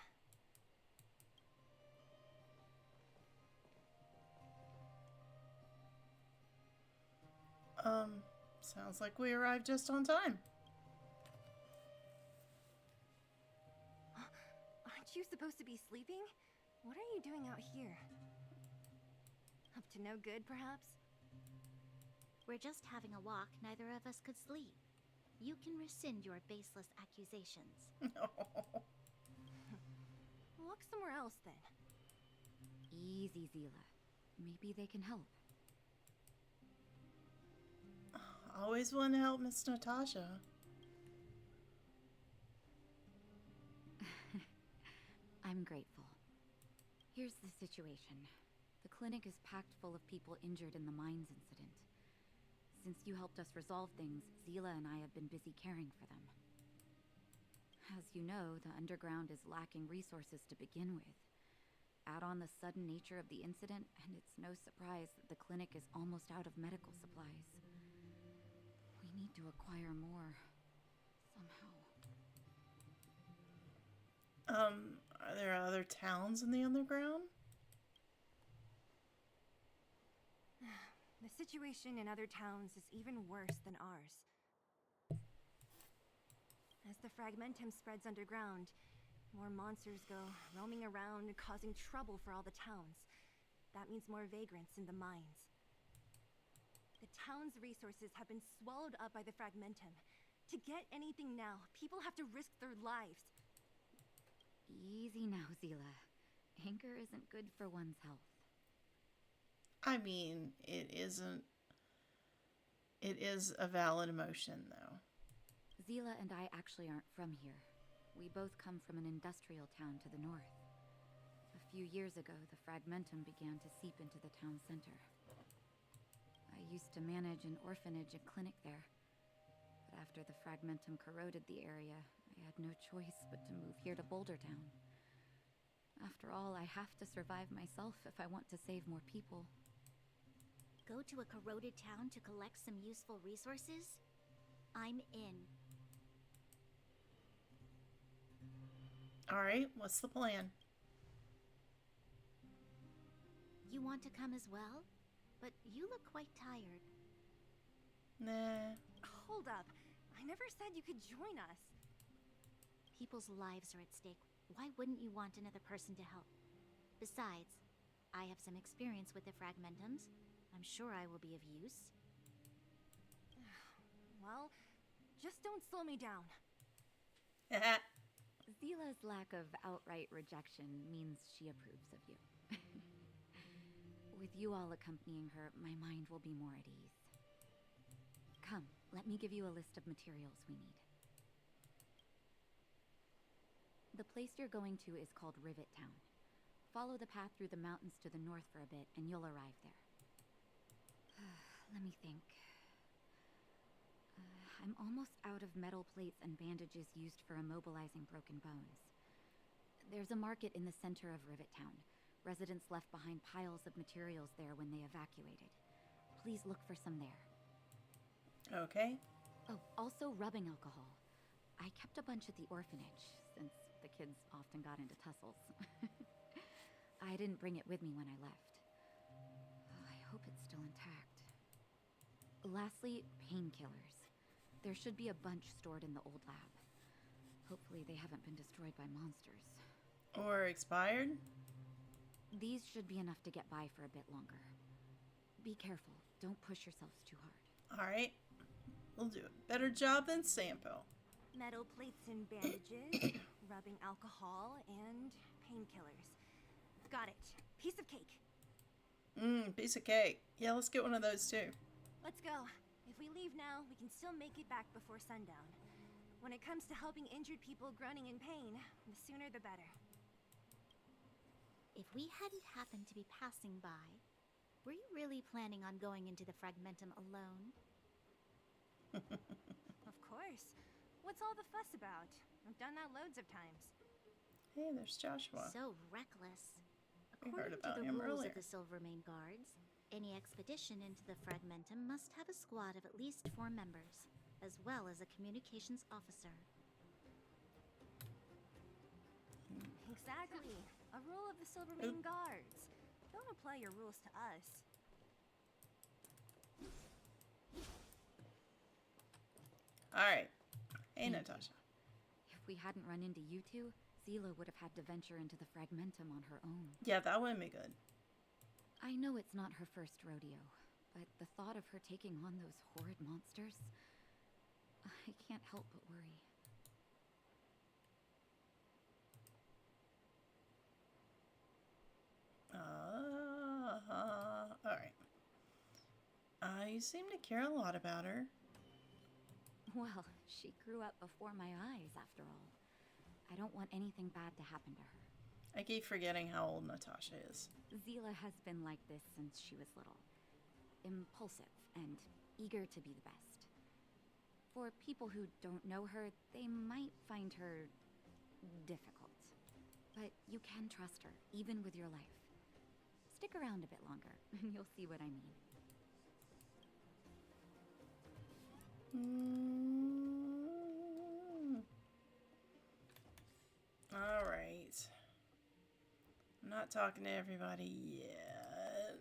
Sounds like we arrived just on time. Aren't you supposed to be sleeping? What are you doing out here? Up to no good, perhaps? We're just having a walk. Neither of us could sleep. You can rescind your baseless accusations. Walk somewhere else, then. Easy, Seele. Maybe they can help. Always want to help Miss Natasha. I'm grateful. Here's the situation. The clinic is packed full of people injured in the mines incident. Since you helped us resolve things, Seele and I have been busy caring for them. As you know, the underground is lacking resources to begin with. Add on the sudden nature of the incident, and it's no surprise that the clinic is almost out of medical supplies. We need to acquire more. Somehow. Are there other towns in the underground? The situation in other towns is even worse than ours. As the fragmentum spreads underground, more monsters go roaming around, causing trouble for all the towns. That means more vagrants in the mines. The town's resources have been swallowed up by the fragmentum. To get anything now, people have to risk their lives. Easy now, Seele. Anger isn't good for one's health. I mean, it isn't. It is a valid emotion, though. Seele and I actually aren't from here. We both come from an industrial town to the north. A few years ago, the fragmentum began to seep into the town center. I used to manage an orphanage and clinic there. But after the fragmentum corroded the area, I had no choice but to move here to Boulder Town. After all, I have to survive myself if I want to save more people. Go to a corroded town to collect some useful resources? I'm in. Alright, what's the plan? You want to come as well? But you look quite tired. Nah. Hold up. I never said you could join us. People's lives are at stake. Why wouldn't you want another person to help? Besides, I have some experience with the fragmentums. I'm sure I will be of use. Well, just don't slow me down. Zila's lack of outright rejection means she approves of you. With you all accompanying her, my mind will be more at ease. Come, let me give you a list of materials we need. The place you're going to is called Rivet Town. Follow the path through the mountains to the north for a bit, and you'll arrive there. Let me think. I'm almost out of metal plates and bandages used for immobilizing broken bones. There's a market in the center of Rivet Town. Residents left behind piles of materials there when they evacuated. Please look for some there. Okay. Oh, also rubbing alcohol. I kept a bunch at the orphanage, since the kids often got into tussles. I didn't bring it with me when I left. Oh, I hope it's still intact. Lastly, painkillers. There should be a bunch stored in the old lab. Hopefully they haven't been destroyed by monsters. Or expired? These should be enough to get by for a bit longer. Be careful. Don't push yourselves too hard. Alright. We'll do a better job than Sampo. Metal plates and bandages, rubbing alcohol, and painkillers. Got it. Piece of cake. Piece of cake. Yeah, let's get one of those too. Let's go. If we leave now, we can still make it back before sundown. When it comes to helping injured people groaning in pain, the sooner the better. If we hadn't happened to be passing by, were you really planning on going into the fragmentum alone? Of course. What's all the fuss about? I've done that loads of times. Hey, there's Joshua. So reckless. We heard According about to the him rules earlier. of the Silvermane Guards, any expedition into the fragmentum must have a squad of at least 4 members, as well as a communications officer. Exactly. A rule of the Silvermane Guards. Don't apply your rules to us. Alright. Hey, Natasha. If we hadn't run into you two, Seele would have had to venture into the fragmentum on her own. Yeah, that wouldn't be good. I know it's not her first rodeo, but the thought of her taking on those horrid monsters, I can't help but worry. Alright. You seem to care a lot about her. Well, she grew up before my eyes, after all. I don't want anything bad to happen to her. I keep forgetting how old Natasha is. Seele has been like this since she was little. Impulsive and eager to be the best. For people who don't know her, they might find her difficult. But you can trust her, even with your life. Stick around a bit longer, and you'll see what I mean. Alright. I'm not talking to everybody yet.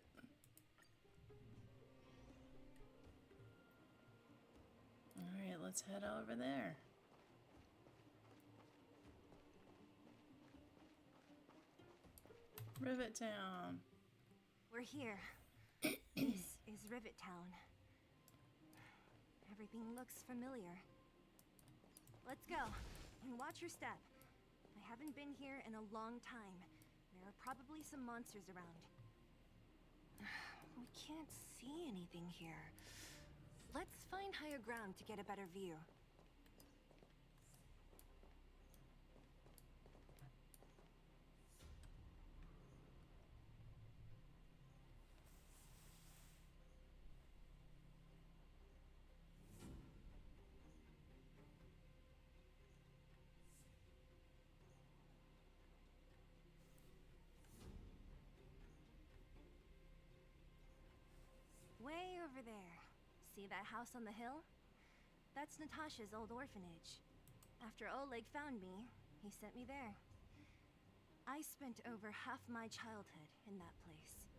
Alright, let's head over there. Rivet Town. We're here. This is Rivet Town. Everything looks familiar. Let's go. And watch your step. I haven't been here in a long time. There are probably some monsters around. We can't see anything here. Let's find higher ground to get a better view. over there. See that house on the hill? That's Natasha's old orphanage. After Oleg found me, he sent me there. I spent over half my childhood in that place.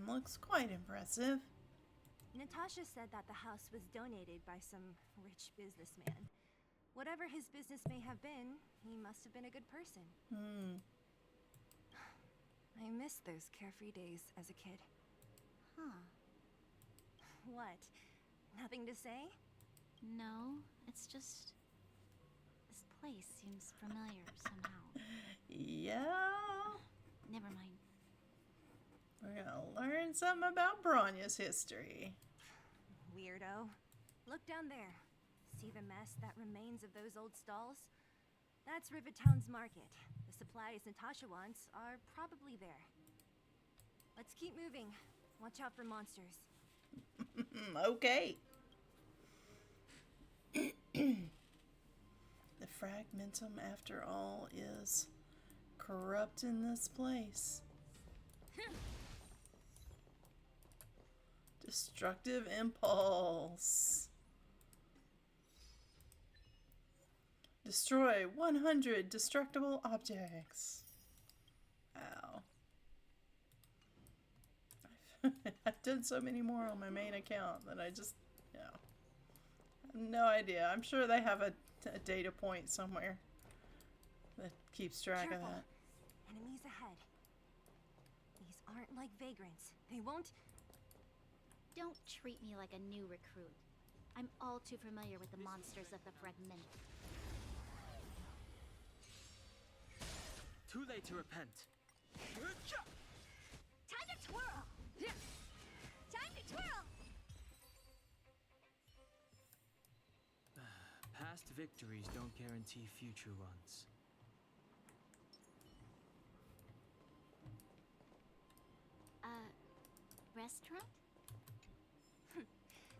Looks quite impressive. Natasha said that the house was donated by some rich businessman. Whatever his business may have been, he must have been a good person. I miss those carefree days as a kid. Huh. What? Nothing to say? No, it's just... this place seems familiar somehow. Yeah. Never mind. We're gonna learn something about Bronya's history. Weirdo. Look down there. See the mess that remains of those old stalls? That's Rivet Town's market. The supplies Natasha wants are probably there. Let's keep moving. Watch out for monsters. Okay. The fragmentum, after all, is corrupt in this place. Destructive impulse. Destroy 100 destructible objects. Ow. I've done so many more on my main account that I just, I have no idea. I'm sure they have a data point somewhere that keeps track of that. Enemies ahead. These aren't like vagrants. They won't... Don't treat me like a new recruit. I'm all too familiar with the monsters of the fragment. Too late to repent. Time to twirl! Time to twirl! Past victories don't guarantee future ones. Restaurant?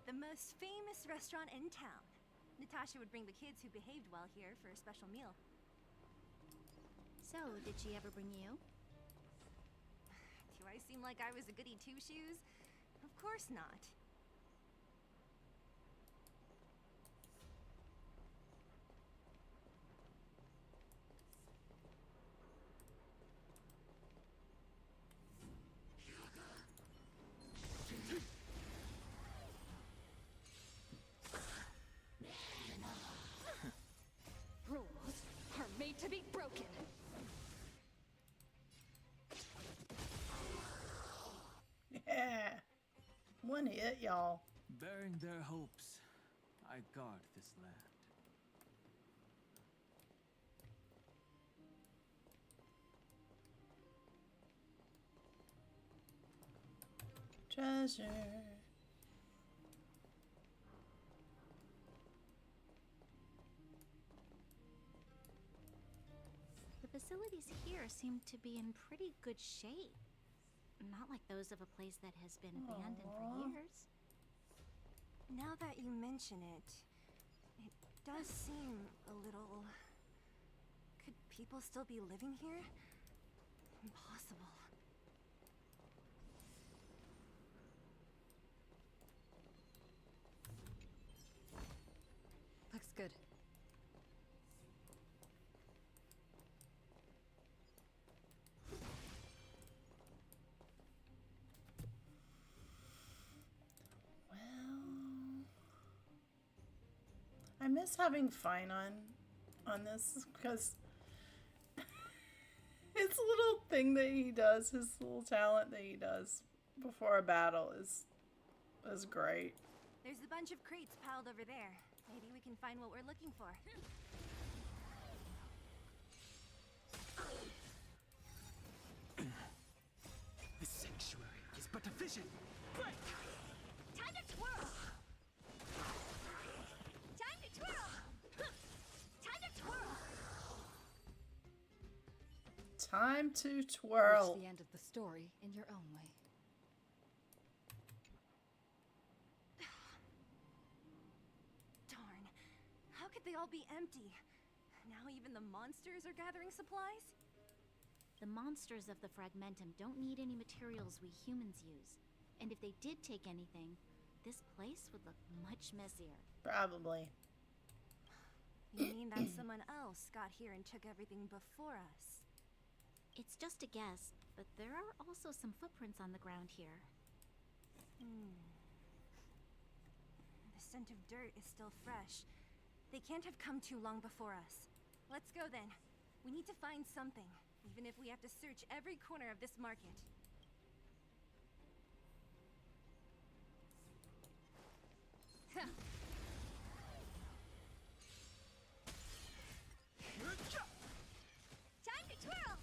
The most famous restaurant in town. Natasha would bring the kids who behaved well here for a special meal. So, did she ever bring you? Do I seem like I was a goody two-shoes? Of course not. Rules are made to be broken. Yeah. One hit, y'all. Bearing their hopes, I guard this land. Treasure. The facilities here seem to be in pretty good shape. Not like those of a place that has been abandoned for years. Now that you mention it, it does seem a little... Could people still be living here? Impossible. Looks good. I miss having fun on this because his little thing that he does, his little talent that he does before a battle is great. There's a bunch of crates piled over there. Maybe we can find what we're looking for. The sanctuary is but a vision. Break! Time to twirl! Time to twirl! Time to twirl! Time to twirl. Reach the end of the story in your own way. Darn. How could they all be empty? Now even the monsters are gathering supplies? The monsters of the Fragmentum don't need any materials we humans use. And if they did take anything, this place would look much messier. Probably. You mean that someone else got here and took everything before us? It's just a guess, but there are also some footprints on the ground here. The scent of dirt is still fresh. They can't have come too long before us. Let's go then. We need to find something, even if we have to search every corner of this market. Time to twirl!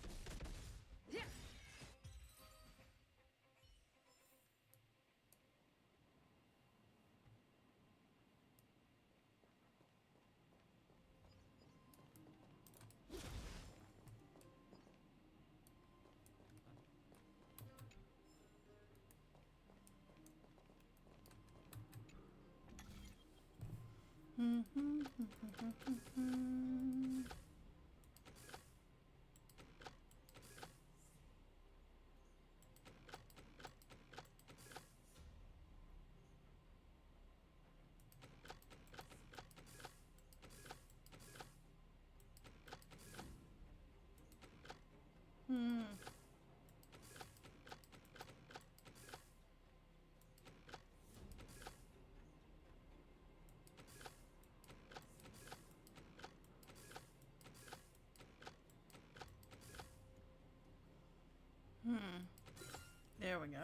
There we go.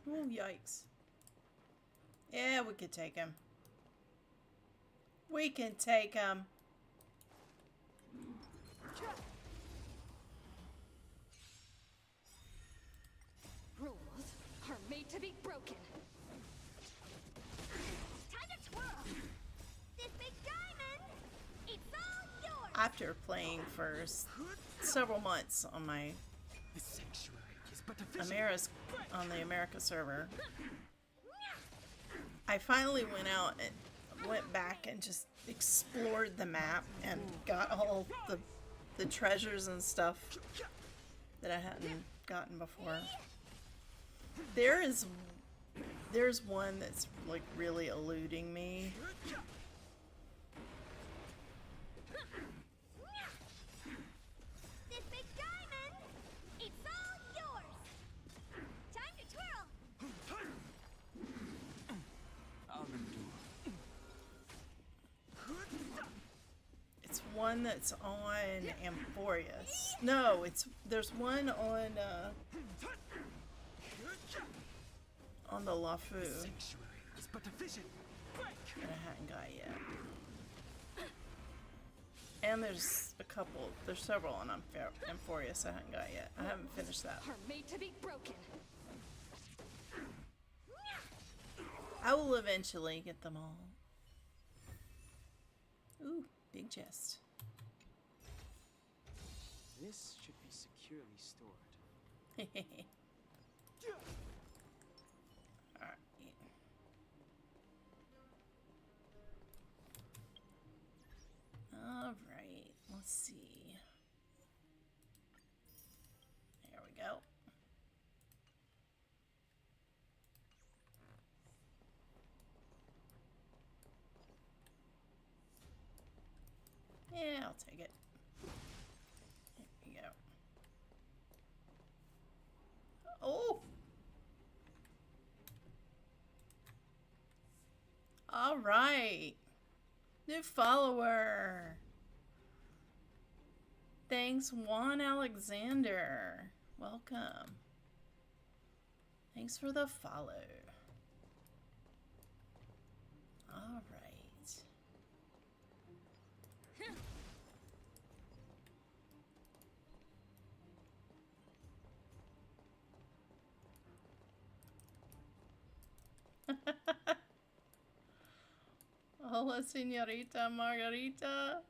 Oh, yikes. Yeah, we could take him. We can take him. Rules are made to be broken. Time to twirl! This big diamond! It's all yours! After playing for several months on my the America server, I finally went back and just explored the map and got all the treasures and stuff that I hadn't gotten before. There's one that's like really eluding me. This big diamond! It's all yours! Time to twirl! It's one that's on Amphorius. No, there's one on the LaFu that I hadn't got yet. And there's several on Amphorius I haven't got yet. I haven't finished that. Are made to be broken. I will eventually get them all. Ooh, big chest. This should be securely stored. Alright. Alright, let's see. There we go. Yeah, I'll take it. There we go. Oh! Alright. New follower. Thanks, Juan Alexander. Welcome. Thanks for the follow. Alright. Hola, señorita Margarita.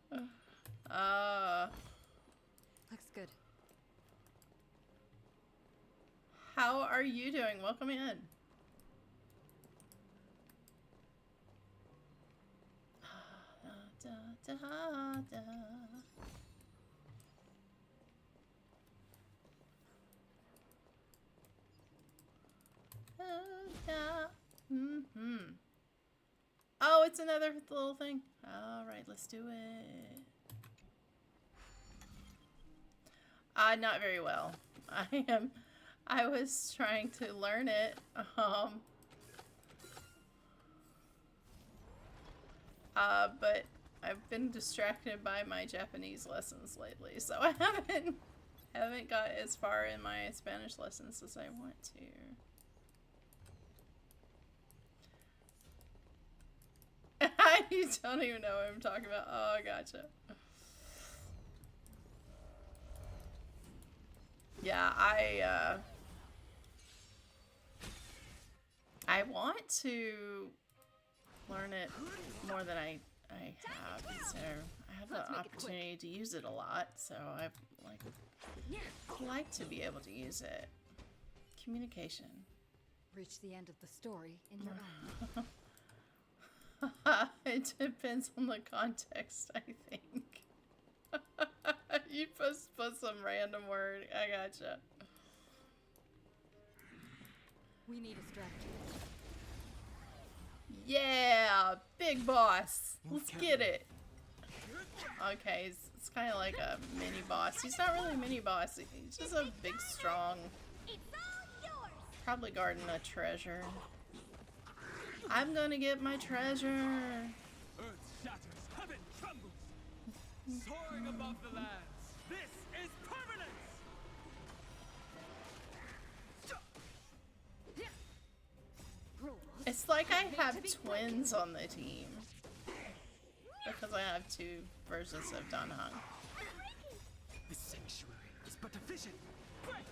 Looks good. are you doing? Welcome in. Oh, it's another little thing. All right, let's do it. Not very well. I was trying to learn it. But I've been distracted by my Japanese lessons lately, so I haven't got as far in my Spanish lessons as I want to. You don't even know what I'm talking about. Oh, gotcha. Yeah, I want to learn it more than I have, so I have the opportunity to use it a lot, so I like to be able to use it. Communication. Reach the end of the story in your own. It depends on the context, I think. You just put some random word. I gotcha. We need a strategy. Yeah, big boss. Let's get it. Okay, it's kind of like a mini boss. He's not really a mini boss. He's just a big, strong. Probably guarding a treasure. I'm gonna get my treasure. Earth shatters, heaven trembles. Soaring above the lands. This is permanence. It's like I have twins on the team. Because I have two versions of Dan Heng. The sanctuary is but a vision. Break!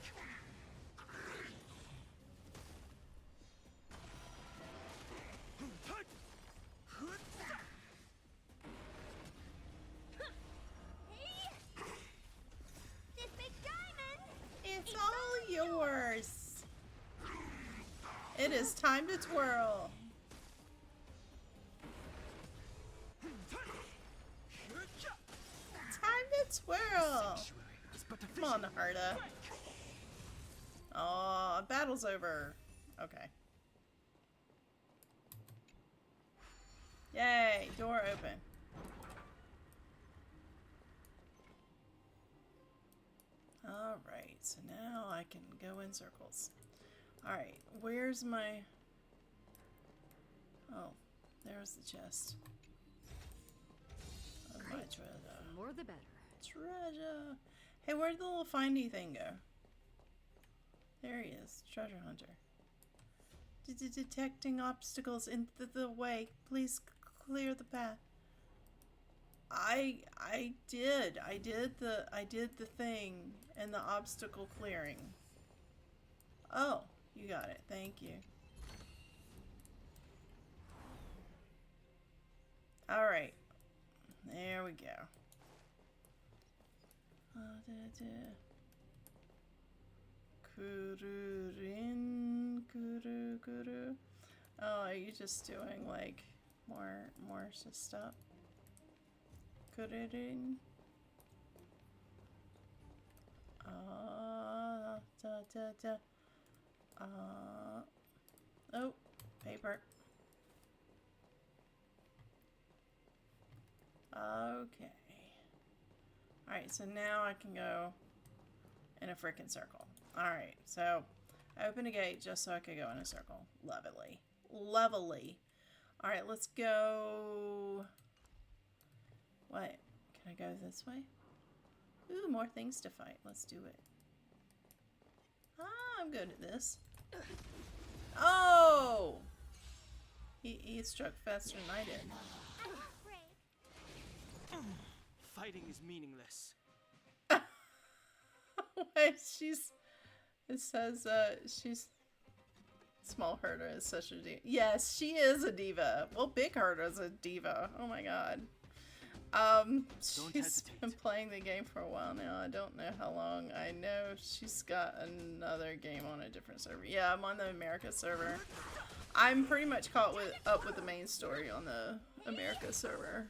This big diamond! It's all yours. It is time to twirl. Time to twirl. Come on, Harda. Oh, battle's over. Okay. Yay, door open. Alright, so now I can go in circles. Alright, where's my... Oh, there's the chest. Oh, my treasure. The more the better. Treasure! Hey, where'd the little findy thing go? There he is, treasure hunter. Detecting obstacles in the way. Please clear the path. I did the thing and the obstacle clearing. Oh, you got it. Thank you. All right. There we go. Kuru. Oh, are you just doing like more stuff? Kururin. Oh, paper. Okay. Alright, so now I can go in a frickin' circle. Alright, so I opened a gate just so I could go in a circle. Lovely. Lovely. Alright, let's go... What? Can I go this way? Ooh, more things to fight. Let's do it. Ah, I'm good at this. Oh! He struck faster than I did. Fighting is meaningless. Wait, it says, she's... Small Herda is such a diva. Yes, she is a diva. Well, Big Herda is a diva. Oh my god. She's been playing the game for a while now. I don't know how long. I know she's got another game on a different server. Yeah, I'm on the America server. I'm pretty much caught up with the main story on the America server.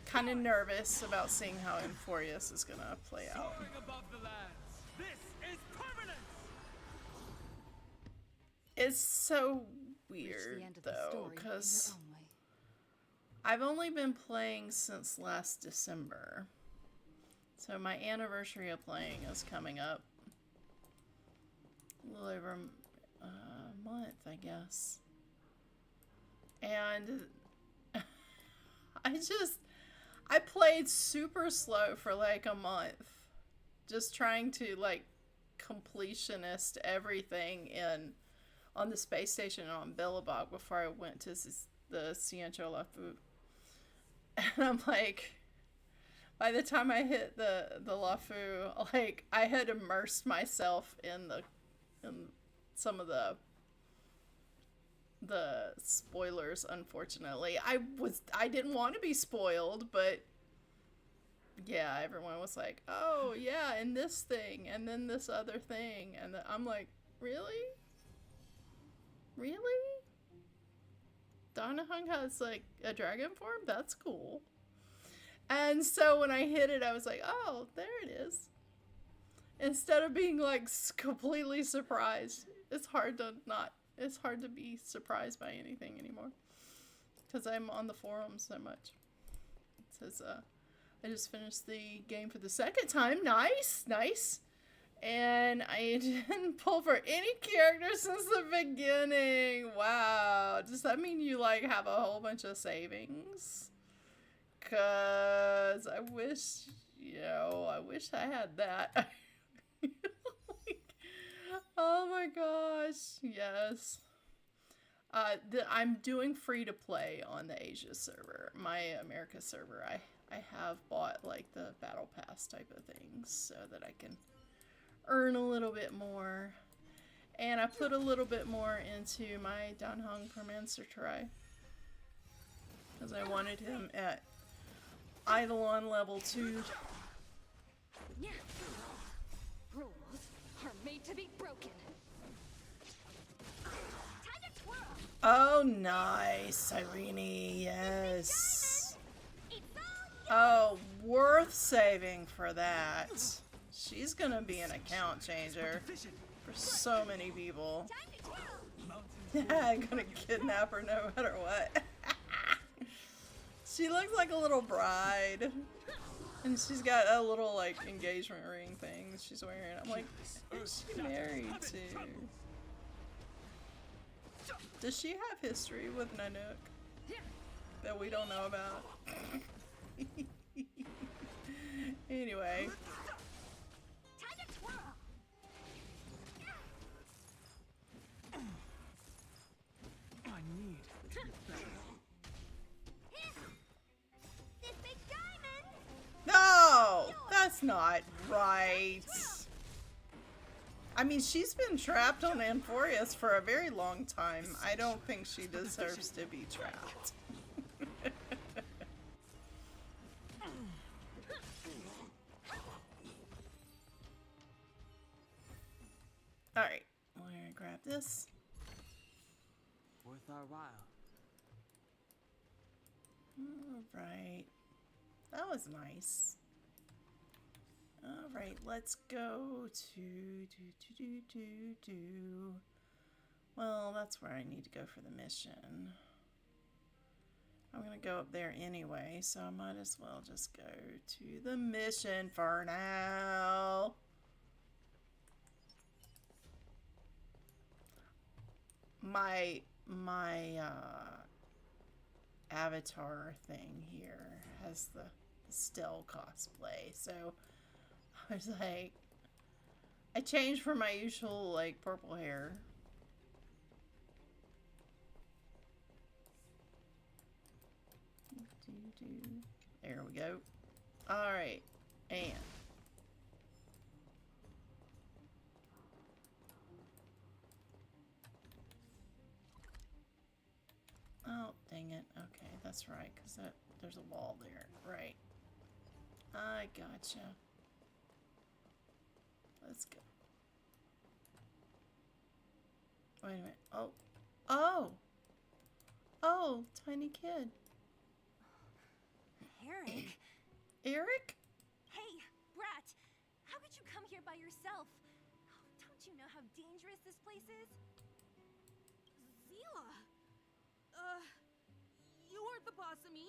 Kind of nervous about seeing how Euphorius is gonna play out. It's so weird though, because I've only been playing since last December. So my anniversary of playing is coming up. A little over a month, I guess. And I played super slow for like a month. Just trying to like completionist everything on the space station and on Belobog before I went to the Ciencio Lafu. And I'm like, by the time I hit the Lafu, like I had immersed myself in some of the spoilers. Unfortunately, I didn't want to be spoiled, but yeah, everyone was like, "Oh yeah, and this thing, and then this other thing," and I'm like, "Really? Really? Donahung has like a dragon form? That's cool." And so when I hit it, I was like, "Oh, there it is." Instead of being like completely surprised, it's hard to be surprised by anything anymore because I'm on the forums so much. It says, I just finished the game for the second time. Nice. And I didn't pull for any character since the beginning. Wow. Does that mean you like have a whole bunch of savings? Cause I wish I had that. Oh my gosh, yes. I'm doing free to play on the Asia server. My America server, I have bought like the battle pass type of things so that I can earn a little bit more. And I put a little bit more into my Danhong Permancer try. Because I wanted him at Eidolon level 2. Rules are made to be broken. Oh, nice, Irene, yes. Oh, worth saving for that. She's gonna be an account changer for so many people. Yeah, I'm gonna kidnap her no matter what. She looks like a little bride. And she's got a little, like, engagement ring thing she's wearing. I'm like, who's she married to? Does she have history with Nanook that we don't know about? Anyway. I need to get better. No! That's not right. I mean, she's been trapped on Euphorius for a very long time. I don't think she deserves to be trapped. Alright, we're gonna grab this. Worth our while. Alright. That was nice. Alright, let's go to Well, that's where I need to go for the mission. I'm gonna go up there anyway, so I might as well just go to the mission for now. My avatar thing here has the Stell cosplay, so I was like, I changed from my usual like purple hair. There we go. Alright, and oh, dang it. Okay. That's right, because there's a wall there. Right. I gotcha. Let's go. Wait a minute. Oh. Oh! Oh, tiny kid. Eric? Eric? Hey, Brat! How could you come here by yourself? Don't you know how dangerous this place is? Seele! You aren't the boss of me.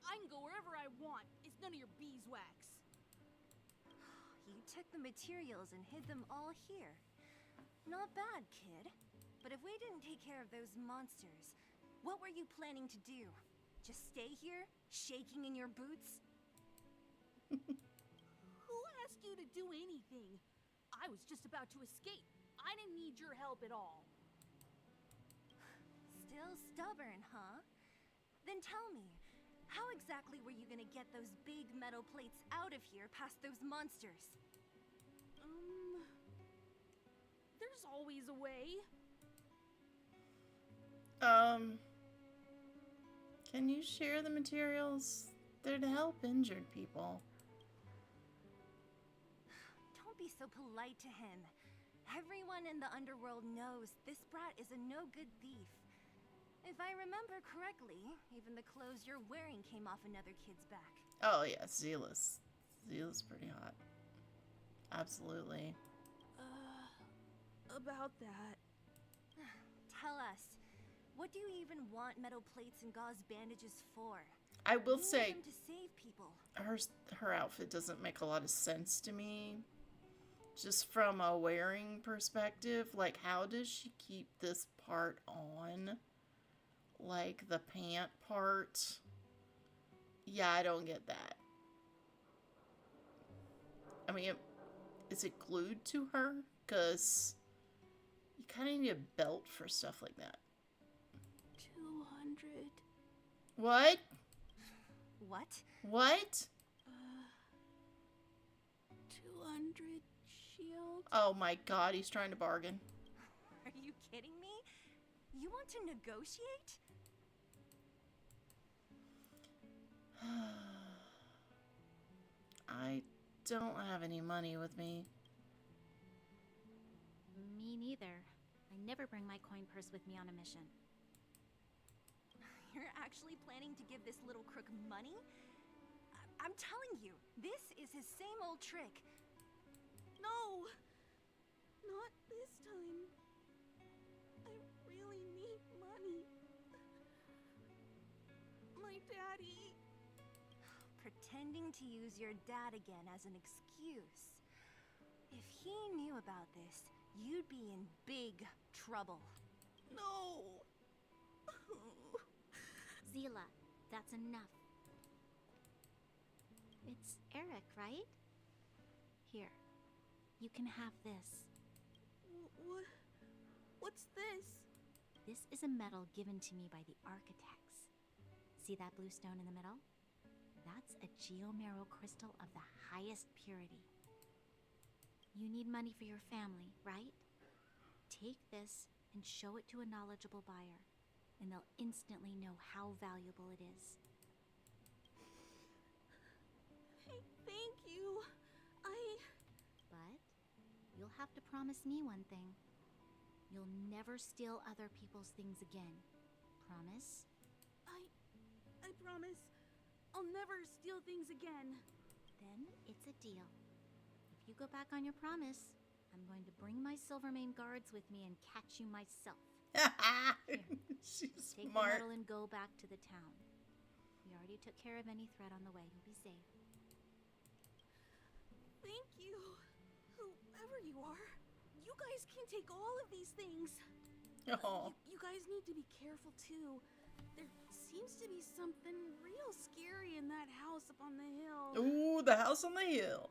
I can go wherever I want. It's none of your beeswax. You took the materials and hid them all here. Not bad, kid. But if we didn't take care of those monsters, what were you planning to do? Just stay here, shaking in your boots? Who asked you to do anything? I was just about to escape. I didn't need your help at all. Still stubborn, huh? Then tell me, how exactly were you gonna get those big metal plates out of here past those monsters? There's always a way. Can you share the materials? They're to help injured people. Don't be so polite to him. Everyone in the underworld knows this brat is a no-good thief. If I remember correctly, even the clothes you're wearing came off another kid's back. Oh yeah, Seele's pretty hot. Absolutely. About that. Tell us, what do you even want metal plates and gauze bandages for? I will You say, need them to save people. her outfit doesn't make a lot of sense to me. Just from a wearing perspective, like how does she keep this part on? Like the pant part? Yeah, I don't get that. I mean, is it glued to her? Because you kind of need a belt for stuff like that. 200. What? What? What? 200 shield. Oh my god, he's trying to bargain. Are you kidding me? You want to negotiate? I don't have any money with me. Me neither. I never bring my coin purse with me on a mission. You're actually planning to give this little crook money? I'm telling you, this is his same old trick. No! Not this time. I really need money. My daddy. Pretending to use your dad again as an excuse. If he knew about this, you'd be in big trouble. No! Seele, that's enough. It's Eric, right? Here, you can have this. What's this? This is a medal given to me by the architects. See that blue stone in the middle? That's a geomarrow crystal of the highest purity. You need money for your family, right? Take this and show it to a knowledgeable buyer, and they'll instantly know how valuable it is. Thank you. But you'll have to promise me one thing. You'll never steal other people's things again. Promise? I promise. I'll never steal things again. Then it's a deal. If you go back on your promise, I'm going to bring my Silvermane guards with me and catch you myself. She's Take smart. the medal and go back to the town. We already took care of any threat on the way. You'll be safe. Thank you. Whoever you are, you guys can take all of these things. Oh. You guys need to be careful too. There seems to be something real scary in that house up on the hill. Ooh, the house on the hill.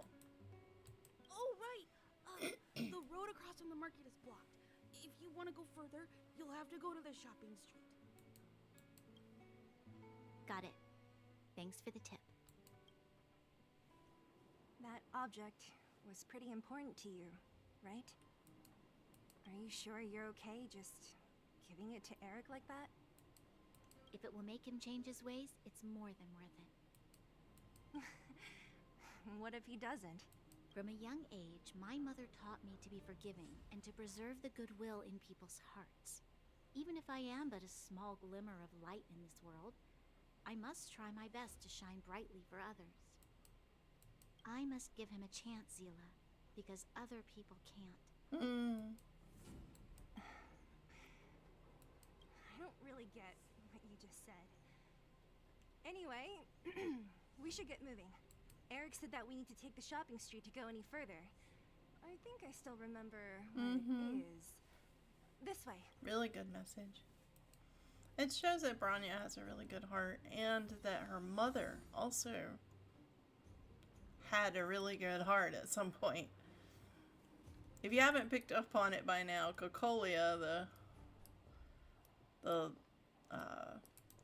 Oh, right. The road across from the market is blocked. If you want to go further, you'll have to go to the shopping street. Got it. Thanks for the tip. That object was pretty important to you, right? Are you sure you're okay just giving it to Eric like that? If it will make him change his ways, it's more than worth it. What if he doesn't? From a young age, my mother taught me to be forgiving and to preserve the goodwill in people's hearts. Even if I am but a small glimmer of light in this world, I must try my best to shine brightly for others. I must give him a chance, Seele, because other people can't. I don't really get what you just said. Anyway, we should get moving. Eric said that we need to take the shopping street to go any further. I think I still remember where it is. This way. Really good message. It shows that Bronya has a really good heart and that her mother also had a really good heart at some point. If you haven't picked up on it by now, Kokolia, the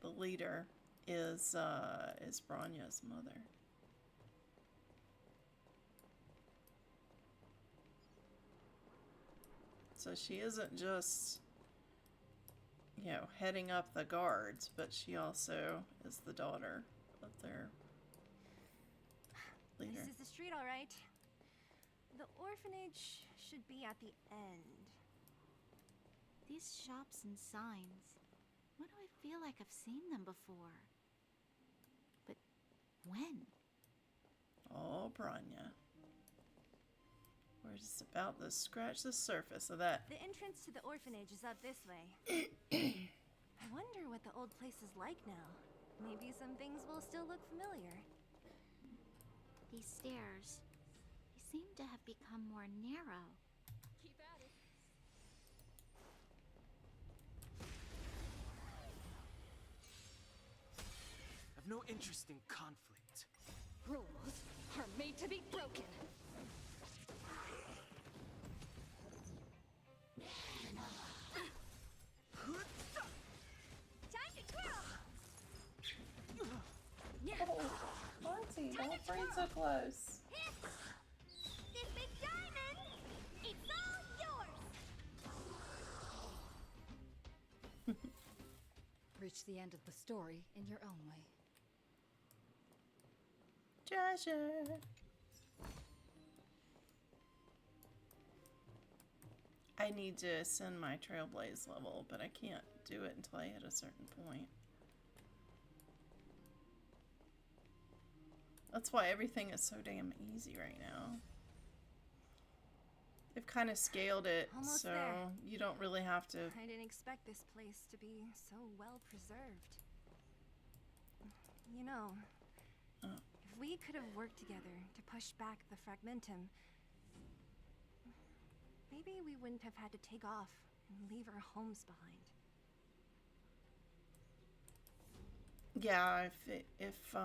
leader, is Bronya's mother. So she isn't just, you know, heading up the guards, but she also is the daughter of their leader. This is the street, all right. The orphanage should be at the end. These shops and signs, why do I feel like I've seen them before? But when? Oh, Bronya. We're just about to scratch the surface of that. The entrance to the orphanage is up this way. I wonder what the old place is like now. Maybe some things will still look familiar. These stairs, they seem to have become more narrow. Keep at it. I've no interest in conflict. Rules are made to be broken. Time to grow! Oh, Monty, don't bring so close. This big diamond, it's all yours! Reach the end of the story in your own way. Treasure. I need to ascend my Trailblaze level, but I can't do it until I hit a certain point. That's why everything is so damn easy right now. They've kind of scaled it, Almost so there. you don't really have to... I didn't expect this place to be so well preserved. You know, if we could have worked together to push back the Fragmentum, maybe we wouldn't have had to take off and leave our homes behind. Yeah, if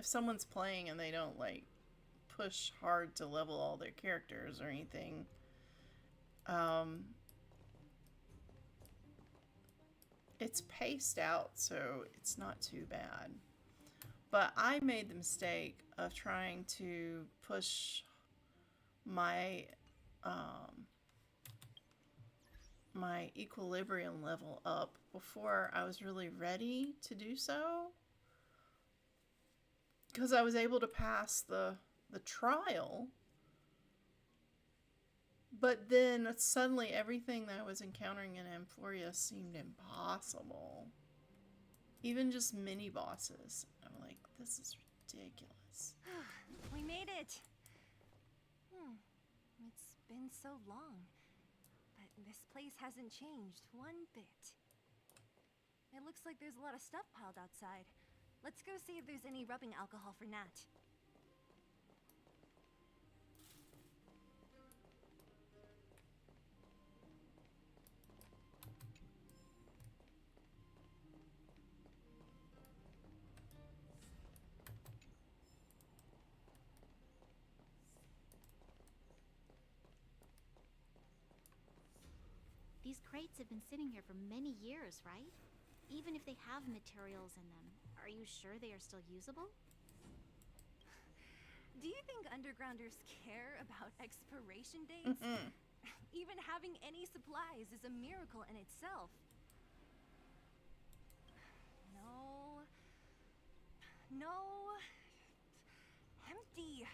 someone's playing and they don't like push hard to level all their characters or anything, it's paced out, so it's not too bad. But I made the mistake of trying to push my my equilibrium level up before I was really ready to do so, because I was able to pass the trial, but then suddenly everything that I was encountering in Amphoria seemed impossible. Even just mini bosses. I'm like, this is ridiculous. We made it! It's been so long, but this place hasn't changed one bit. It looks like there's a lot of stuff piled outside. Let's go see if there's any rubbing alcohol for Nat. These crates have been sitting here for many years, right? Even if they have materials in them, are you sure they are still usable? Do you think undergrounders care about expiration dates? Even having any supplies is a miracle in itself. No. Empty.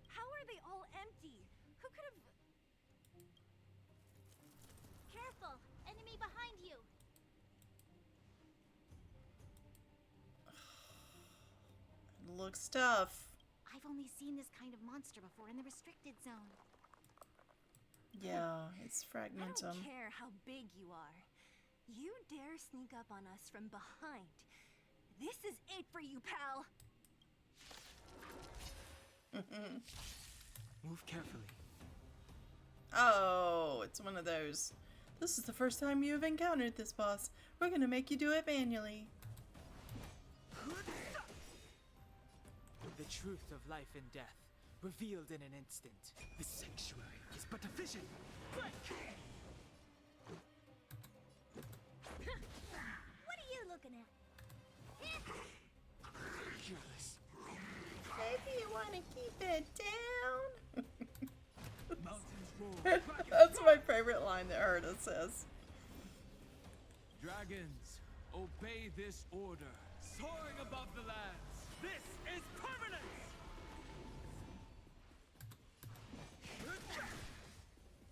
How are they all empty? Who could have... Careful! Enemy behind you! Looks tough. I've only seen this kind of monster before in the restricted zone. Yeah, it's I fragmentum. don't care how big you are. You dare sneak up on us from behind. This is it for you, pal. Move carefully. Oh, it's one of those. This is the first time you have encountered this boss. We're gonna make you do it manually. The truth of life and death, revealed in an instant. The sanctuary is but a vision. Break! What are you looking at? Careless. Maybe you want to keep it down. Mountains roar. That's my favorite line that Erda says. Dragons, obey this order. Soaring above the lands. This is permanence!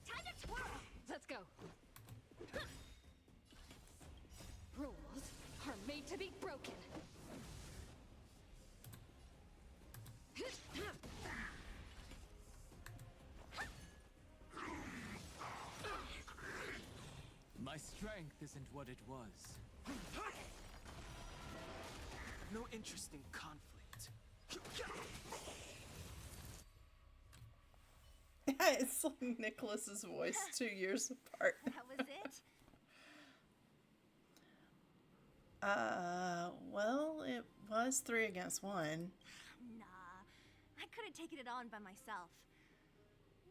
Time to twirl! Let's go. Rules are made to be broken. My strength isn't what it was. No interest in conflict. It's like Nicholas's voice 2 years apart. That was it? Well, it was 3 against 1. Nah, I could have taken it on by myself.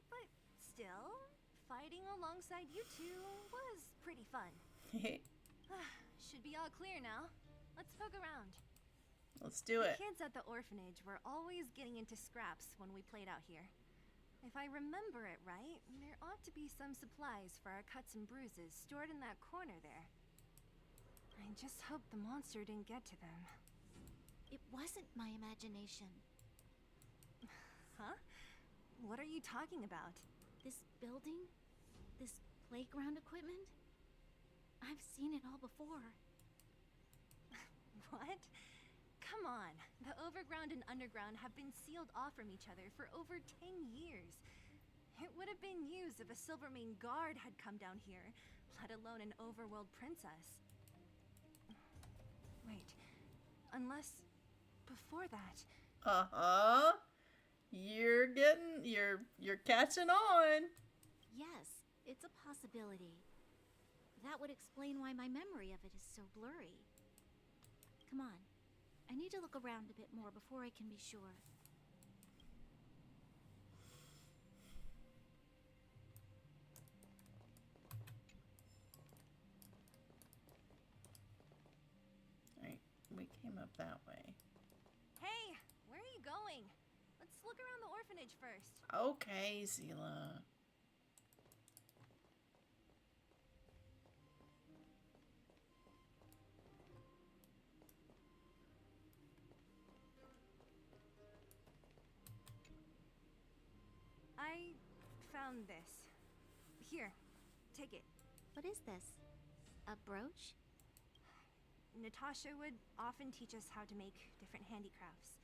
But still, fighting alongside you two was pretty fun. Should be all clear now. Let's poke around. Let's do it. The kids at the orphanage were always getting into scraps when we played out here. If I remember it right, there ought to be some supplies for our cuts and bruises stored in that corner there. I just hope the monster didn't get to them. It wasn't my imagination. Huh? What are you talking about? This building? This playground equipment? I've seen it all before. What? Come on. The overground and underground have been sealed off from each other for over 10 years. It would have been used if a Silvermane guard had come down here, let alone an overworld princess. Wait. Unless... before that... Uh-huh. You're catching on. Yes, it's a possibility. That would explain why my memory of it is so blurry. Come on. I need to look around a bit more before I can be sure. Alright, we came up that way. Hey! Where are you going? Let's look around the orphanage first. Okay, Seele. I found this. Here, take it. What is this? A brooch? Natasha would often teach us how to make different handicrafts.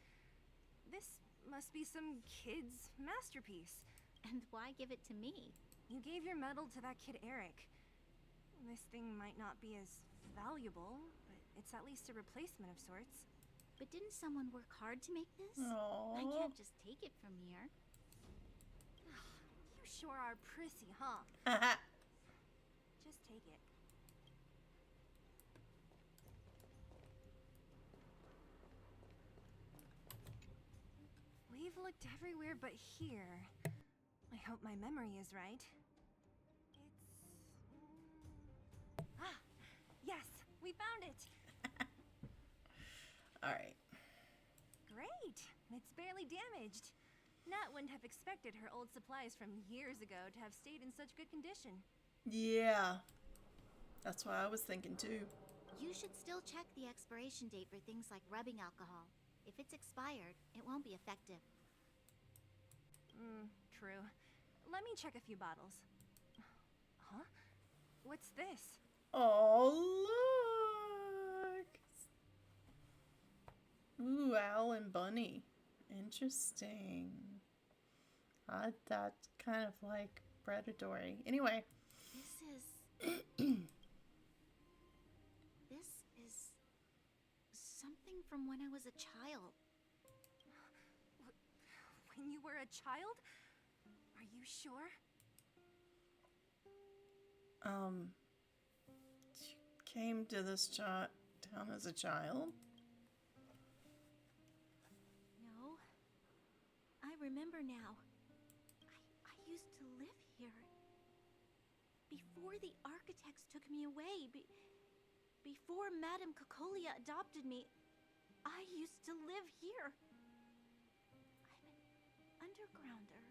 This must be some kid's masterpiece. And why give it to me? You gave your medal to that kid Eric. This thing might not be as valuable, but it's at least a replacement of sorts. But didn't someone work hard to make this? Aww. I can't just take it from here. You sure are prissy, huh? Just take it. We've looked everywhere but here. I hope my memory is right. Ah! Yes! We found it! Alright. Great! It's barely damaged. Nat wouldn't have expected her old supplies from years ago to have stayed in such good condition. Yeah. That's what I was thinking too. You should still check the expiration date for things like rubbing alcohol. If it's expired, it won't be effective. True. Let me check a few bottles. Huh? What's this? Oh, look! Ooh, Owl and Bunny. Interesting. That's kind of like predatory. Anyway. This is something from when I was a child. When you were a child? Are you sure? You came to this town as a child? No. I remember now. I used to live here. Before the architects took me away, before Madame Cocolia adopted me, I used to live here. I'm an undergrounder.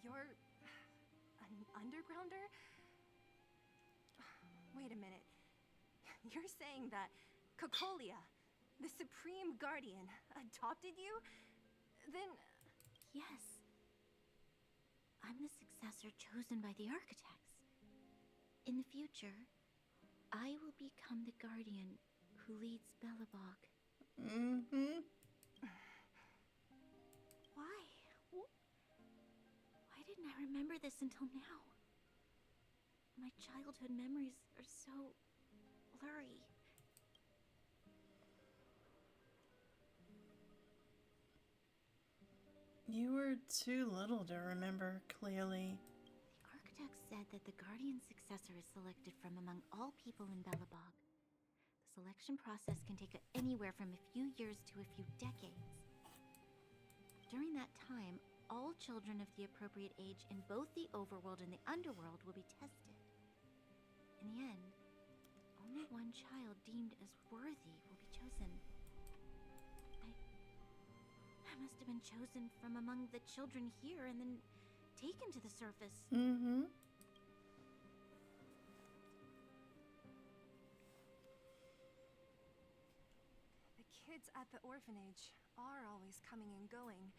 You're an undergrounder? Wait a minute. You're saying that Cocolia, the Supreme Guardian, adopted you? Then... Yes. I'm the successor chosen by the architects. In the future, I will become the guardian who leads Belobog. Mm-hmm. Why? Why didn't I remember this until now? My childhood memories are so blurry. You were too little to remember clearly. The architect said that the guardian successor is selected from among all people in Belobog. The selection process can take anywhere from a few years to a few decades. During that time, all children of the appropriate age in both the overworld and the underworld will be tested. In the end, only one child deemed as worthy will be chosen. I must have been chosen from among the children here and then taken to the surface. Mm-hmm. The kids at the orphanage are always coming and going.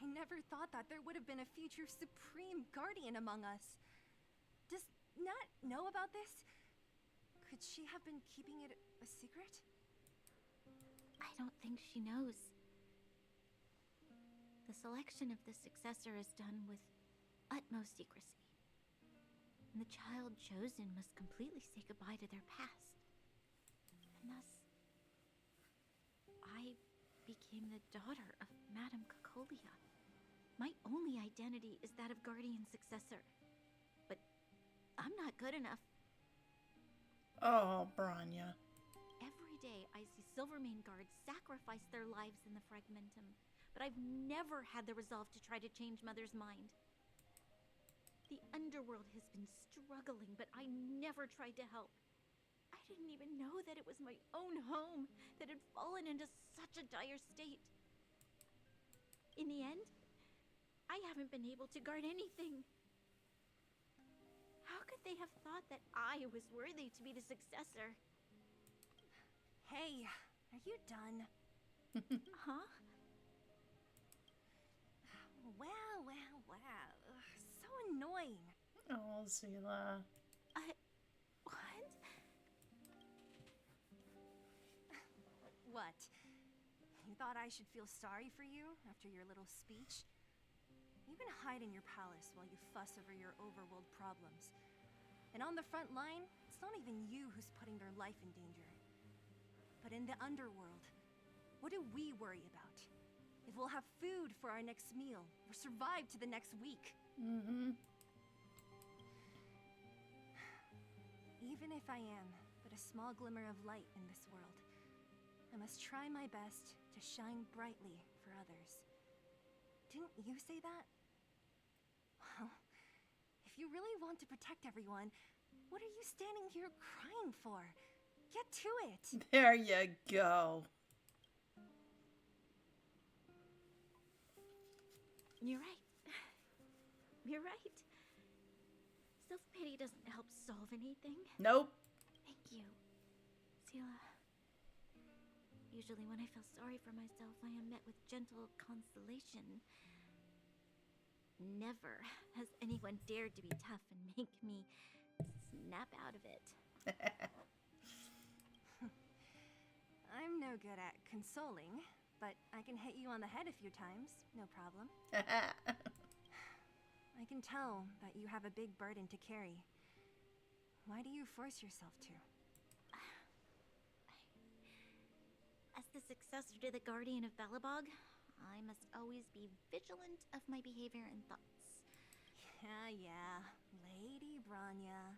I never thought that there would have been a future Supreme Guardian among us. Does Nat know about this? Could she have been keeping it a secret? I don't think she knows. The selection of the successor is done with utmost secrecy. And the child chosen must completely say goodbye to their past. And thus, I became the daughter of Madame Cocolia. My only identity is that of guardian successor. But I'm not good enough. Oh, Bronya. Every day I see Silvermane guards sacrifice their lives in the Fragmentum. But I've never had the resolve to try to change Mother's mind. The underworld has been struggling, but I never tried to help. I didn't even know that it was my own home that had fallen into such a dire state. In the end, I haven't been able to guard anything. How could they have thought that I was worthy to be the successor? Hey, are you done? Huh? Wow. Ugh, so annoying. Oh, Seele. What? What? You thought I should feel sorry for you after your little speech? You can hide in your palace while you fuss over your overworld problems. And on the front line, it's not even you who's putting their life in danger. But in the underworld, what do we worry about? If we'll have food for our next meal, or survive to the next week. Mm-hmm. Even if I am but a small glimmer of light in this world, I must try my best to shine brightly for others. Didn't you say that? Well, if you really want to protect everyone, what are you standing here crying for? Get to it! There you go. You're right. You're right. So Self-pity doesn't help solve anything. Nope. Thank you, Seele. Usually when I feel sorry for myself, I am met with gentle consolation. Never has anyone dared to be tough and make me snap out of it. I'm no good at consoling, but I can hit you on the head a few times, no problem. I can tell that you have a big burden to carry. Why do you force yourself to? As the successor to the Guardian of Belobog, I must always be vigilant of my behavior and thoughts. Yeah, Lady Bronya.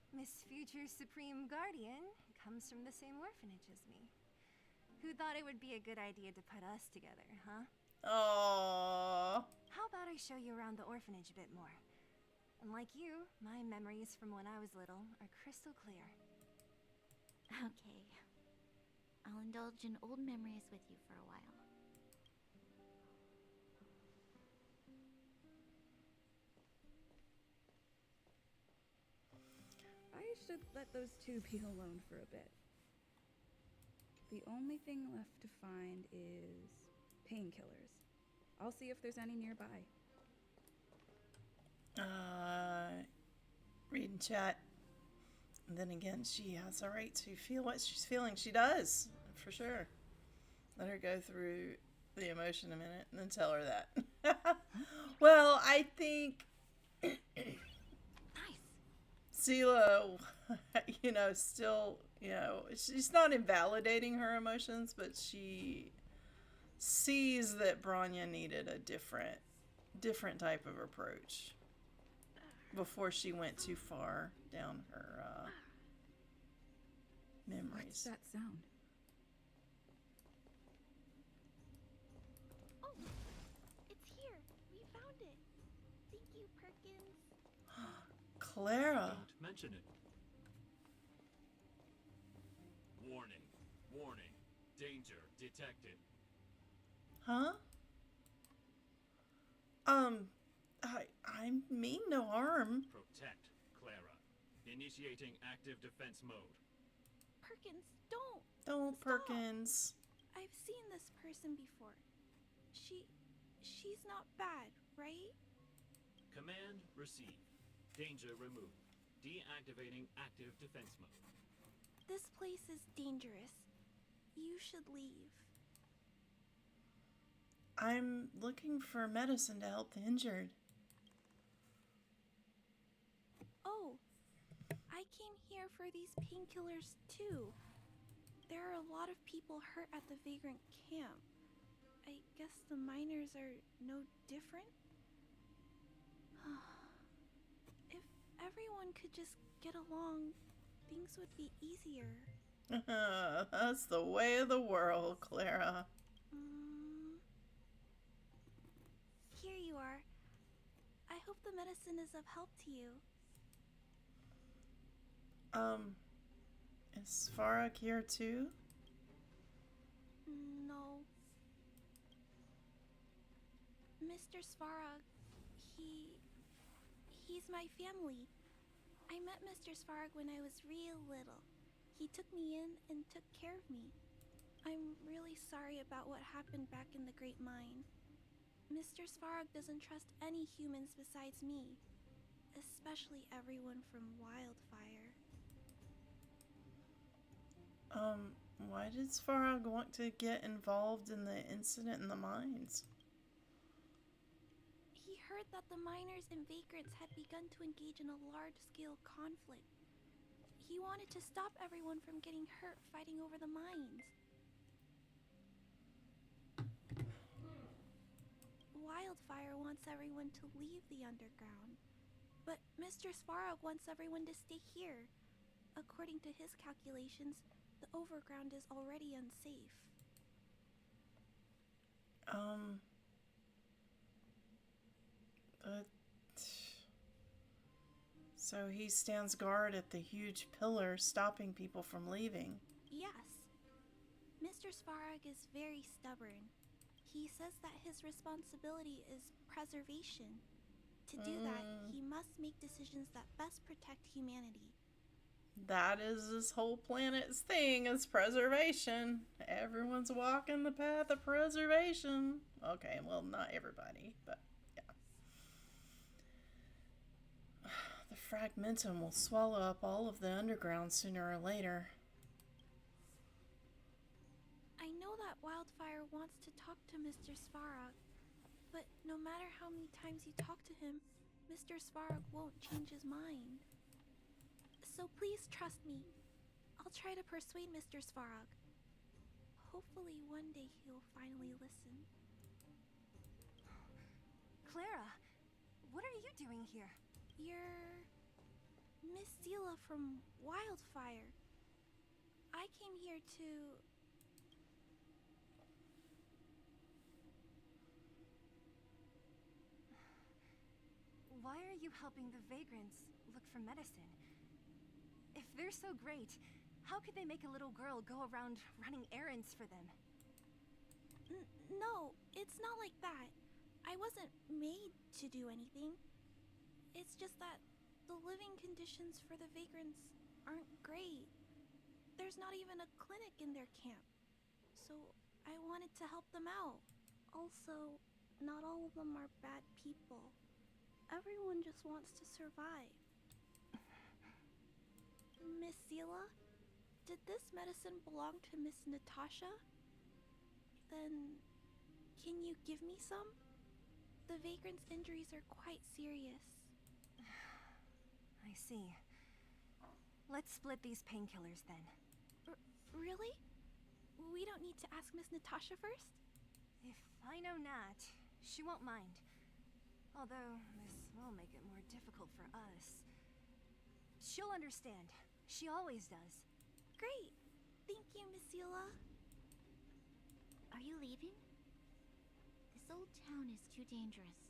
Miss Future Supreme Guardian comes from the same orphanage as me. Who thought it would be a good idea to put us together, huh? Aww. How about I show you around the orphanage a bit more? Unlike you, my memories from when I was little are crystal clear. Okay. I'll indulge in old memories with you for a while. I should let those two be alone for a bit. The only thing left to find is painkillers. I'll see if there's any nearby. Reading chat. And then again, she has a right to feel what she's feeling. She does, for sure. Let her go through the emotion a minute and then tell her that. Well, I think Seele, still, she's not invalidating her emotions, but she sees that Bronya needed a different type of approach before she went too far down her memories. What's that sound? Oh, it's here. We found it. Thank you, Perkins. Clara. Don't mention it. Warning. Warning. Danger detected. Huh? I mean no harm. Protect Clara. Initiating active defense mode. Perkins, don't! Don't, Stop. Perkins. I've seen this person before. She's not bad, right? Command received. Danger removed. Deactivating active defense mode. This place is dangerous. You should leave. I'm looking for medicine to help the injured. Oh, I came here for these painkillers too. There are a lot of people hurt at the Vagrant camp. I guess the miners are no different? If everyone could just get along, things would be easier. That's the way of the world, Clara. Here you are. I hope the medicine is of help to you. Is Svarog here too? No. Mr. Svarog, he's my family. I met Mr. Svarog when I was real little. He took me in and took care of me. I'm really sorry about what happened back in the Great Mine. Mr. Svarog doesn't trust any humans besides me, especially everyone from Wildfire. Why did Svarog want to get involved in the incident in the mines? He heard that the miners and vagrants had begun to engage in a large-scale conflict. He wanted to stop everyone from getting hurt fighting over the mines. Wildfire wants everyone to leave the underground, but Mr. Svarog wants everyone to stay here. According to his calculations, the overground is already unsafe. So he stands guard at the huge pillar, stopping people from leaving. Yes. Mr. Svarog is very stubborn. He says that his responsibility is preservation, to to do that, he must make decisions that best protect humanity. That is this whole planet's thing, is preservation. Everyone's walking the path of preservation. Okay, well, not everybody, but yeah. The fragmentum will swallow up all of the underground sooner or later. I know that Wildfire wants to talk to Mr. Svarog, but no matter how many times you talk to him, Mr. Svarog won't change his mind. So please trust me. I'll try to persuade Mr. Svarog. Hopefully one day he'll finally listen. Clara, what are you doing here? You're Miss Seele from Wildfire. I came here to... Why are you helping the vagrants look for medicine? If they're so great, how could they make a little girl go around running errands for them? No, it's not like that. I wasn't made to do anything. It's just that the living conditions for the vagrants aren't great. There's not even a clinic in their camp. So I wanted to help them out. Also, not all of them are bad people. Everyone just wants to survive. Miss Seele, did this medicine belong to Miss Natasha? Then, can you give me some? The vagrant's injuries are quite serious. I see. Let's split these painkillers then. Really? We don't need to ask Miss Natasha first? If I know Nat, she won't mind. Although, this will make it more difficult for us. She'll understand. She always does. Great! Thank you, Miss Seele. Are you leaving? This old town is too dangerous.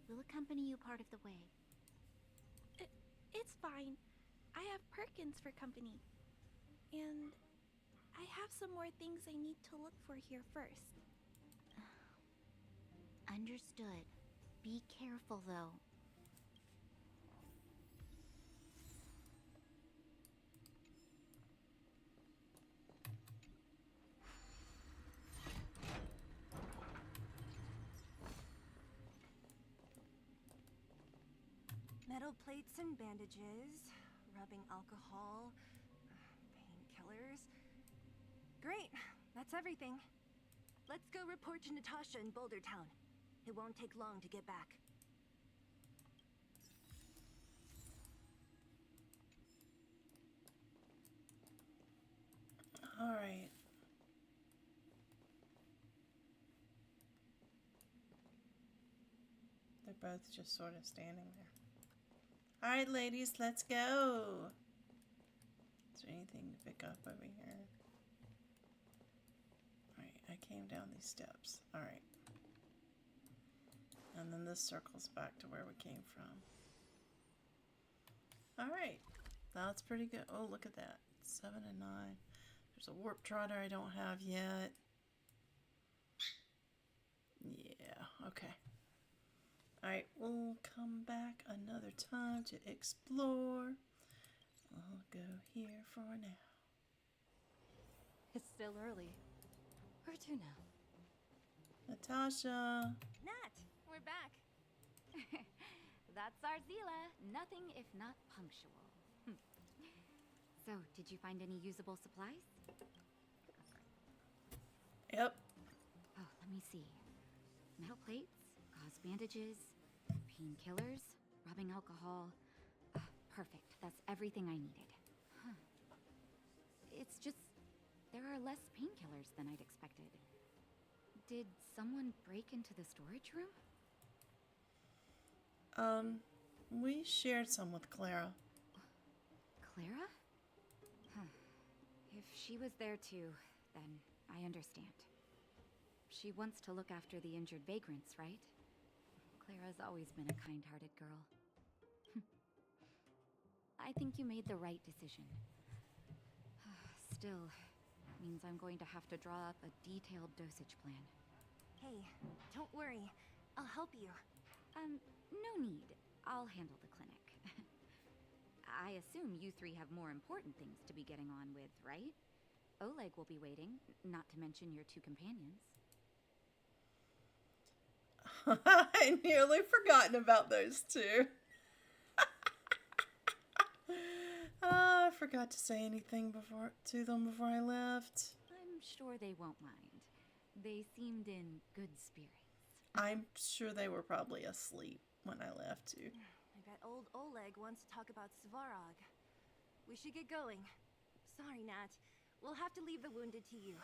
We'll accompany you part of the way. It's fine. I have Perkins for company. And I have some more things I need to look for here first. Understood. Be careful, though. Metal plates and bandages, rubbing alcohol, painkillers. Great, that's everything. Let's go report to Natasha in Boulder Town. It won't take long to get back. All right. They're both just sort of standing there. All right, ladies, let's go. Is there anything to pick up over here? All right, I came down these steps. All right. And then this circles back to where we came from. All right. That's pretty good. Oh, look at that. 7 and 9. There's a warp trotter I don't have yet. Yeah, okay. Alright, we'll come back another time to explore. I'll go here for now. It's still early. Where to now? Natasha! Nat, we're back. That's our Seele. Nothing if not punctual. So, did you find any usable supplies? Yep. Oh, let me see. Metal plates, gauze bandages, painkillers, rubbing alcohol. Perfect. That's everything I needed. Huh. It's just, there are less painkillers than I'd expected. Did someone break into the storage room? We shared some with Clara. Clara? Huh. If she was there too, then I understand. She wants to look after the injured vagrants, right? Clara's always been a kind-hearted girl. I think you made the right decision. Still, that means I'm going to have to draw up a detailed dosage plan. Hey, don't worry. I'll help you. No need. I'll handle the clinic. I assume you three have more important things to be getting on with, right? Oleg will be waiting, not to mention your two companions. I nearly forgotten about those two. I forgot to say anything to them before I left. I'm sure they won't mind. They seemed in good spirits. I'm sure they were probably asleep when I left too. I bet old Oleg wants to talk about Svarog. We should get going. Sorry, Nat. We'll have to leave the wounded to you.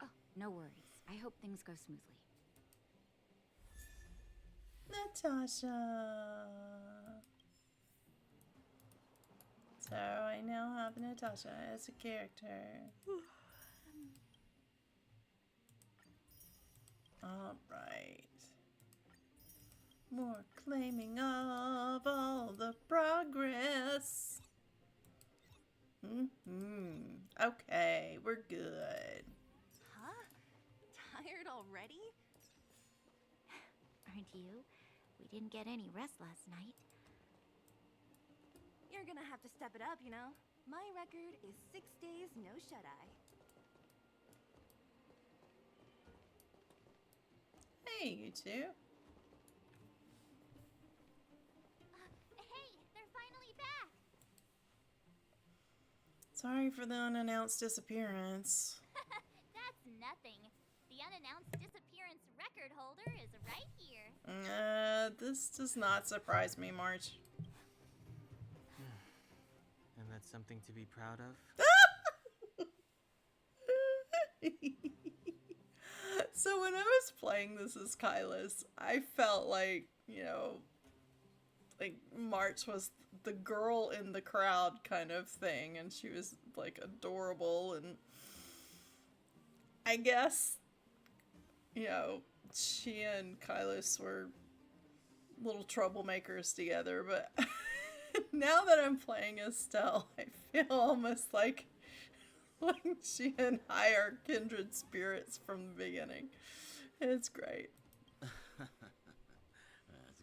Oh, no worries. I hope things go smoothly. Natasha. So I now have Natasha as a character. Alright. More claiming of all the progress. Okay, we're good. Huh? Tired already? Aren't you? We didn't get any rest last night. You're gonna have to step it up, you know? My record is 6 days, no shut-eye. Hey, you two. Hey, they're finally back! Sorry for the unannounced disappearance. That's nothing. The unannounced disappearance record holder is right here. This does not surprise me, March. And that's something to be proud of? So when I was playing this as Kylas, I felt like, you know, like March was the girl in the crowd kind of thing, and she was like adorable, and I guess, you know, she and Kylas were little troublemakers together, but now that I'm playing Estelle, I feel almost like she and I are kindred spirits from the beginning. It's great. It's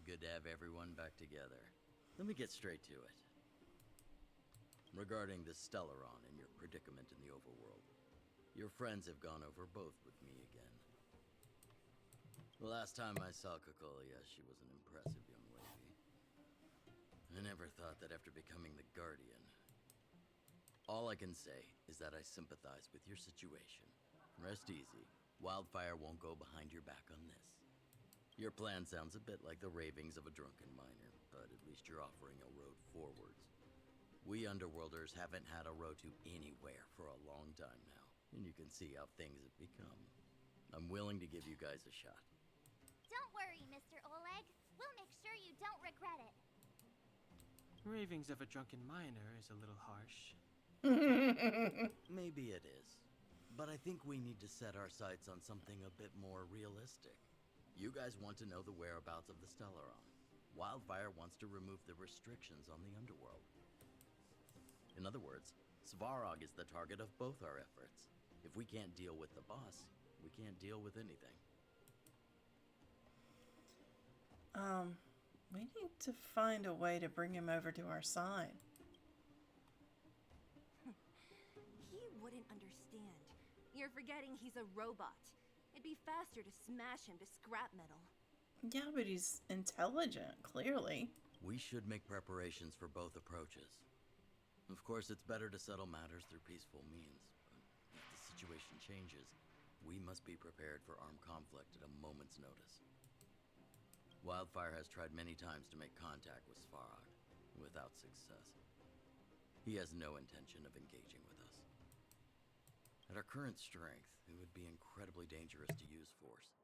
good to have everyone back together. Let me get straight to it. Regarding the Stellaron and your predicament in the overworld, your friends have gone over both with me again. The last time I saw Kokolia, she was an impressive young lady. I never thought that after becoming the Guardian. All I can say is that I sympathize with your situation. Rest easy. Wildfire won't go behind your back on this. Your plan sounds a bit like the ravings of a drunken miner, but at least you're offering a road forwards. We Underworlders haven't had a road to anywhere for a long time now, and you can see how things have become. I'm willing to give you guys a shot. Don't worry, Mr. Oleg. We'll make sure you don't regret it. Ravings of a drunken miner is a little harsh. Maybe it is. But I think we need to set our sights on something a bit more realistic. You guys want to know the whereabouts of the Stellaron. Wildfire wants to remove the restrictions on the Underworld. In other words, Svarog is the target of both our efforts. If we can't deal with the boss, we can't deal with anything. We need to find a way to bring him over to our side. He wouldn't understand. You're forgetting he's a robot. It'd be faster to smash him to scrap metal. Yeah, but he's intelligent, clearly. We should make preparations for both approaches. Of course, it's better to settle matters through peaceful means, but if the situation changes, we must be prepared for armed conflict at a moment's notice. Wildfire has tried many times to make contact with Svarog, without success. He has no intention of engaging with us. At our current strength, it would be incredibly dangerous to use force.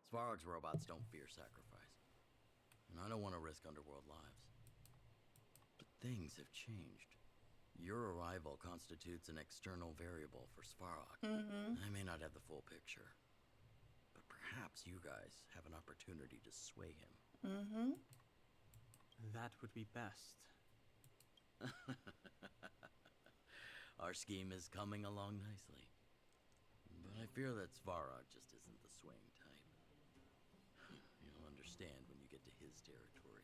Svarog's robots don't fear sacrifice, and I don't want to risk Underworld lives. But things have changed. Your arrival constitutes an external variable for Svarog. I may not have the full picture, but perhaps you guys have an opportunity to sway him. That would be best. Our scheme is coming along nicely. But I fear that Svarog just isn't the swaying type. You'll understand when you get to his territory.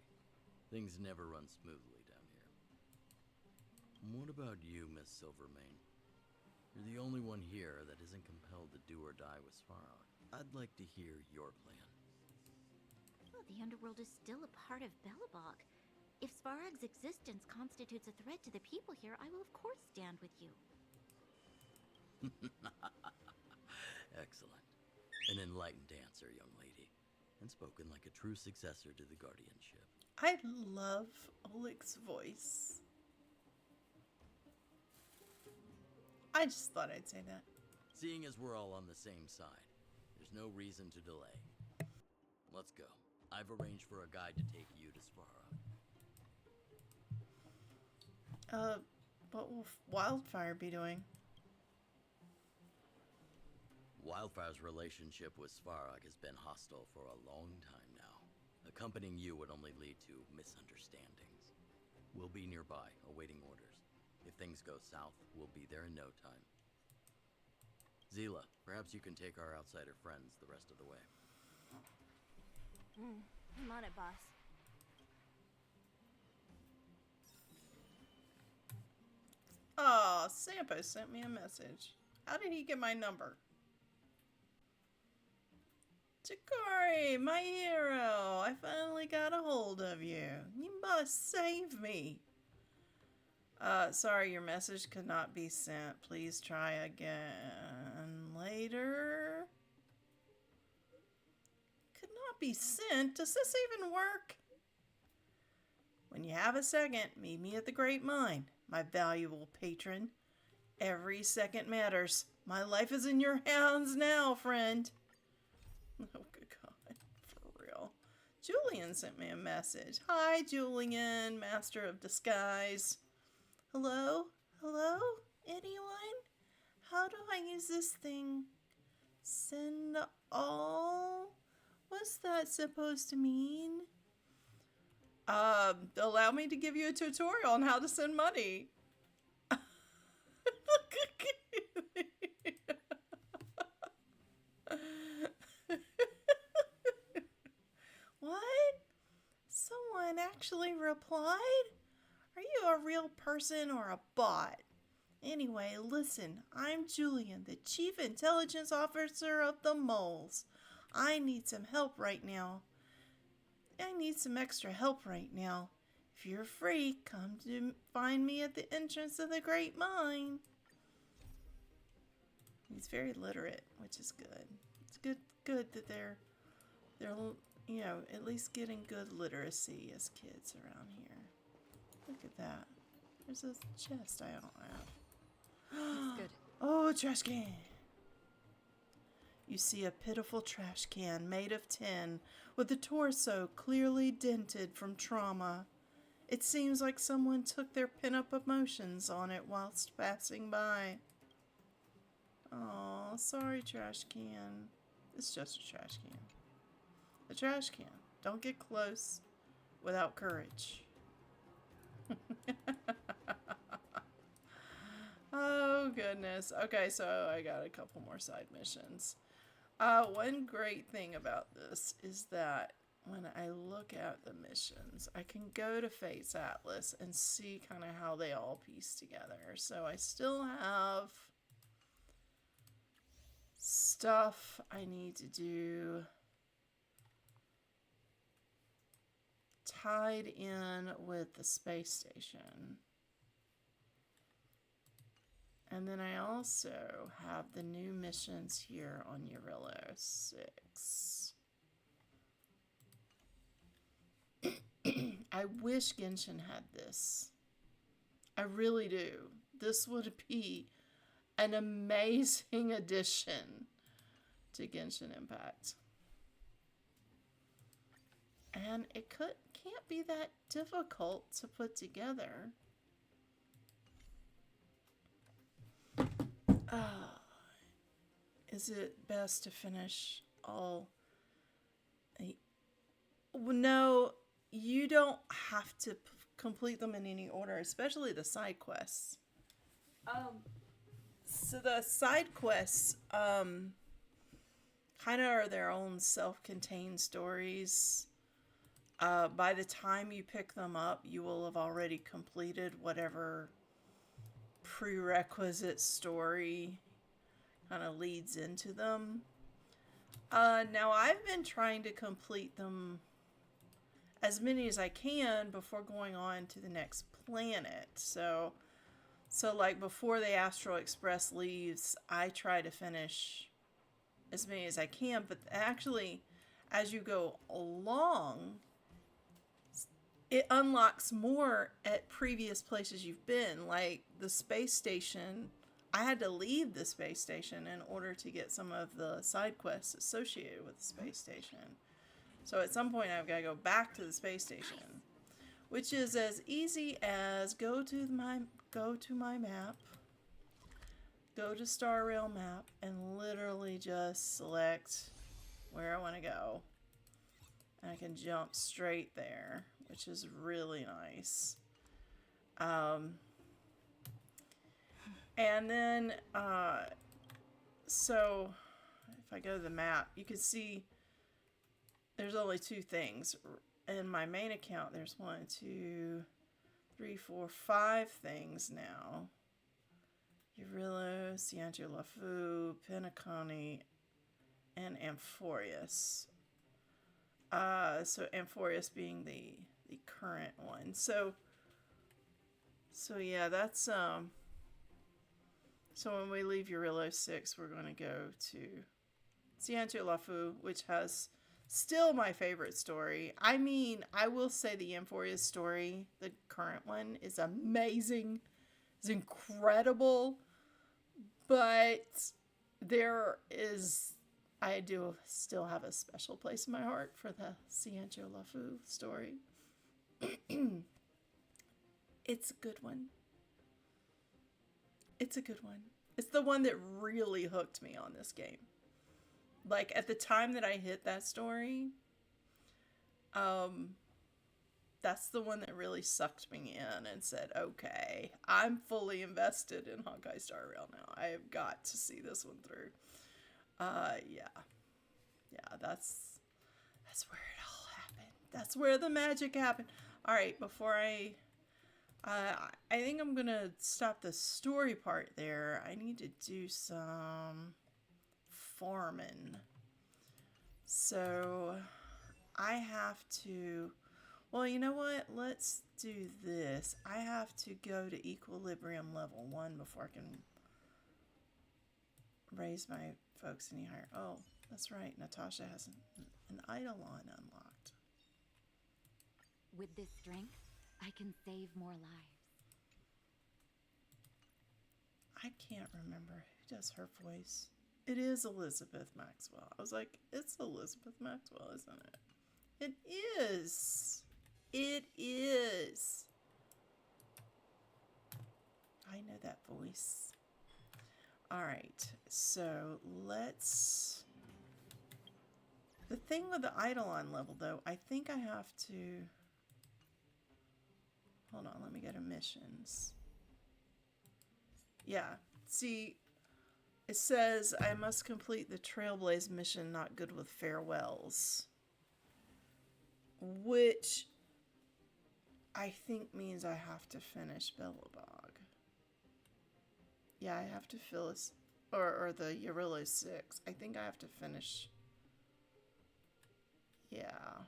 Things never run smoothly down here. What about you, Miss Silvermane? You're the only one here that isn't compelled to do or die with Svarog. I'd like to hear your plan. Well, the underworld is still a part of Belobog. If Svarog's existence constitutes a threat to the people here, I will of course stand with you. Excellent. An enlightened answer, young lady. And spoken like a true successor to the guardianship. I love Oleg's voice. I just thought I'd say that. Seeing as we're all on the same side, there's no reason to delay. Let's go. I've arranged for a guide to take you to Svarog. What will Wildfire be doing? Wildfire's relationship with Svarog has been hostile for a long time now. Accompanying you would only lead to misunderstandings. We'll be nearby, awaiting orders. If things go south, we'll be there in no time. Zila, perhaps you can take our outsider friends the rest of the way. I'm on it, boss. Oh, Sampo sent me a message. How did he get my number? Jicori, my hero, I finally got a hold of you. You must save me. Sorry, your message could not be sent. Please try again later. Could not be sent? Does this even work? When you have a second, meet me at the Great Mine, my valuable patron. Every second matters. My life is in your hands now, friend. Oh, good God. For real. Julian sent me a message. Hi, Julian, master of disguise. Hello? Hello? Anyone? How do I use this thing? Send all? What's that supposed to mean? Allow me to give you a tutorial on how to send money. What? Someone actually replied? Are you a real person or a bot? Anyway, listen, I'm Julian, the Chief Intelligence Officer of the Moles. I need some help right now. I need some extra help right now. If you're free, come to find me at the entrance of the Great Mine. He's very literate, which is good. It's good that they're you know, at least getting good literacy as kids around here. Look at that. There's a chest I don't have. Looks good. Oh, trash can. You see a pitiful trash can made of tin with the torso clearly dented from trauma. It seems like someone took their pin-up emotions on it whilst passing by. Aw, sorry, trash can. It's just a trash can. A trash can. Don't get close without courage. Oh, goodness. Okay, so I got a couple more side missions. One great thing about this is that when I look at the missions, I can go to Fate's Atlas and see kind of how they all piece together. So I still have stuff I need to do tied in with the space station. And then I also have the new missions here on Urillo 6. I wish Genshin had this. I really do. This would be an amazing addition to Genshin Impact. And it can't be that difficult to put together. Is it best to finish all? No, you don't have to complete them in any order, especially the side quests. So the side quests, kind of are their own self-contained stories. By the time you pick them up, you will have already completed whatever prerequisite story kind of leads into them. Now, I've been trying to complete them as many as I can before going on to the next planet. So like before the Astral Express leaves, I try to finish as many as I can. But actually, as you go along, it unlocks more at previous places you've been. Like the space station, I had to leave the space station in order to get some of the side quests associated with the space station. So at some point I've got to go back to the space station, which is as easy as go to my map, go to Star Rail map, and literally just select where I want to go. And I can jump straight there, which is really nice. And then, so if I go to the map, you can see there's only 2 things. In my main account, there's 1, 2, 3, 4, 5 things now. Eurillo, Ciancio Lafu, Penacony, and Amphorius. So Amphorius being the current one. So yeah, that's so when we leave Eurillo 6, we're going to go to Ciancio Lafu, which has still my favorite story. I mean, I will say the Amphorius story, the current one, is amazing. It's incredible. But I do still have a special place in my heart for the Ciancio Lafu story. It's a good one. It's a good one. It's the one that really hooked me on this game. Like, at the time that I hit that story, that's the one that really sucked me in and said, okay, I'm fully invested in Honkai Star Rail now. I have got to see this one through. Yeah, that's where it all happened. That's where the magic happened. All right, before I think I'm gonna stop the story part there. I need to do some farming. So I have to, well, you know what? Let's do this. I have to go to equilibrium level 1 before I can raise my folks any higher. Oh, that's right. Natasha has an Eidolon unlocked. With this strength, I can save more lives. I can't remember who does her voice. It is Elizabeth Maxwell. I was like, it's Elizabeth Maxwell, isn't it? It is. It is. I know that voice. All right, so let's... The thing with the Eidolon level, though, I think I have to... Hold on, let me go to missions. Yeah, see, it says I must complete the Trailblaze mission, Not Good with Farewells. Which I think means I have to finish Belobog. Yeah, I have to finish, or the Eurillo 6. I think I have to finish. Yeah.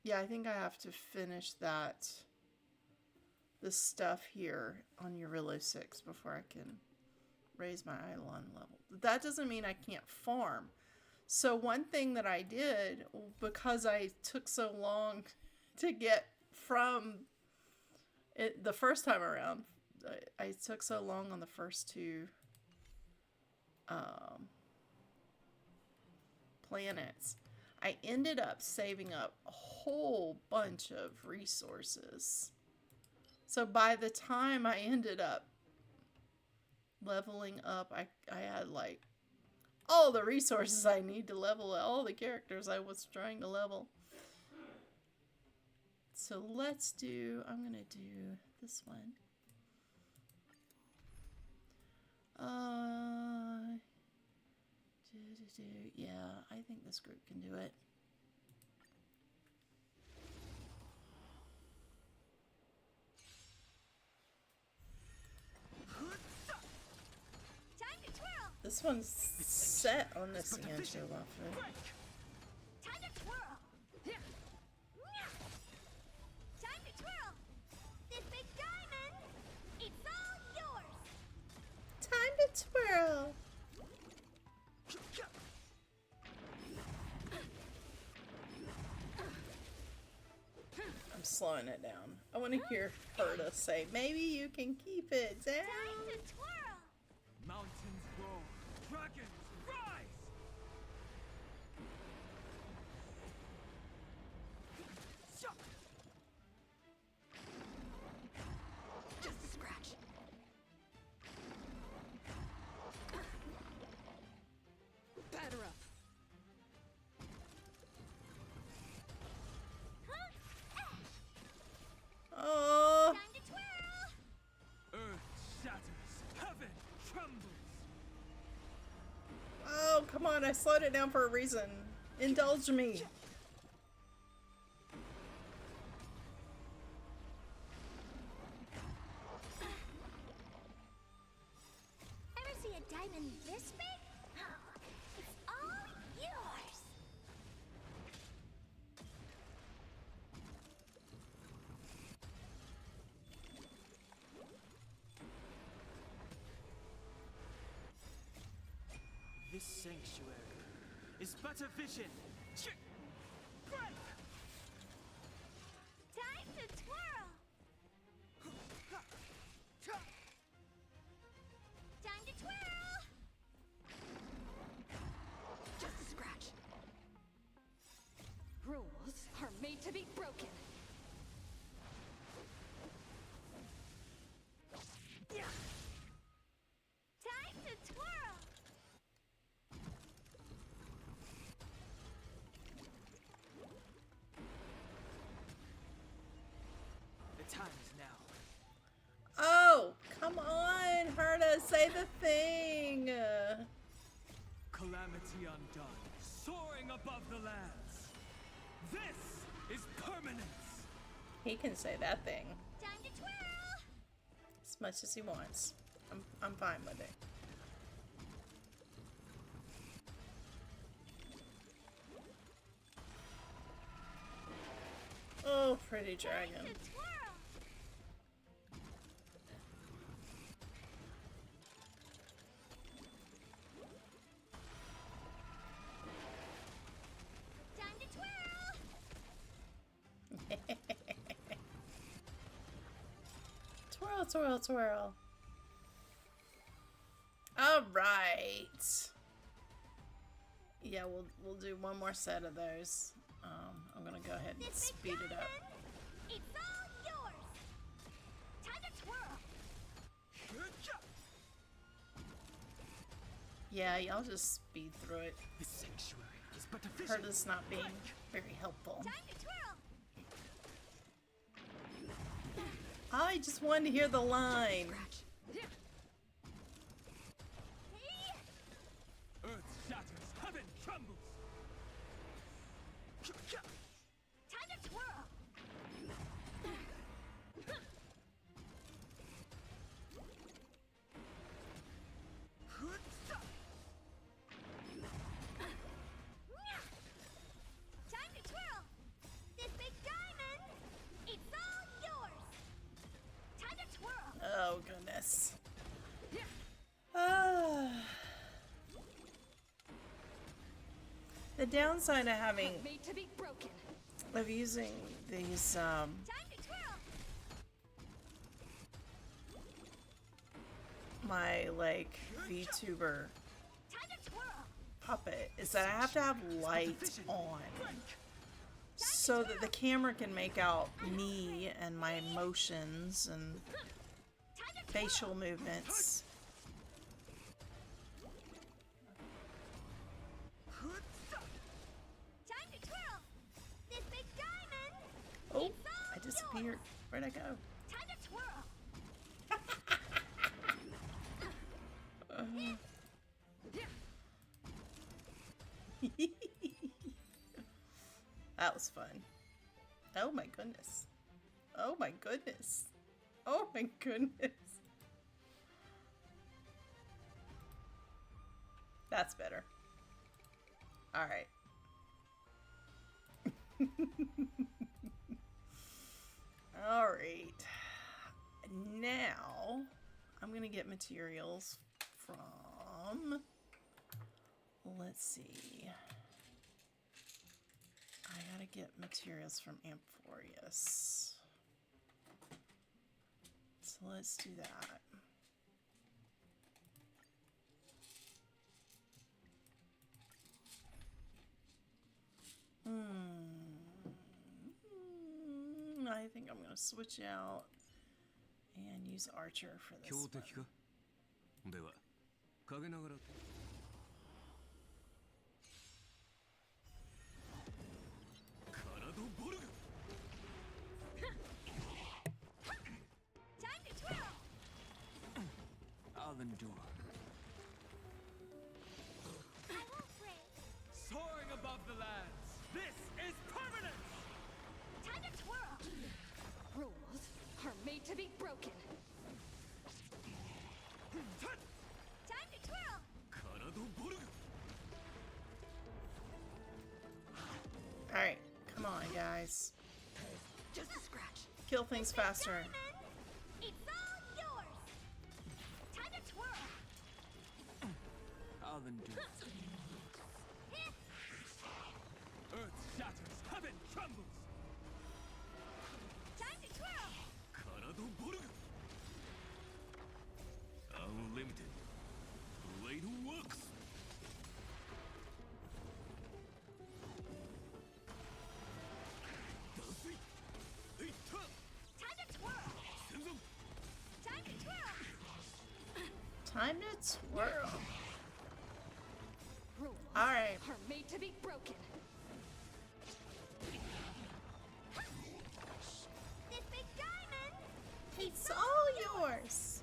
Yeah, I think I have to finish this stuff here on Eurillo 6 before I can raise my Eidolon level. That doesn't mean I can't farm. So one thing that I did, because I took so long to get from it the first time around, I took so long on the first 2 planets, I ended up saving up a whole bunch of resources. So by the time I ended up leveling up, I had like all the resources I need to level all the characters I was trying to level. So I'm gonna do this one. Yeah, I think this group can do it. This one's set on the Sancho outfit. Time to twirl. Time to twirl. This big diamond, it's all yours. Time to twirl. I'm slowing it down. I want to hear her to say, maybe you can keep it down. Time to twirl. Mountains roar, dragons rise! Just a scratch. Batter up. Oh. Time to twirl. Earth shatters, heaven trembles. Oh, come on. I slowed it down for a reason. Indulge me. Ever see a diamond this big? Oh, it's all yours. This sanctuary is but a vision. Time to twirl. Time to twirl. Just a scratch. Rules are made to be broken. Time to twirl. The time is now. Oh, come on, Herta, say the thing. Calamity undone, soaring above the lands. This is permanence. He can say that thing Time to twirl. as much as he wants. I'm fine with it. Oh, pretty dragon. Time to twirl. Time to twirl. Twirl, twirl, twirl. All right. Yeah, we'll do one more set of those. I'm gonna go ahead and speed it up. It's all yours. Time to twirl. Yeah, y'all just speed through it. The sanctuary is but a vision. Herta's not being very helpful. Time to twirl. I just wanted to hear the line. Earth shatters, heaven trembles. Time to twirl. Time to twirl. This big diamond, it's all yours. Time to twirl. Oh, goodness. Ah. The downside of having, Made to be broken. of using these, Time to twirl. my, like, VTuber Time to twirl. puppet is that I have to have light on so that the camera can make out me and my emotions and facial movements. Time to twirl. This big diamond, Oh, it's all I disappeared. Where'd I go? time to twirl. That was fun. Oh my goodness. Oh my goodness. Oh my goodness. That's better. All right. All right. Now, I'm going to get materials from... Let's see. I gotta get materials from Amphorius. So let's do that. I think I'm gonna switch out and use Archer for this one. では陰ながら Time to twirl! I'll endure. I won't break. Soaring above the lands. This is permanent! Time to twirl! Rules are made to be broken. Time to twirl! Alright, come on, guys. Just a scratch. Kill things faster. It's all yours! Time to twirl! I'll endure. Earth shatters, heaven trembles! Time to twirl! Unlimited. Blade works. Time to twirl! Time to twirl! Time to twirl. Rules Alright. are made to be broken. This big diamond! It's all yours.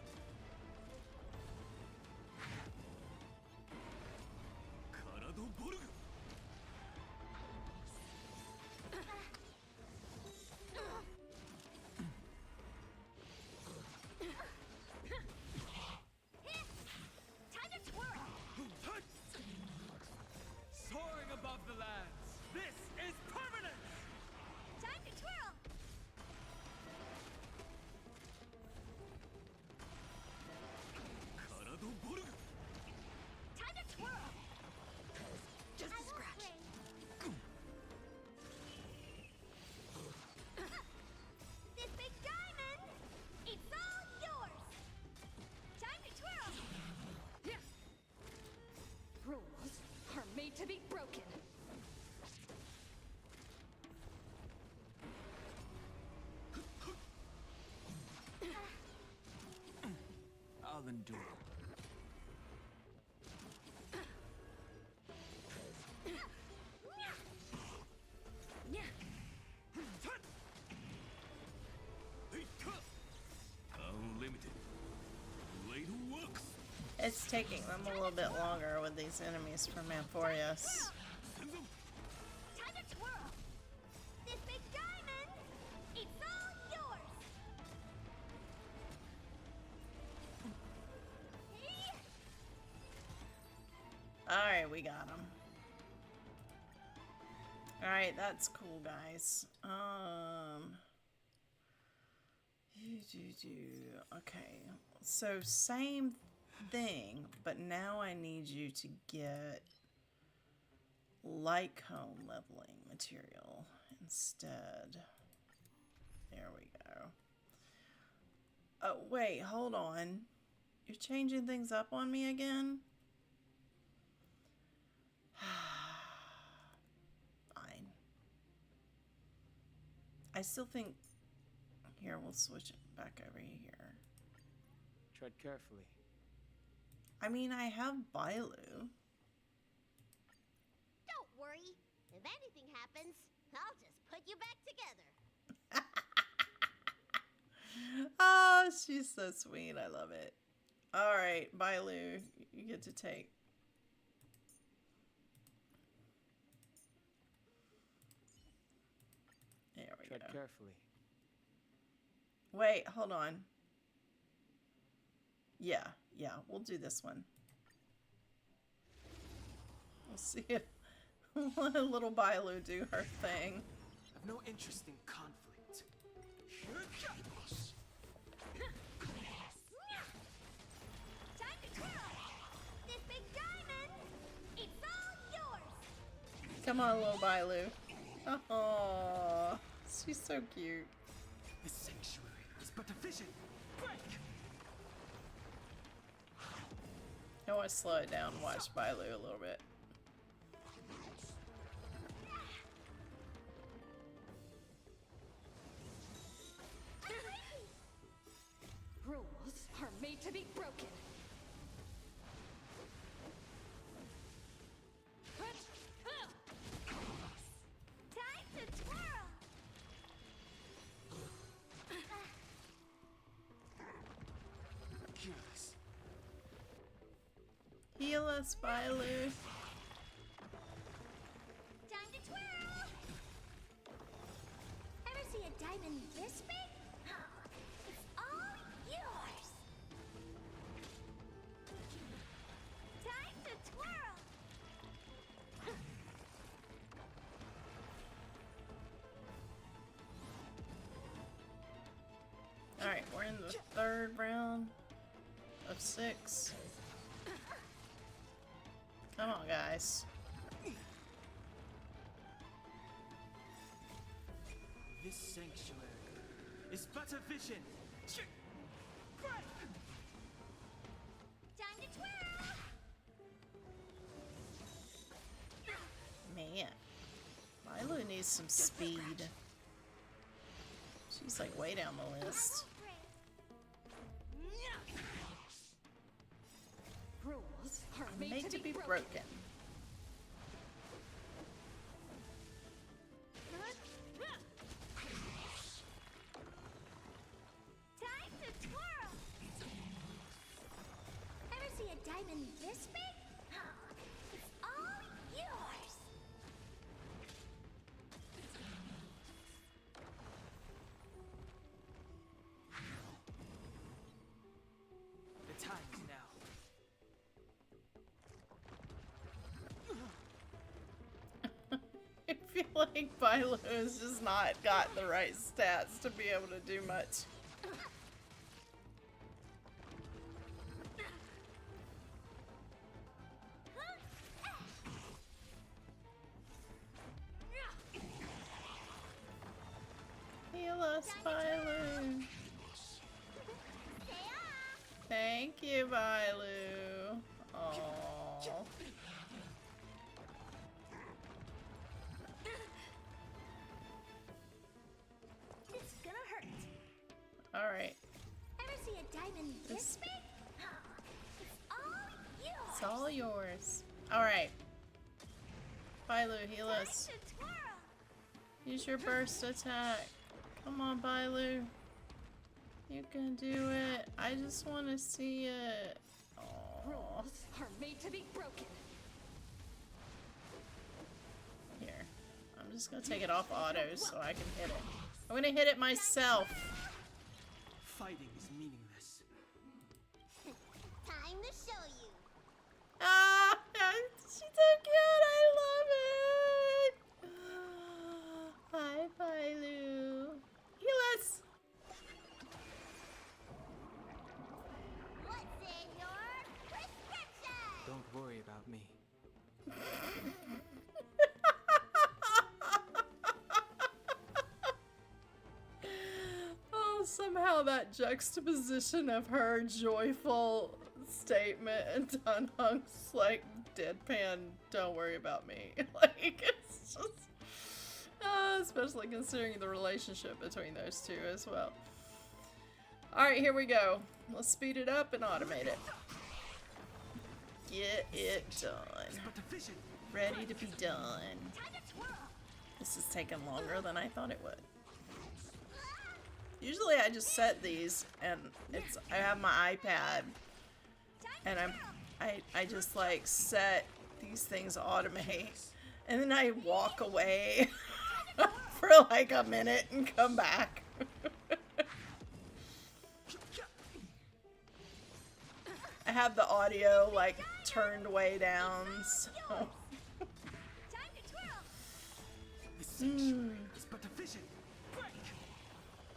Time to twirl! Soaring above the lands. This is permanent! Time to twirl! Time to twirl! Just I a won't scratch. break. This big diamond! It's all yours! Time to twirl! Rules are made to be broken. I'll endure. Unlimited. Blade works. It's taking them a little bit longer with these enemies from Amphorius. Time to twirl! This big diamond! It's all yours! Alright, we got him. Alright, that's cool, guys. Okay, so same thing, but now I need you to get light cone leveling material instead. There we go. Oh, wait, hold on. You're changing things up on me again? Fine. I still think... Here, we'll switch it back over here. Tread carefully. I mean, I have Bailu. Don't worry. If anything happens, I'll just put you back together. Oh, she's so sweet. I love it. All right, Bailu, you get to take. There we Tread go. carefully. Wait, hold on. Yeah, we'll do this one. see it. Let little Bailu do her thing. I've no interest in conflict. Time to twirl! This big diamond, it's all yours! Come on, little Bailu. Oh, she's so cute. This sanctuary is but a vision. Break! I want to slow it down and watch Bailu a little bit. Rules are made to be broken. Time to twirl! Careless. Heal us, Bailu. Time to twirl! Ever see a diamond this big? It's all yours! Time to twirl! Alright, we're in the third round of 6. Come on, guys. This sanctuary is but a vision. Time to twirl! Man, Bailu needs some speed. She's like way down the list. Rules are Made to be broken. Time to twirl! Ever see a diamond this big? It's all yours! The time is now. I feel like Bailu has just not got the right stats to be able to do much. Heal us, Bailu. Thank you, Bailu. Aww. It's gonna hurt. Alright. Ever see a diamond this big? It's all yours! It's all yours. Alright. Bailu, heal us. Time to twirl! Use your burst attack. Come on, Bailu. You can do it. I just want to see it. Aww. Rules are made to be broken. Here. I'm just going to take it off autos so I can hit it. I'm going to hit it myself. Fighting is meaningless. Time to show you. Ah! She's so cute. I love it. Hi, Bailu. Heal us. What's in your prescription? Don't worry about me. Oh, somehow that juxtaposition of her joyful statement and Dunhunk's like deadpan, don't worry about me. Like, it's just, especially considering the relationship between those two as well. Alright, here we go. Let's speed it up and automate it. Get it done. Ready to be done. This is taking longer than I thought it would. Usually I just set these and I have my iPad and I just like set these things automate and then I walk away for like a minute and come back. I have the audio like turned way down, so sanctuary is but a vision. Break!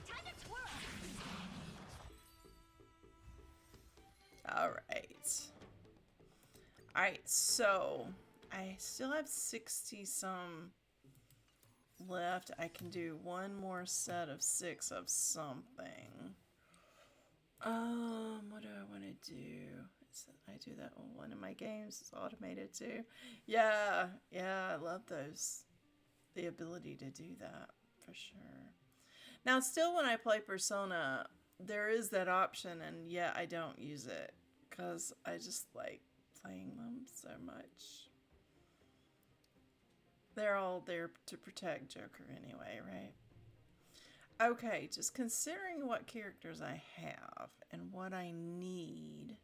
Time to twirl! Alright, so I still have 60 some left. I can do one more set of 6 of something. What do I want to do? I do that on one of my games. It's automated too. Yeah, I love those. The ability to do that, for sure. Now, still when I play Persona, there is that option, and yet I don't use it, because I just like playing them so much. They're all there to protect Joker anyway, right? Okay, just considering what characters I have and what I need.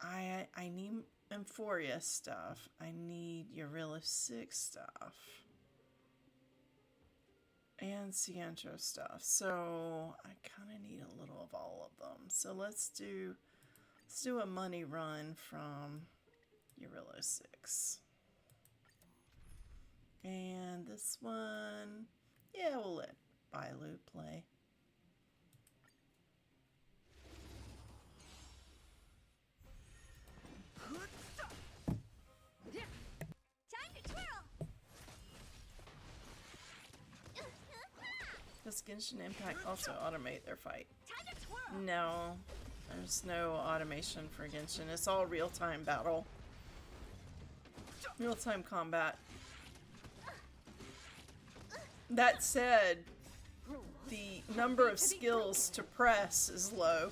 I need Euphoria stuff. I need Eurilla 6 stuff. And Cientro stuff. So I kind of need a little of all of them. So let's do a money run from Eurilla 6. And this one, yeah, we'll let Bailu play. Time to twirl! Does Genshin Impact also automate their fight? Time to twirl! No, there's no automation for Genshin. It's all real-time battle. Real-time combat. That said, the number of skills to press is low.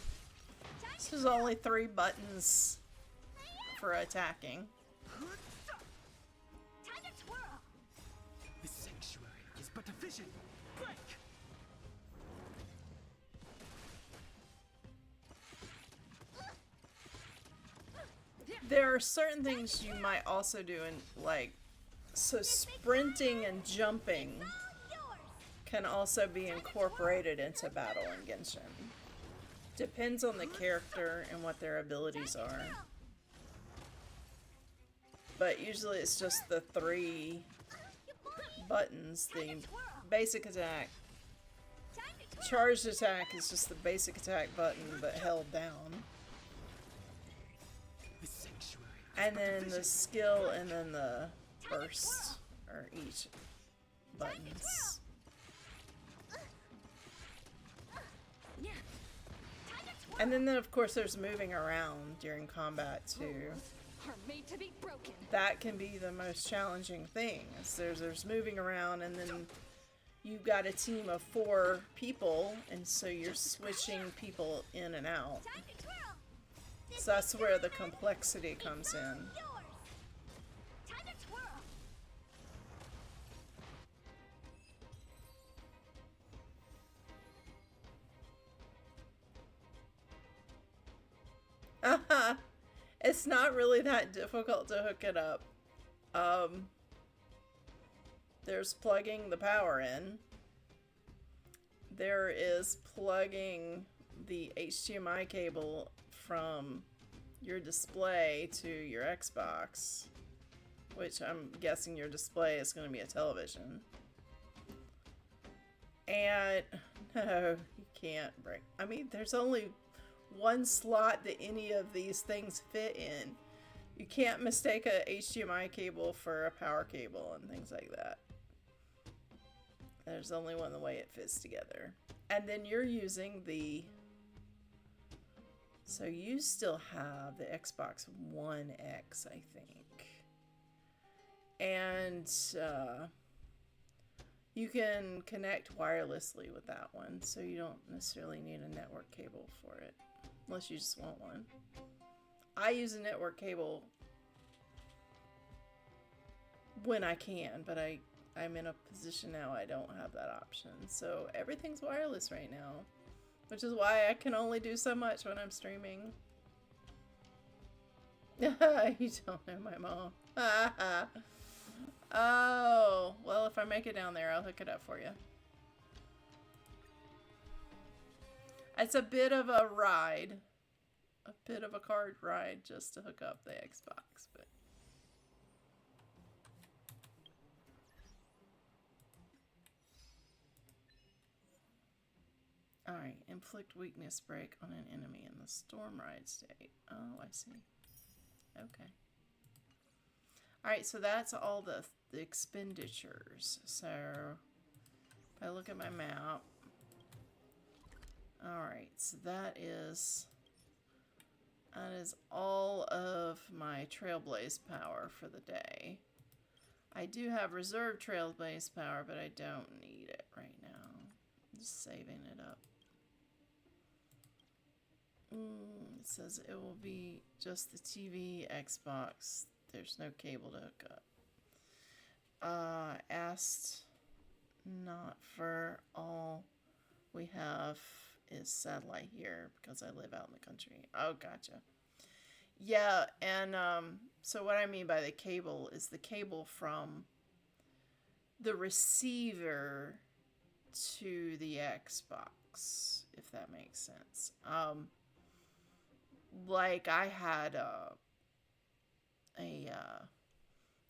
There's only 3 buttons for attacking. Time to twirl! The sanctuary is but a vision. Break! There are certain things you might also do in, like, so sprinting and jumping can also be incorporated into battle in Genshin. Depends on the character and what their abilities are. But usually it's just the 3 buttons. The basic attack. Charged attack is just the basic attack button but held down. And then the skill and then the burst are each buttons. And then of course there's moving around during combat too. Are made to be broken. That can be the most challenging thing. There's moving around, and then you've got a team of 4 people, and so you're switching people in and out. So that's where the complexity comes in. It's not really that difficult to hook it up. There's plugging the power in. There is plugging the HDMI cable from your display to your Xbox, which I'm guessing your display is going to be a television. And no, you can't break. I mean, there's only one slot that any of these things fit in. You can't mistake a HDMI cable for a power cable and things like that. There's only one way it fits together. And then you're using the... So you still have the Xbox One X, I think. And you can connect wirelessly with that one, so you don't necessarily need a network cable for it. Unless you just want one. I use a network cable when I can, but I'm in a position now I don't have that option. So everything's wireless right now, which is why I can only do so much when I'm streaming. You don't know my mom. Oh, well, if I make it down there, I'll hook it up for you. It's a bit of a ride. A bit of a card ride just to hook up the Xbox, but... Alright, inflict weakness break on an enemy in the storm ride state. Oh, I see. Okay. Alright, so that's all the expenditures. So, if I look at my map. Alright, so that is all of my Trailblaze power for the day. I do have reserve Trailblaze power, but I don't need it right now. I'm just saving it up. It says it will be just the TV, Xbox. There's no cable to hook up. Asked not for all we have is satellite here because I live out in the country. Oh, gotcha. Yeah, and so what I mean by the cable is the cable from the receiver to the Xbox, if that makes sense. Like I had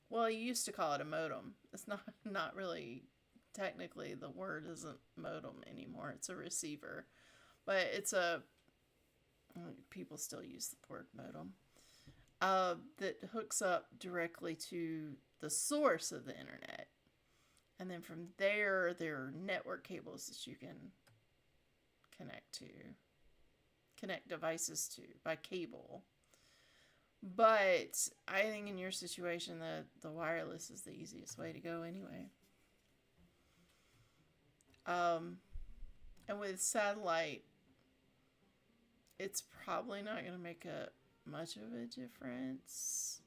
well, you used to call it a modem. It's not really, technically the word isn't modem anymore. It's a receiver. But it's people still use the word modem. That hooks up directly to the source of the internet. And then from there are network cables that you can connect devices to by cable. But I think in your situation the wireless is the easiest way to go anyway. And with satellite, it's probably not going to make much of a difference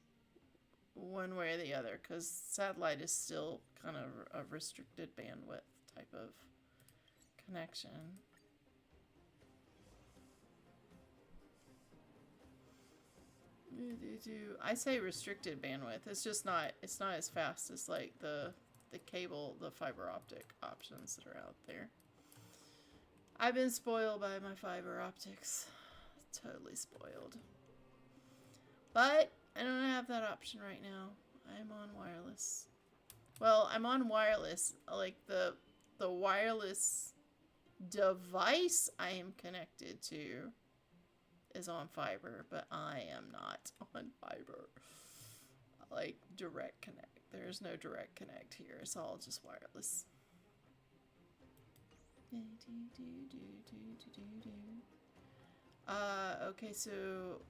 one way or the other, because satellite is still kind of a restricted bandwidth type of connection. I say restricted bandwidth. It's just not. It's not as fast as like the cable, the fiber optic options that are out there. I've been spoiled by my fiber optics. Totally spoiled. But I don't have that option right now. I'm on wireless. Well, I'm on wireless. Like the wireless device I am connected to is on fiber, but I am not on fiber. Like direct connect. There's no direct connect here. It's all just wireless. Okay, so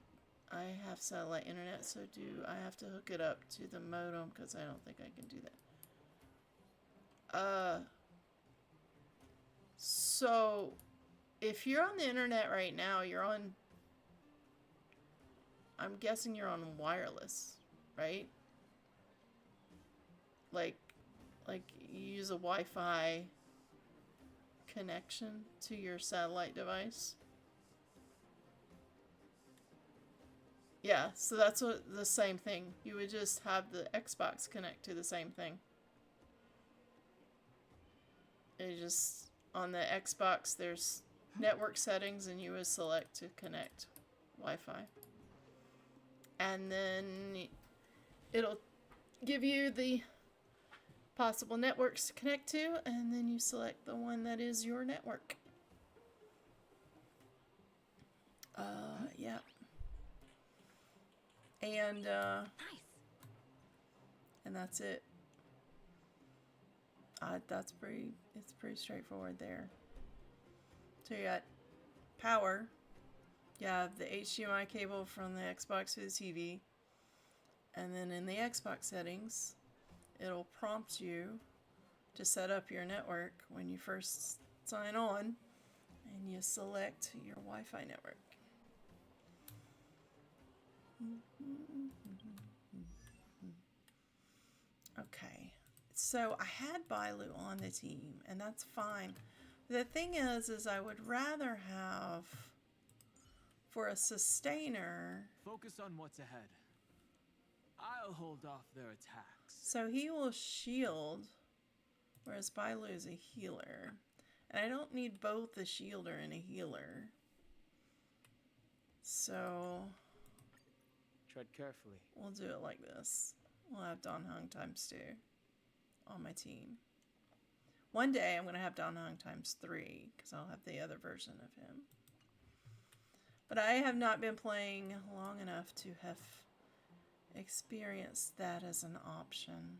I have satellite internet, so do I have to hook it up to the modem? Because I don't think I can do that. So if you're on the internet right now, I'm guessing you're on wireless, right? Like you use a Wi-Fi connection to your satellite device. Yeah, so that's the same thing. You would just have the Xbox connect to the same thing. You just, on the Xbox, there's network settings, and you would select to connect Wi-Fi. And then it'll give you the possible networks to connect to, and then you select the one that is your network. Yeah. And nice. And that's it. It's pretty straightforward there. So you got power. You have the HDMI cable from the Xbox to the TV. And then in the Xbox settings, it'll prompt you to set up your network when you first sign on, and you select your Wi-Fi network. Okay, so I had Bailu on the team, and that's fine. The thing is I would rather have, for a sustainer, focus on what's ahead. I'll hold off their attacks. So he will shield, whereas Bailu is a healer. And I don't need both a shielder and a healer. So tread carefully. We'll do it like this. We'll have Don Hung ×2 on my team. One day I'm going to have Dan Hong times 3 because I'll have the other version of him. But I have not been playing long enough to have experienced that as an option.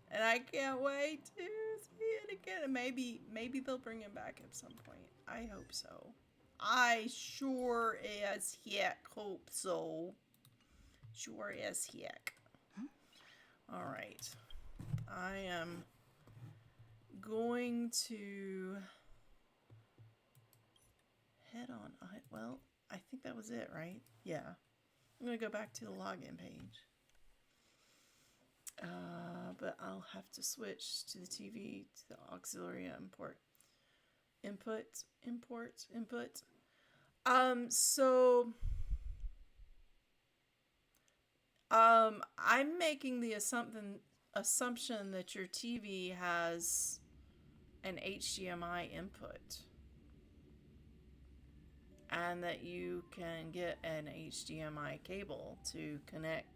And I can't wait to see it again. Maybe they'll bring him back at some point. I hope so. I sure as heck hope so. Sure as heck. Alright. I am going to head on. Well, I think that was it, right? Yeah. I'm going to go back to the login page. But I'll have to switch to the TV, to the auxiliary input. I'm making the assumption that your TV has an HDMI input. And that you can get an HDMI cable to connect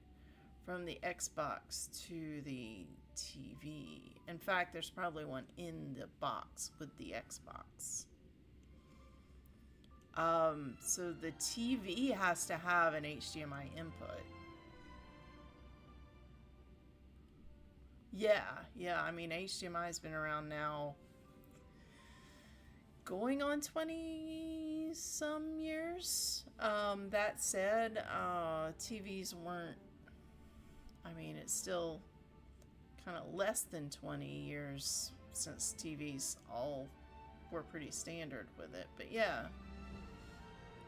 from the Xbox to the TV. In fact, there's probably one in the box with the Xbox. So the TV has to have an HDMI input. Yeah, I mean, HDMI has been around now going on 20 some years. That said, TVs weren't, I mean, it's still kind of less than 20 years since TVs all were pretty standard with it. But yeah,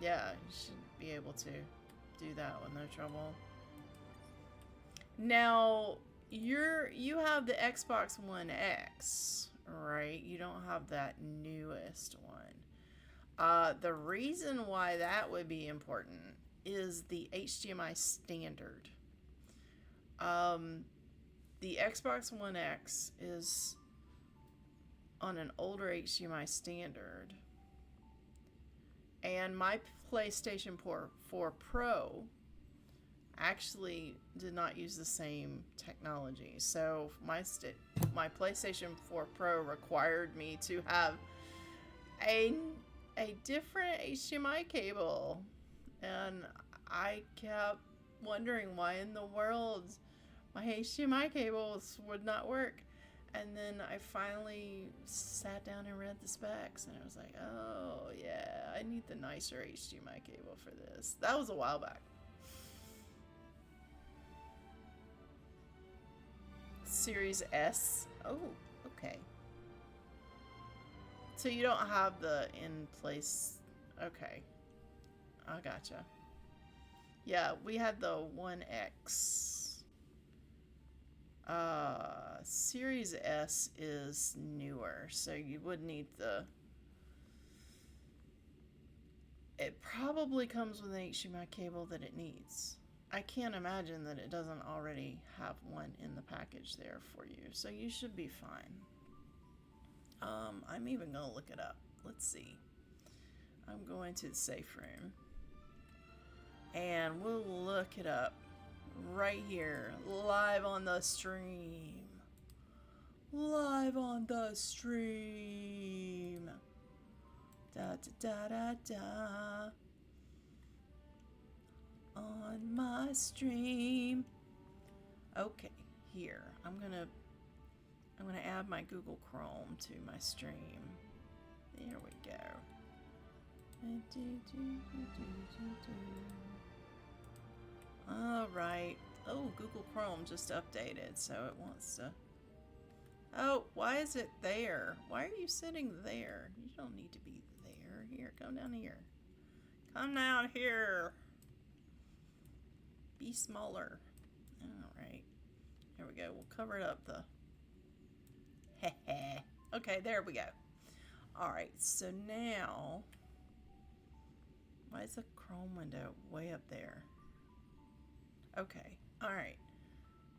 you should be able to do that with no trouble. Now, you have the Xbox One X, right? You don't have that newest one. The reason why that would be important is the HDMI standard. The Xbox One X is on an older HDMI standard, and my PlayStation 4 Pro actually did not use the same technology. So my PlayStation 4 Pro required me to have a different HDMI cable, and I kept wondering why in the world my HDMI cables would not work. And then I finally sat down and read the specs, and I was like, oh yeah, I need the nicer HDMI cable for this. That was a while back. Series S. Oh, okay. So you don't have the in-place. Okay. I gotcha. Yeah, we had the 1X. Series S is newer, so you would need the... It probably comes with an HDMI cable that it needs. I can't imagine that it doesn't already have one in the package there for you, so you should be fine. I'm even gonna look it up. Let's see. I'm going to the safe room, and we'll look it up right here, live on the stream. Live on the stream. Da da da da da. On my stream. Okay, here. I'm gonna add my Google Chrome to my stream. There we go. Alright. Oh, Google Chrome just updated, so it wants to... Oh, why is it there? Why are you sitting there? You don't need to be there. Here, come down here. Come down here. Be smaller. Alright. There we go. We'll cover it up the... Okay, there we go. Alright, so now... Why is the Chrome window way up there? Okay, alright.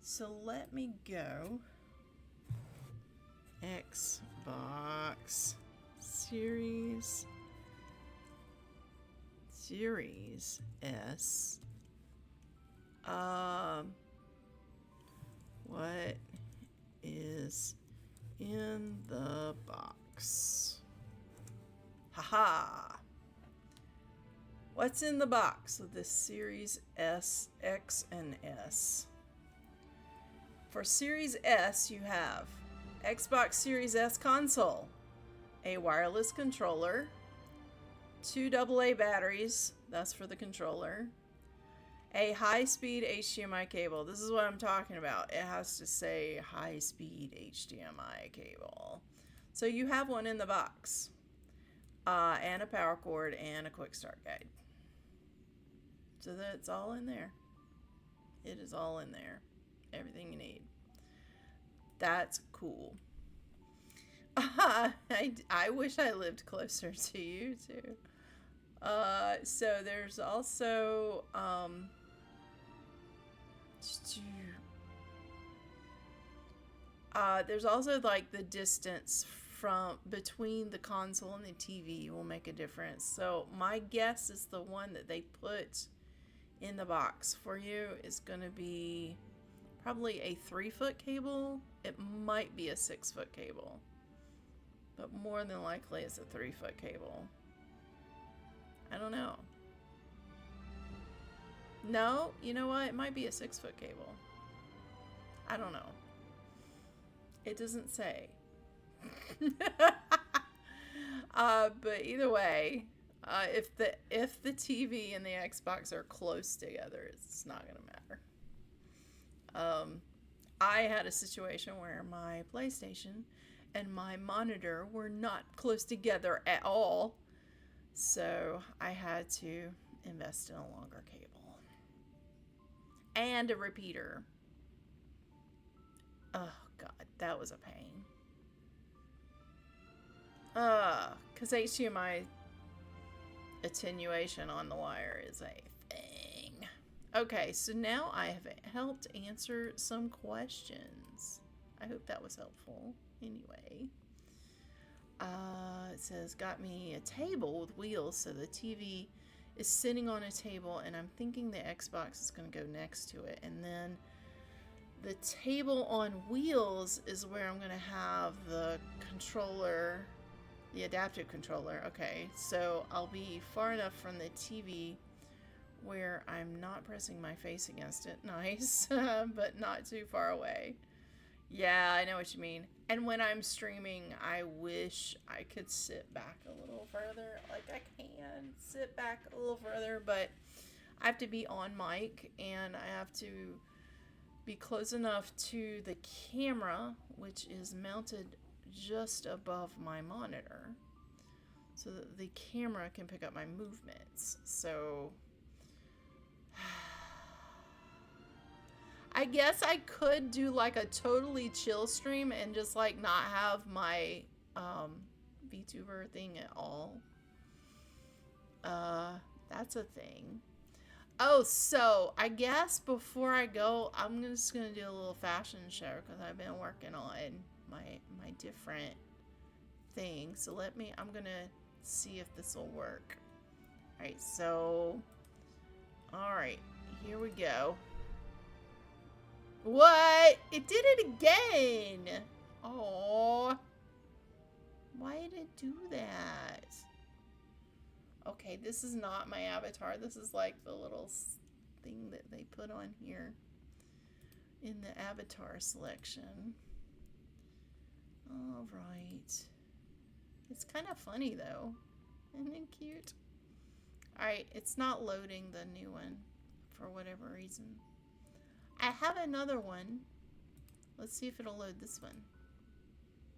So let me go... Xbox Series S. What is in the What's in the box of this Series S, X, and S? For Series S, you have Xbox Series S console, a wireless controller, 2 AA batteries, that's for the controller, a high-speed HDMI cable. This is what I'm talking about. It has to say high-speed HDMI cable. So you have one in the box, and a power cord and a quick start guide. So that's all in there. It is all in there. Everything you need. That's cool. I wish I lived closer to you too. So there's also like the distance from between the console and the TV will make a difference. So my guess is the one that they put in the box for you is going to be probably a 3-foot cable. It might be a 6-foot cable, but more than likely it's a 3-foot cable. I don't know. No, you know what? It might be a 6-foot cable. I don't know. It doesn't say. But either way, if the TV and the Xbox are close together, it's not gonna matter. I had a situation where my PlayStation and my monitor were not close together at all, so I had to invest in a longer cable and a repeater. Oh god, that was a pain. Because HDMI attenuation on the wire is a thing. Okay, so now I have helped answer some questions. I hope that was helpful. Anyway, it says, got me a table with wheels, so the TV is sitting on a table, and I'm thinking the Xbox is going to go next to it, and then the table on wheels is where I'm going to have the controller, the adaptive controller. Okay, so I'll be far enough from the TV where I'm not pressing my face against it. Nice, but not too far away. Yeah, I know what you mean. And when I'm streaming, I wish I could sit back a little further. Like, I can sit back a little further, but I have to be on mic, and I have to be close enough to the camera, which is mounted just above my monitor, so that the camera can pick up my movements. So I guess I could do like a totally chill stream and just like not have my VTuber thing at all. That's a thing. Oh, so I guess before I go, I'm just gonna do a little fashion show because I've been working on my different things. So I'm gonna see if this will work. Alright, so alright, here we go. What? It did it again! Oh, why did it do that? Okay, this is not my avatar. This is like the little thing that they put on here in the avatar selection. All right. It's kind of funny though. Isn't it cute? All right, it's not loading the new one for whatever reason. I have another one. Let's see if it'll load this one.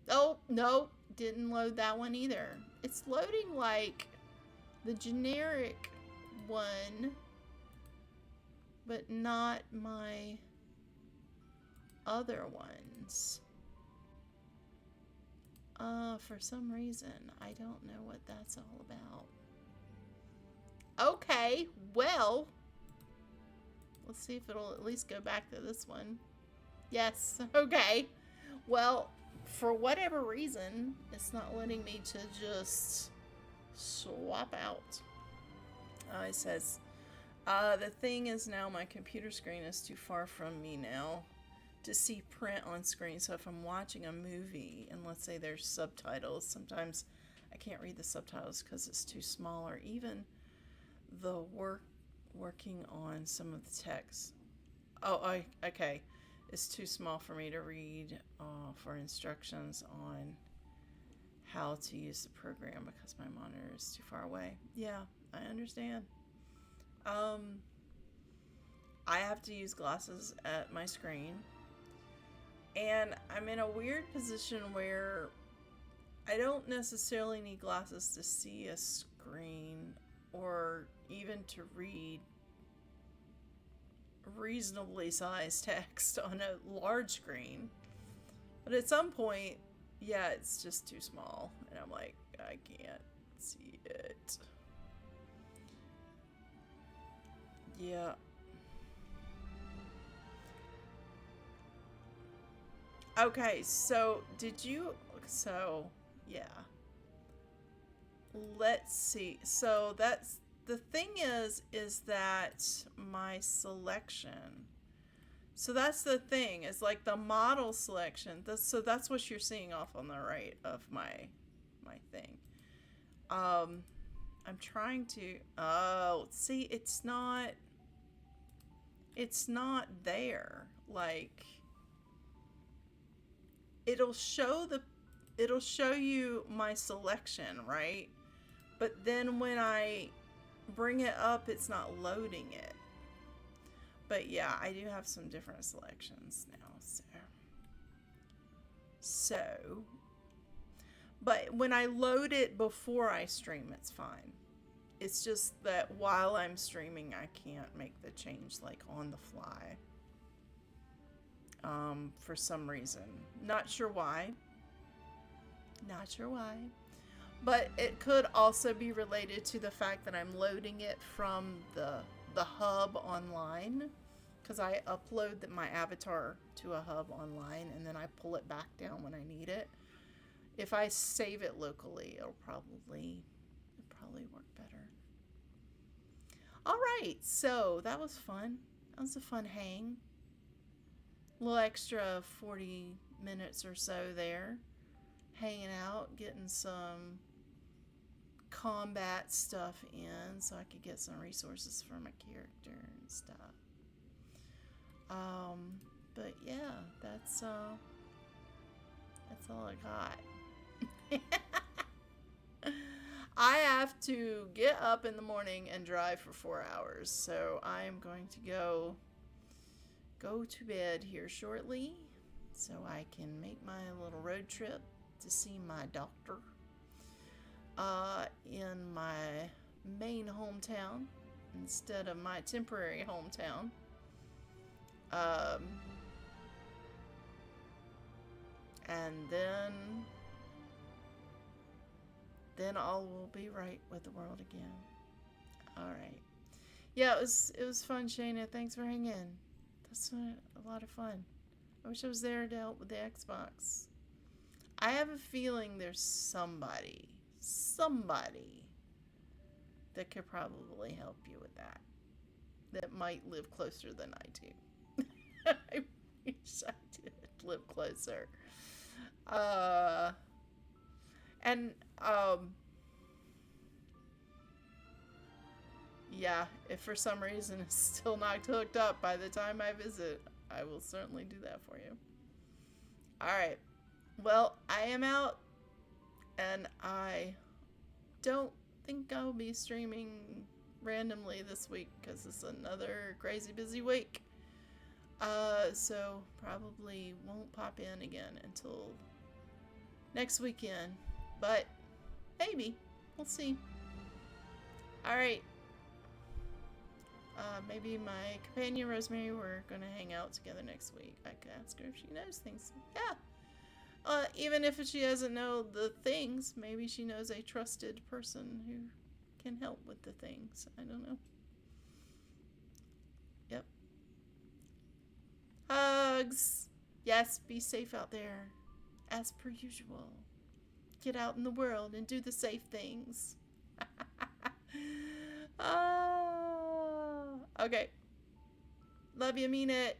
Oh, no, didn't load that one either. It's loading like the generic one, but not my other ones. For some reason, I don't know what that's all about. Okay, well, let's see if it'll at least go back to this one. Yes, okay. Well, for whatever reason, it's not letting me to just swap out. It says, the thing is now my computer screen is too far from me now to see print on screen. So if I'm watching a movie and let's say there's subtitles, sometimes I can't read the subtitles because it's too small, or even the working on some of the text. Okay. It's too small for me to read for instructions on how to use the program because my monitor is too far away. Yeah, I understand. I have to use glasses at my screen, and I'm in a weird position where I don't necessarily need glasses to see a screen or even to read reasonably sized text on a large screen. But at some point, yeah, it's just too small, and I'm like, I can't see it. Yeah. Okay, so yeah. Let's see. So that's the thing is that my selection. So that's the thing. It's like the model selection. So that's what you're seeing off on the right of my thing. I'm trying to. Oh, see, it's not there. Like, it'll show you my selection, right? But then when I bring it up, it's not loading it. But yeah, I do have some different selections now, so. But when I load it before I stream, it's fine. It's just that while I'm streaming, I can't make the change like on the fly. For some reason. Not sure why. But it could also be related to the fact that I'm loading it from the hub online, because I upload my avatar to a hub online and then I pull it back down when I need it. If I save it locally, it'll probably work better. All right, so that was fun. That was a fun hang. A little extra 40 minutes or so there, hanging out, getting some combat stuff in so I could get some resources for my character and stuff. But yeah, that's all I got. I have to get up in the morning and drive for 4 hours, so I am going to go to bed here shortly so I can make my little road trip to see my doctor in my main hometown instead of my temporary hometown. And then all will be right with the world again. All right. Yeah, it was fun, Shayna. Thanks for hanging. That's a lot of fun. I wish I was there to help with the Xbox. I have a feeling there's somebody that could probably help you with that might live closer than I do. I wish I did live closer. Yeah, if for some reason it's still not hooked up by the time I visit, I will certainly do that for you. Alright, well, I am out, and I don't think I'll be streaming randomly this week because it's another crazy busy week. So probably won't pop in again until next weekend, but maybe. We'll see. Alright. Maybe my companion Rosemary, we're gonna hang out together next week. I could ask her if she knows things. Yeah. Even if she doesn't know the things, maybe she knows a trusted person who can help with the things. I don't know. Yep. Hugs. Yes, be safe out there. As per usual. Get out in the world and do the safe things. Okay. Love you, mean it.